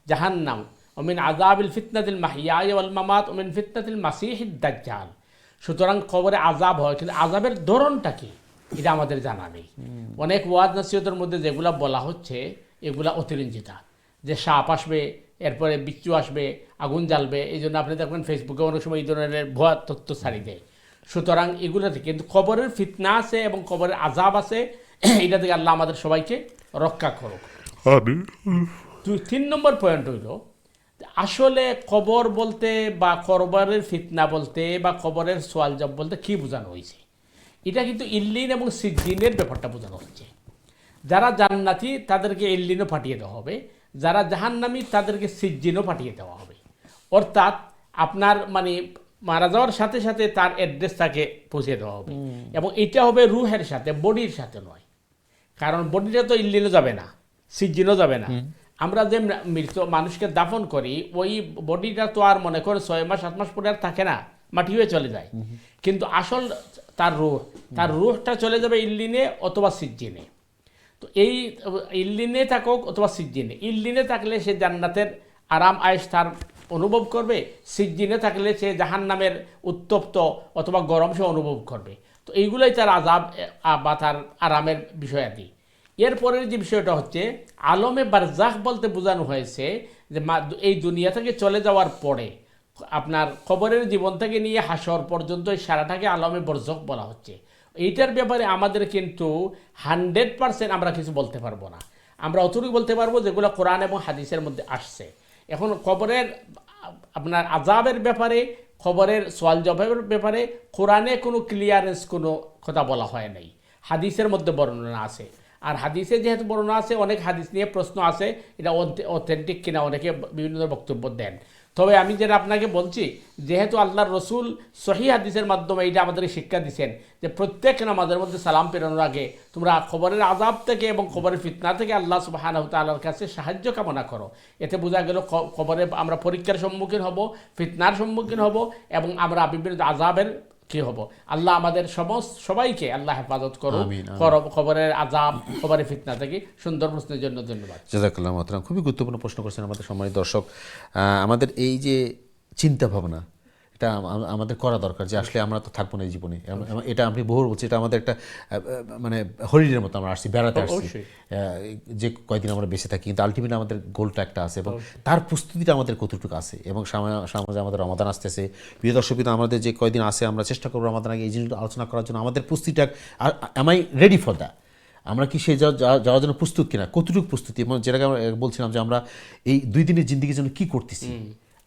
জাহান্নাম ওয়া মিন আযাবিল ফিতনাতিল মাহইয়া ওয়াল মামাত ওয়া মিন ফিতনাতিল মাসিহিদ দাজ্জাল। সুতরাং কবরে আযাব হয়, কিন্তু আযাবের ধরনটা কি এটা আমাদের জানা নেই। অনেক ওয়াজ নসিহতের মধ্যে যেগুলা বলা হচ্ছে এগুলা অতিরঞ্জিতা, যে সাপ আসবে, এরপরে বিচ্ছু আসবে, আগুন জ্বালবে। এই জন্য আপনি দেখবেন ফেসবুকে অনেক সময় এই ধরনের ভুয়া তথ্য ছাড়ি দেয়। সুতরাং এগুলো থেকে কিন্তু কবরের ফিতনা আছে এবং কবরের আযাব আছে, এটা থেকে আল্লাহ আমাদের সবাইকে রক্ষা করুক। 3 নম্বর পয়েন্ট হইল, আসলে কবর বলতে বা কবরের ফিতনা বলতে বা কবরের সোয়াল জব বলতে কি বোঝানো হয়েছে, এটা কিন্তু ইল্লিন এবং সিজ্জিনের ব্যাপারটা বোঝানো হচ্ছে। যারা জান্নাতি তাদেরকে ইল্লিনও পাঠিয়ে দেওয়া হবে, যারা জাহান্নামী তাদেরকে সিজ্জিনও পাঠিয়ে দেওয়া হবে। অর্থাৎ আপনার মানে মারা যাওয়ার সাথে সাথে তার অ্যাড্রেস তাকে পৌঁছে দেওয়া হবে, এবং এটা হবে রুহের সাথে, বডির সাথে নয়। কারণ বডিটা তো ইল্লিনও যাবে না, সিজ্জিনও যাবে না। আমরা যে মৃত মানুষকে দাফন করি, ওই বডিটা তো আর মনে করে 6 মাস 7 মাস পরে আর থাকে না, মাটি হয়ে চলে যায়। কিন্তু আসল তার রুহটা চলে যাবে ইল্লিনে অথবা সিজ্জিনে। তো এই ইল্লিনে থাকুক অথবা সিজ্জিনে, ইল্লিনে থাকলে সে জান্নাতের আরাম আয়েশ তার অনুভব করবে, সিজ্জিনে থাকলে সে জাহান্নামের উত্তপ্ত অথবা গরম সে অনুভব করবে। তো এইগুলোই তার আযাব বা তার আরামের বিষয়াদি। এরপরের যে বিষয়টা হচ্ছে আলমে বারজাখ বলতে বোঝানো হয়েছে যে এই দুনিয়া থেকে চলে যাওয়ার পরে আপনার কবরের জীবন থেকে নিয়ে হাসর পর্যন্ত এই সারাটাকে আলমে বরজখ বলা হচ্ছে। এইটার ব্যাপারে আমাদের কিন্তু 100% আমরা কিছু বলতে পারবো না। আমরা অতটুকু বলতে পারবো যেগুলো কোরআন এবং হাদিসের মধ্যে আসছে। এখন কবরের আপনার আযাবের ব্যাপারে, খবরের সোয়াল জবাবের ব্যাপারে কোরআনে কোনো ক্লিয়ারেন্স কোনো কথা বলা হয় নাই, হাদিসের মধ্যে বর্ণনা আছে। আর হাদিসে যেহেতু বর্ণনা আছে, অনেক হাদিস নিয়ে প্রশ্ন আছে এটা অথেন্টিক কিনা, অনেকে বিভিন্ন বক্তব্য দেন। তবে আমি যেটা আপনাকে বলছি, যেহেতু আল্লাহর রসুল সহিহ হাদিসের মাধ্যমে এটা আমাদের শিক্ষা দিচ্ছেন যে প্রত্যেক নামাজের মধ্যে সালাম পেরানোর আগে তোমরা খবরের আযাব থেকে এবং খবরের ফিতনা থেকে আল্লাহ সুবহানাহু তাআলার কাছে সাহায্য কামনা করো। এতে বোঝা গেল খবরে আমরা পরীক্ষার সম্মুখীন হব, ফিতনার সম্মুখীন হব, এবং আমরা বিভিন্ন আযাবের কি হব। আল্লাহ আমাদের সবাইকে আল্লাহ হেফাজত করো খবরের আযাব, খবরের ফিতনা থেকে। সুন্দর প্রশ্নের জন্য ধন্যবাদ। জাযাকাল্লাহ মোহতারাম, খুবই গুরুত্বপূর্ণ প্রশ্ন করছেন আমাদের সম্মানিত দর্শক। আমাদের এই যে চিন্তা ভাবনা, এটা আমাদের করা দরকার যে আসলে আমরা তো থাকবো না এই জীবনে। এটা আপনি বহুর বলছি, এটা আমাদের একটা মানে হলিডের মতো আমরা আসছি, বেড়াতে আসছি, যে কয়দিন আমরা বেঁচে থাকি, কিন্তু আলটিমেটলি আমাদের গোলটা একটা আছে এবং তার প্রস্তুতিটা আমাদের কতটুকু আছে। এবং সমাজে আমাদের রমাদান আসতেছে, প্রিয় দর্শক, আমাদের যে কয়দিন আছে আমরা চেষ্টা করবো রমাদান আগে এই জিনিসগুলো আলোচনা করার জন্য। আমাদের প্রস্তুতিটা, am I ready for that? আমরা কি সেই যাওয়ার জন্য প্রস্তুত কিনা, কতটুকু প্রস্তুতি, এবং যেটাকে আমরা বলছিলাম যে আমরা এই 2 দিনের জিন্দিগির জন্য কী করতেছি,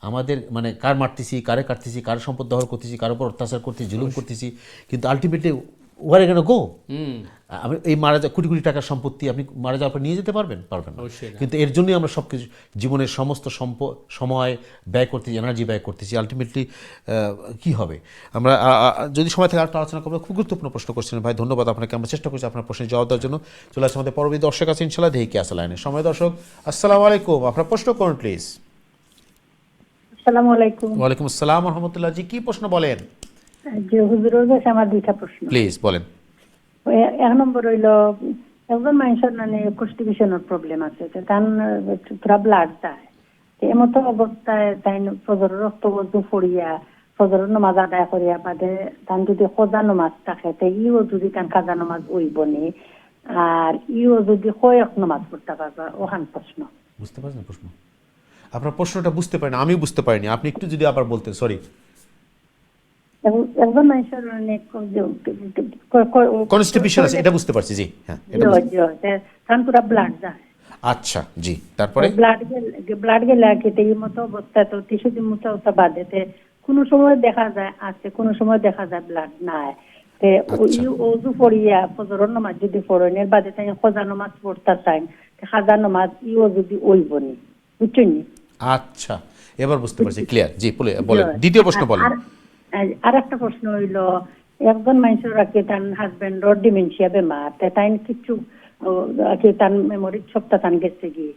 আমাদের মানে কার মারতেছি, কারে কাটতেছি, কার সম্পদ দখল করতেছি, কার উপর অত্যাচার করতেছি, জুলুম করতেছি, কিন্তু আলটিমেটলি ওয়ার এখানে গো। আপনি এই মারা কোটি কোটি টাকার সম্পত্তি আপনি মারা যাওয়ার পর নিয়ে যেতে পারবেন না, কিন্তু এর জন্যই আমরা সব কিছু জীবনের সমস্ত সময় ব্যয় করতেছি, এনার্জি ব্যয় করতেছি। আলটিমেটলি কী হবে? আমরা যদি সময় থেকে আরেকটা আলোচনা করবো। খুব গুরুত্বপূর্ণ প্রশ্ন করছেন ভাই, ধন্যবাদ আপনাকে। আমরা চেষ্টা করছি আপনার প্রশ্নের জবাব দেওয়ার জন্য। চলে আসছে আমাদের পরবর্তী দর্শক আছে ইনশাল্লাহ, দেখি কে আসে লাইনে। সময় দর্শক, আসসালামু আলাইকুম, আপনার প্রশ্ন করুন প্লিজ। আসসালামু আলাইকুম। ওয়ালাইকুম আসসালাম ওয়া রাহমাতুল্লাহ। জি, কি প্রশ্ন বলেন? যে হুজুরের কাছে আমার 2টা প্রশ্ন। প্লিজ বলেন। এক নম্বর হইল, একজন মানুষের মানে কনস্টিটিউশনের প্রবলেম আছে, তার পুরা ব্লাড যায়, এমত অবস্থায় তাই ফজরের রক্ত বস্তু পড়িয়া ফজরের নামাজ আদায় করিয়া বাদে তান যদি খোদা নামাজ থাকে, তাই ইও যদি তান খাজা নামাজ ওইব নি, আর ইও যদি কয়েক নামাজ পড়তে পারবা, ওখান প্রশ্ন। বুঝতে পারছেন প্রশ্ন? আপনার প্রশ্নটা বুঝতে পারিনি, আমি বুঝতে পারিনি, আপনি একটু যদি আবার বলতেন। সরি। একজন মানুষের কনস্টিটিউশন আছে, এটা বুঝতে পারছি। জি, হ্যাঁ, তান পুরা ব্লাড যায়। আচ্ছা, জি, তারপরে ব্লাড গেলে এই মতো অবস্থা তো কিছুদিন মতো বাদে কোনো সময় দেখা যায় আছে, কোনো সময় দেখা যায় ব্লাড নাই। ওজু পড়িয়া ফজরের নামাজ যদি পড়েন, এর বাদে তাই খোজা নামাজ পড়তে চাই, খাজা নামাজ ইও যদি ওইবনি, বুঝছেন? আচ্ছা, এবার বুঝতে পারছি, ক্লিয়ার। জি, বলেন দ্বিতীয় প্রশ্ন বলেন। আর একটা প্রশ্ন হইল, একজন মানুষের রাখে তার হাজবেন্ডর ডিমেনশিয়া বেমার, তাই কিছু তার মেমোরি সবটা তান গেছে গিয়ে,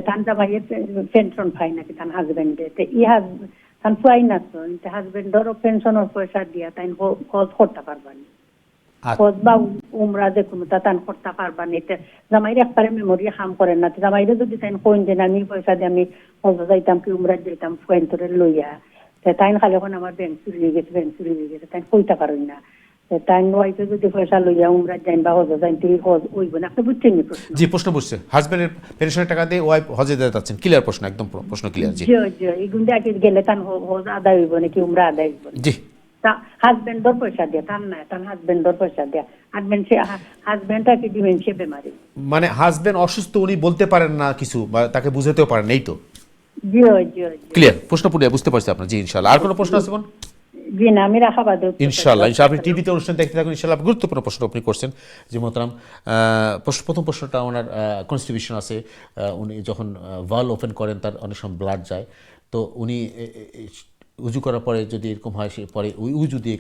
তান জামাইয়ের পেনশন পাই নাকি তার হাজবেন্ডে, তান পাই না, হাজবেন্ডরও পেনশনের পয়সা দিয়া তাই খোঁজ করতে পারবানি, খোঁজ বা উমরা যে কোনো তান করতে পারবানি। জামাইর একবারে মেমোরি হাম করেন না, জামাইরে যদি তাই কইন যে আমি পয়সা দিয়ে আমি খোঁজ যাইতাম কি উমরা যাইতাম ফেন্টরে লইয়া, তাই খালি এখন আমার ব্যাংক চুরি হয়ে গেছে তাই কইতে পারেন না তাই ওয়াইফে যদি পয়সা লইয়া উমরা যাইন বা হজ যাইন তুই হজ ওইব না আপনি বুঝছেন নি প্রশ্ন? জি, প্রশ্ন বুঝছে। হাজবেন্ডের পেনশনের টাকা দিয়ে ওয়াইফ হজে যেতে চাচ্ছেন, ক্লিয়ার প্রশ্ন, একদম প্রশ্ন ক্লিয়ার। জি জি এই গুন্ডে আগে গেলে তান হজ আদায় হইব নাকি উমরা আদায় হইব? জি, তা হাজবেন্ডর পয়সা দিয়া তার না, তার হাজবেন্ডর পয়সা দিয়া হাজবেন্ডটা কি ডিমেনশিয়া বেমারি, মানে হাজবেন্ড অসুস্থ, উনি বলতে পারেন না কিছু বা তাকে বুঝাতেও পারেন, এই তো? জি জি ক্লিয়ার প্রশ্ন পুরিয়া বুঝতে পারছি আপনার। জি ইনশাআল্লাহ। আর কোনো প্রশ্ন আছে বোন? জি না, আমি রাখা বাদ ইনশাআল্লাহ। আপনি টিভিতে অনুষ্ঠান দেখতে থাকুন ইনশাআল্লাহ। গুরুত্বপূর্ণ প্রশ্ন আপনি করছেন জি মোহতারাম। প্রথম প্রশ্নটা ওনার কনস্টিটিউশন আছে, উনি যখন ভাল ওপেন করেন তার অনেক সময় ব্লাড যায়, তো উনি উজু করার পরে যদি এরকম হয় সে পরে ওই উজু দিয়ে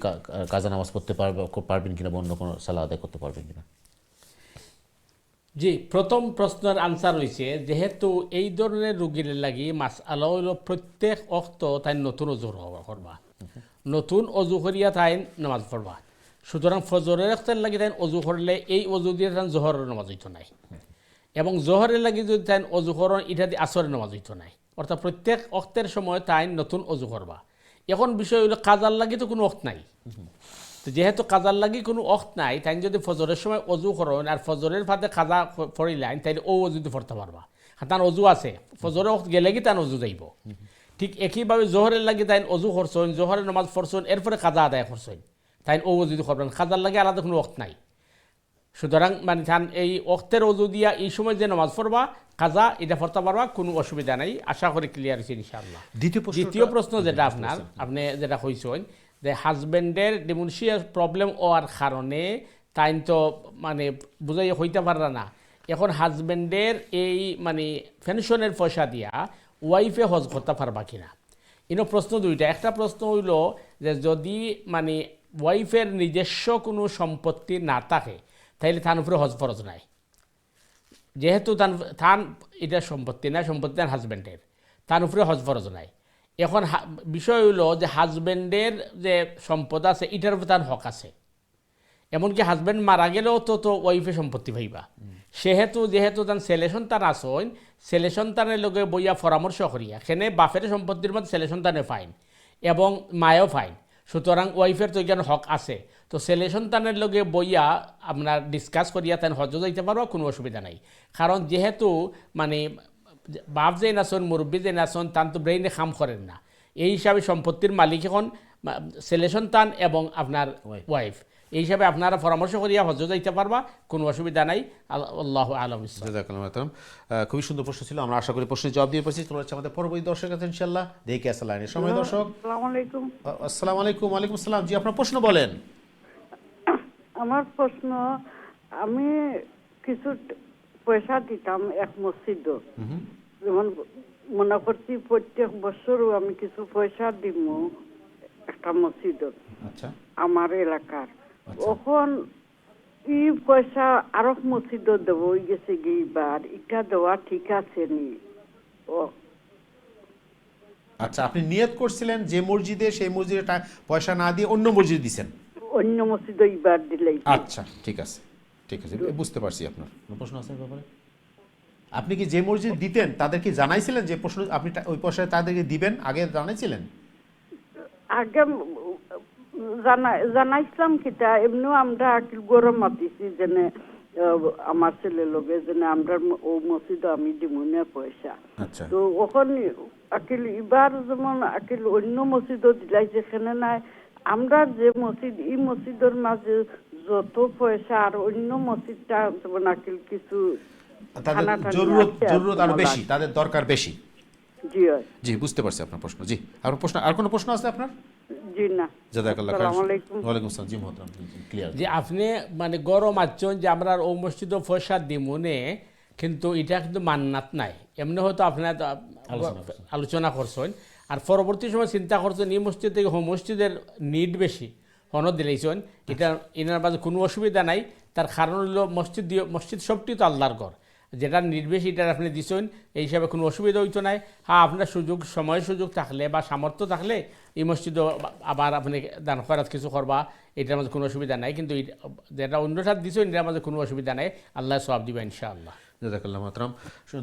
কাজা নামাজ পড়তে পারবেন কিনা বা অন্য কোনো সালাহ আদায় করতে পারবেন কিনা? জি, প্রথম প্রশ্নের আনসার হয়েছে যেহেতু এই ধরনের রোগীর লাগি মাস আলো হইল প্রত্যেক অক্ত তাই নতুন অজু করবা, নতুন অজু করিয়া তাই নামাজ পড়বা। সুতরাং ফজরের অক্তের লাগি তাই অজু করলে এই অজু দিয়ে তাই জোহরের নামাজ হইতো নাই, এবং জোহরের লাগি যদি তাই অজু করেন এটা দিয়ে আসরের নামাজ হইতো নাই। অর্থাৎ প্রত্যেক অক্তের সময় তাই নতুন অজু করবা। এখন বিষয় হইল কাজার লাগি তো কোনো অক্ত নাই, তো যেহেতু কাজার লাগি কোনো অক্ত নাই তাই যদি ফজরের সময় অজু করেন আর ফজরের ফাঁদে কাজা পড়িলেন তাই ও অজুতে পড়তে পারবা, তার অজু আছে, ফজরের অক্ত গেলে কি তার অজু যাইব। ঠিক একইভাবে জোহরের লাগি তাই অজু করছেন, জোহরের নামাজ পড়ছেন, এরপরে কাজা আদায় করছেন, তাই ও অজুতে করবেন, কাজার লাগে আলাদা কোনো অক্ত নাই। সুতরাং মানে এই অক্তের অজু দিয়া এই সময় যে নামাজ পড়বা কাজা এটা পড়তে পারবা, কোনো অসুবিধা নাই। আশা করি ক্লিয়ার হয়েছে ইনশাআল্লাহ। দ্বিতীয় প্রশ্ন যেটা আপনি যেটা কইছেন যে হাজব্যান্ডের ডিমেনশিয়া প্রবলেম হওয়ার কারণে তাই তো মানে বুঝাই হইতে পারলা না, এখন হাজব্যান্ডের এই মানে পেনশনের পয়সা দিয়া ওয়াইফে হজ করতে পারবা কিনা। ইনো প্রশ্ন দুইটা। একটা প্রশ্ন হইল যে যদি মানে ওয়াইফের নিজস্ব কোনো সম্পত্তি না থাকে তাইলে তার উপরে হজ ফরজ নাই, যেহেতু তার এটা সম্পত্তি না, সম্পত্তি তার হাজব্যান্ডের, তার উপরে হজ ফরজ নাই। এখন বিষয় হইল যে হাজব্যান্ডের যে সম্পদ আছে এটার উপর তার হক আছে, এমনকি হাজব্যান্ড মারা গেলেও তো ওয়াইফে সম্পত্তি পাইবা। যেহেতু তার ছেলে সন্তান আসন, ছেলে সন্তানের লগে বইয়া পরামর্শ করিয়া এখানে বাপের সম্পত্তির মধ্যে ছেলে সন্তানে ফাইন এবং মায়েও ফাইন, সুতরাং ওয়াইফের তো এখানে হক আছে। তো ছেলে সন্তানের লগে বইয়া আপনার ডিসকাস করিয়া তাই হজ যাইতে পারবা, কোনো অসুবিধা নাই। কারণ যেহেতু মানে বাপ যে নাচন মুরব্বী যে নাচন তান তো ব্রেইনে কাম করেন না, এই হিসাবে সম্পত্তির মালিক এখন ছেলে সন্তান এবং আপনার ওয়াইফ, এই হিসাবে আপনারা পরামর্শ করিয়া হজ যাইতে পারবা, কোনো অসুবিধা নাই। আল্লাহু আ'লাম। খুবই সুন্দর প্রশ্ন ছিল, আমরা আশা করি প্রশ্নের জবাব দিয়ে পেয়েছি। তোমরা হচ্ছে আমাদের পরবর্তী দর্শক আছে ইনশাআল্লাহ। দেখে আসা লাইনের সময় দর্শক। আসসালামু আলাইকুম। আসসালামু আলাইকুম। ওয়ালাইকুম আসসালাম। জি আপনার প্রশ্ন বলেন। আমার প্রশ্ন, আমি কিছু পয়সা দিতাম এক মসজিদ, যেমন মনে করছি প্রত্যেক বছরও আমি কিছু পয়সা দিব একটা মসজিদ আমার এলাকার, এখন এই পয়সা আরো মসজিদ দেবো গেছে গিয়েবার, এটা দেওয়া ঠিক আছে নি? আচ্ছা, আপনি নিয়ত করছিলেন যে মসজিদে, সেই মসজিদে পয়সা না দিয়ে অন্য মসজিদে দিবেন, অন্য মসজিদে এইবার দিলেই। আচ্ছা ঠিক আছে, ঠিক আছে, বুঝতে পারছি। আপনার কোনো প্রশ্ন আছে ব্যাপারে? আপনি কি যে মসজিদ দিতেন তাদেরকে জানাইছিলেন যে প্রশ্ন আপনি ওই পয়সা তাদেরকে দিবেন, আগে জানাইছিলেন? আগে জানাইছিলাম কিতা, এমনিও আমরা গরম মাতিছি যেনে আমার ছেলে লোকে যেনে আমরা ও মসজিদে আমি দিব না পয়সা। তো ওখানে আকিল এবার যেমন আকিল অন্য মসজিদও দিলাই যেখানে নাই, আমরা যে মসজিদ এই মসজিদের মাঝে যত পয়সা আর অন্য মসজিদটা যেমন আকিল কিছু জরুরত আরো বেশি, তাদের দরকার বেশি। জি জি বুঝতে পারছি আপনার প্রশ্ন। জি আর প্রশ্ন, আর কোনো প্রশ্ন আছে আপনার? জি না। জাযাকাল্লাহ খাইর। ওয়ালাইকুম আসসালাম। জি মোহতরম, ক্লিয়ার। যে আপনি মানে গরম আছেন যে আমরা ও মসজিদে পয়সা দিমুনে, কিন্তু এটা কিন্তু মান্নাত নাই, এমনি হয়তো আপনার আলোচনা করছেন আর পরবর্তী সময় চিন্তা করছেন এই মসজিদ থেকে হোম মসজিদের নিড বেশি হনদ দিলেছেন, এটা এনার মাঝে কোনো অসুবিধা নাই। তার কারণ হলো মসজিদ সবটি তো আল্লাহর ঘর, যেটা নির্বেশ এটা আপনি দিচ্ছেন, এই হিসাবে কোনো অসুবিধা হইতো নাই। হ্যাঁ, আপনার সময় সুযোগ থাকলে বা সামর্থ্য থাকলে এই মসজিদও আবার আপনি দান খয়রাত কিছু করবা, এটার মধ্যে কোনো অসুবিধা নাই। কিন্তু যেটা অন্যটার দিচ্ছেন এটার মধ্যে কোনো অসুবিধা নাই, আল্লাহ সওয়াব দিবেন ইনশাআল্লাহ। জাযাকাল্লাহু মাতরাম।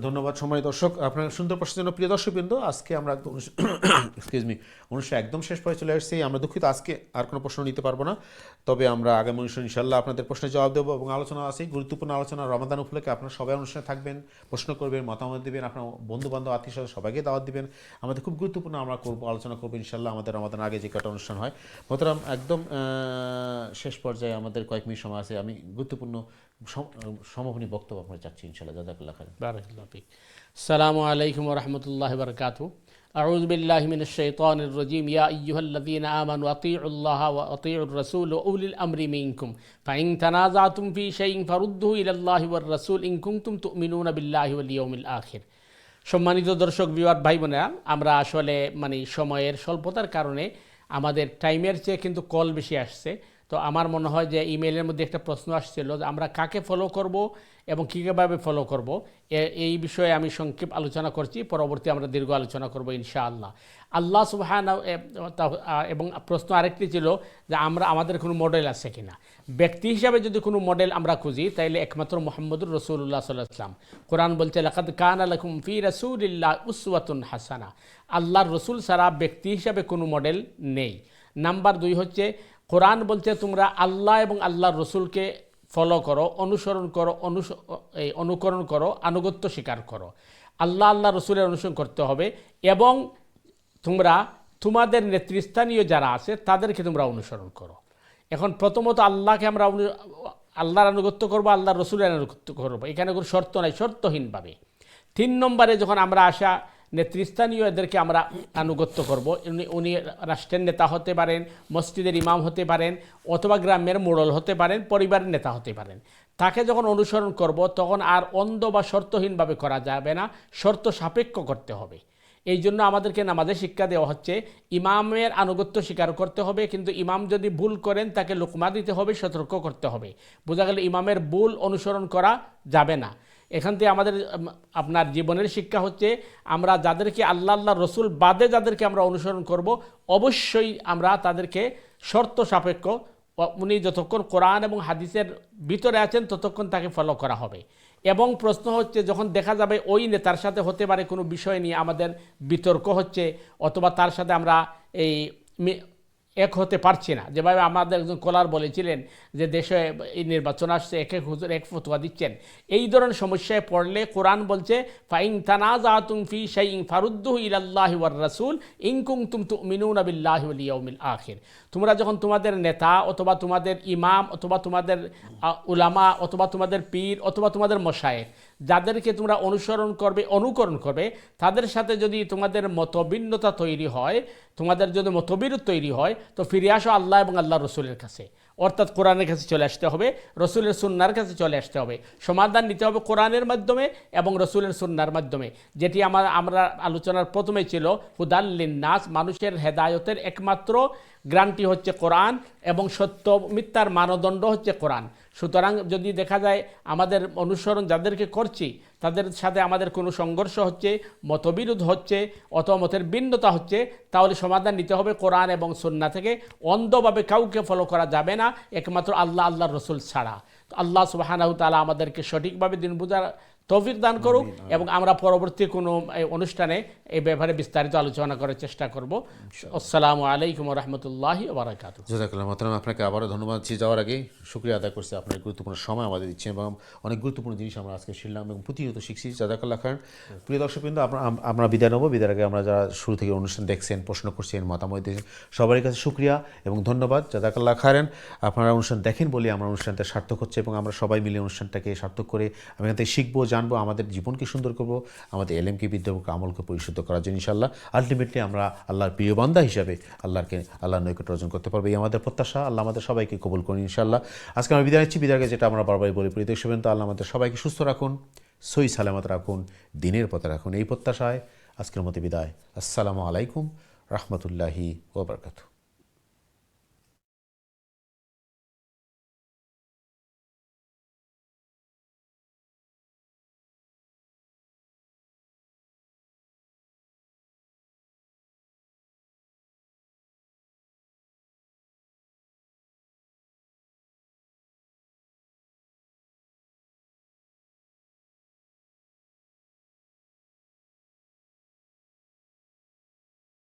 ধন্যবাদ সময় দর্শক, আপনার সুন্দর প্রশ্নের জন্য। প্রিয় দর্শকবৃন্দ, আজকে আমরা অনুষ্ঠান একদম শেষ পর্যায়ে চলে আসছি। আমরা দুঃখিত আজকে আর কোনো প্রশ্ন নিতে পারবো না, তবে আমরা আগামী অনুষ্ঠান ইনশাআল্লাহ আপনাদের প্রশ্নের জবাব দেবো এবং আলোচনা আছে, গুরুত্বপূর্ণ আলোচনা। রমাদান উপলক্ষে আপনারা সবাই অনুষ্ঠানে থাকবেন, প্রশ্ন করবেন, মতামত দিবেন, আপনার বন্ধুবান্ধব আত্মীয় স্বজন সবাইকে দাওয়াত দিবেন। আমাদের খুব গুরুত্বপূর্ণ আমরা করবো, আলোচনা করবো ইনশাআল্লাহ আমাদের রমাদান আগে যে কটা অনুষ্ঠান হয়। মোহতারাম, একদম শেষ পর্যায়ে আমাদের কয়েক মিনিট সময় আছে, আমি গুরুত্বপূর্ণ সমভূমি বক্তব্য আপনার চাচ্ছি ইনশাআল্লাহ। জাযাকাল্লাহু খাইরান। বারাকাল্লাহু ফিক। আসসালামু আলাইকুম ওয়া রাহমাতুল্লাহি ওয়া বারাকাতুহু। আউযু বিল্লাহি মিনাশ শাইতানির রাজীম। ইয়া আইয়ুহাল্লাযীনা আমানু আতিউল্লাহা ওয়া আতিউর রাসূল ওয়া উলিল আমরি মিনকুম ফাইন তানাযাতুম ফি শাইইন ফারুদ্দুহু ইলাল্লাহি ওয়ার রাসূল ইন কুনতুম তুমিনুনা বিল্লাহি ওয়াল ইয়াউমিল আখির। সম্মানিত দর্শক বিভাগ ভাই বোনেরা, আমরা আসলে সময়ের স্বল্পতার কারণে আমাদের টাইমের চেয়ে কিন্তু কল বেশি আসছে। তো আমার মনে হয় যে ইমেইলের মধ্যে একটা প্রশ্ন আসছিল যে আমরা কাকে ফলো করব এবং কীভাবে ফলো করব, এই বিষয়ে আমি সংক্ষেপ আলোচনা করছি। পরবর্তী আমরা দীর্ঘ আলোচনা করব ইনশাআল্লাহ। আল্লাহ সুবহানাহু এবং প্রশ্ন আরেকটি ছিল যে আমাদের কোনো মডেল আছে কিনা। ব্যক্তি হিসাবে যদি কোনো মডেল আমরা খুঁজি, তাইলে একমাত্র মুহাম্মদুর রাসূলুল্লাহ সাল্লাল্লাহু আলাইহি ওয়াসাল্লাম। কোরআন বলছে লাকাদ কানা লাকুম ফি রাসূলিল্লাহি উসওয়াতুন হাসানা। আল্লাহর রসুল ছাড়া ব্যক্তি হিসাবে কোনো মডেল নেই। নাম্বার 2 হচ্ছে, কোরআন বলছে তোমরা আল্লাহ এবং আল্লাহর রসুলকে ফলো করো, অনুসরণ করো, অনুকরণ করো, আনুগত্য স্বীকার করো। আল্লাহ রসুলের অনুসরণ করতে হবে এবং তোমরা তোমাদের নেতৃস্থানীয় যারা আছে তাদেরকে তোমরা অনুসরণ করো। এখন প্রথমত আল্লাহকে আমরা আল্লাহর আনুগত্য করবো, আল্লাহর রসুলের আনুগত্য করবো, এখানে কোনো শর্ত নাই, শর্তহীনভাবে। 3 নম্বরে যখন আমরা আসা নেতৃস্থানীয় এদেরকে আমরা আনুগত্য করব। উনি রাষ্ট্রের নেতা হতে পারেন, মসজিদের ইমাম হতে পারেন, অথবা গ্রামের মোড়ল হতে পারেন, পরিবারের নেতা হতে পারেন। তাকে যখন অনুসরণ করব তখন আর অন্ধ বা শর্তহীনভাবে করা যাবে না, শর্ত সাপেক্ষ করতে হবে। এই জন্য আমাদেরকে নামাজে শিক্ষা দেওয়া হচ্ছে ইমামের আনুগত্য স্বীকার করতে হবে, কিন্তু ইমাম যদি ভুল করেন তাকে লুকমা দিতে হবে, সতর্ক করতে হবে। বোঝা গেল ইমামের ভুল অনুসরণ করা যাবে না। এখান থেকে আমাদের আপনার জীবনের শিক্ষা হচ্ছে আমরা যাদেরকে আল্লাহ রসুল বাদে যাদেরকে আমরা অনুসরণ করব, অবশ্যই আমরা তাদেরকে শর্ত সাপেক্ষ, উনি যতক্ষণ কোরআন এবং হাদিসের ভিতরে আছেন ততক্ষণ তাকে ফলো করা হবে। এবং প্রশ্ন হচ্ছে, যখন দেখা যাবে ওই নেতার সাথে হতে পারে কোনো বিষয় নিয়ে আমাদের বিতর্ক হচ্ছে, অথবা তার সাথে আমরা এক হতে পারছি না, যেভাবে আমাদের একজন কলার বলেছিলেন যে দেশে এই নির্বাচন আসছে, এক হুজুর এক ফতোয়া দিচ্ছেন, এই ধরনের সমস্যায় পড়লে কোরআন বলছে ফাইন তানাযাতুম ফি শাইইন ফারুদ্দুহু ইলাল্লাহি ওয়ার রাসূল ইন কুনতুম তুমিনুনা বিল্লাহি ওয়াল ইয়াউমিল আখির। তোমরা যখন তোমাদের নেতা অথবা তোমাদের ইমাম অথবা তোমাদের উলামা অথবা তোমাদের পীর অথবা তোমাদের মশায়েখ, যাদেরকে তোমরা অনুকরণ করবে, তাদের সাথে যদি তোমাদের মতভিন্নতা তৈরি হয়, তোমাদের যদি মতবিরোধ তৈরি হয়, তো ফিরে আসো আল্লাহ এবং আল্লাহ রসুলের কাছে, অর্থাৎ কোরআনের কাছে চলে আসতে হবে, রসুলের সুন্নার কাছে চলে আসতে হবে। সমাধান নিতে হবে কোরআনের মাধ্যমে এবং রসুলের সুন্নার মাধ্যমে, যেটি আমরা আলোচনার প্রথমে ছিল হুদাল লিন্নাস, মানুষের হেদায়তের একমাত্র গ্রান্টি হচ্ছে কোরআন এবং সত্য মিথ্যার মানদণ্ড হচ্ছে কোরআন। সুতরাং যদি দেখা যায় আমাদের অনুসরণ যাদেরকে করছি তাদের সাথে আমাদের কোনো সংঘর্ষ হচ্ছে, মতবিরোধ হচ্ছে অথবা মতের ভিন্নতা হচ্ছে, তাহলে সমাধান নিতে হবে কোরআন এবং সুন্নাহ থেকে। অন্ধভাবে কাউকে ফলো করা যাবে না, একমাত্র আল্লাহর রসুল ছাড়া। আল্লাহ সুবহানাহু ওয়া তাআলা আমাদেরকে সঠিকভাবে দিন বুঝার তৌফিক দান করুক এবং আমরা পরবর্তী কোনো অনুষ্ঠানে এই ব্যাপারে বিস্তারিত আলোচনা করার চেষ্টা করব। আসসালামু আলাইকুম ওয়া রাহমাতুল্লাহি ওয়া বারাকাতুহু। জাযাকাল্লাহু মাতরাম, আপনাকে আবারও ধন্যবাদ। যাওয়ার আগে শুকরিয়া আদায় করছি, আপনার গুরুত্বপূর্ণ সময় আমাদের দিচ্ছেন এবং অনেক গুরুত্বপূর্ণ জিনিস আমরা আজকে শিখলাম এবং প্রতিনিয়ত শিখছি। জাযাকাল্লাহু খাইরান। প্রিয় দর্শকবৃন্দ, আমরা বিদায় নেব। বিদায়ের আগে আমরা যারা শুরু থেকে অনুষ্ঠান দেখছেন, প্রশ্ন করছেন, মতামত দিয়েছেন, সবার কাছে শুকরিয়া এবং ধন্যবাদ। জাযাকাল্লাহু খাইরান। আপনারা অনুষ্ঠান দেখেন বলে আমার অনুষ্ঠানটা সার্থক হচ্ছে এবং আমরা সবাই মিলে অনুষ্ঠানটাকে সার্থক করে আমি এখান থেকে শিখবো, জানবো, আমাদের জীবনকে সুন্দর করব, আমাদের এলেমকে, বিদ্যাকে, আমলকে পরিশুদ্ধ করার জন্য ইনশাআল্লাহ আলটিমেটলি আমরা আল্লাহর প্রিয় বান্দা হিসাবে আল্লাহর নৈকট্য অর্জন করতে পারবো, এই আমাদের প্রত্যাশা। আল্লাহ আমাদের সবাইকে কবুল করুন ইনশাআল্লাহ। আজকে আমরা বিদায় নিচ্ছি। বিদায়কে যেটা আমরা বারবারই বলি, প্রিয় দর্শকবৃন্দ, আল্লাহ আমাদের সবাইকে সুস্থ রাখুন, সহি সালামত রাখুন, দিনের পথে রাখুন, এই প্রত্যাশায় আজকের মতো বিদায়। আসসালামু আলাইকুম রাহমাতুল্লাহি ওয়া বারাকাতুহু।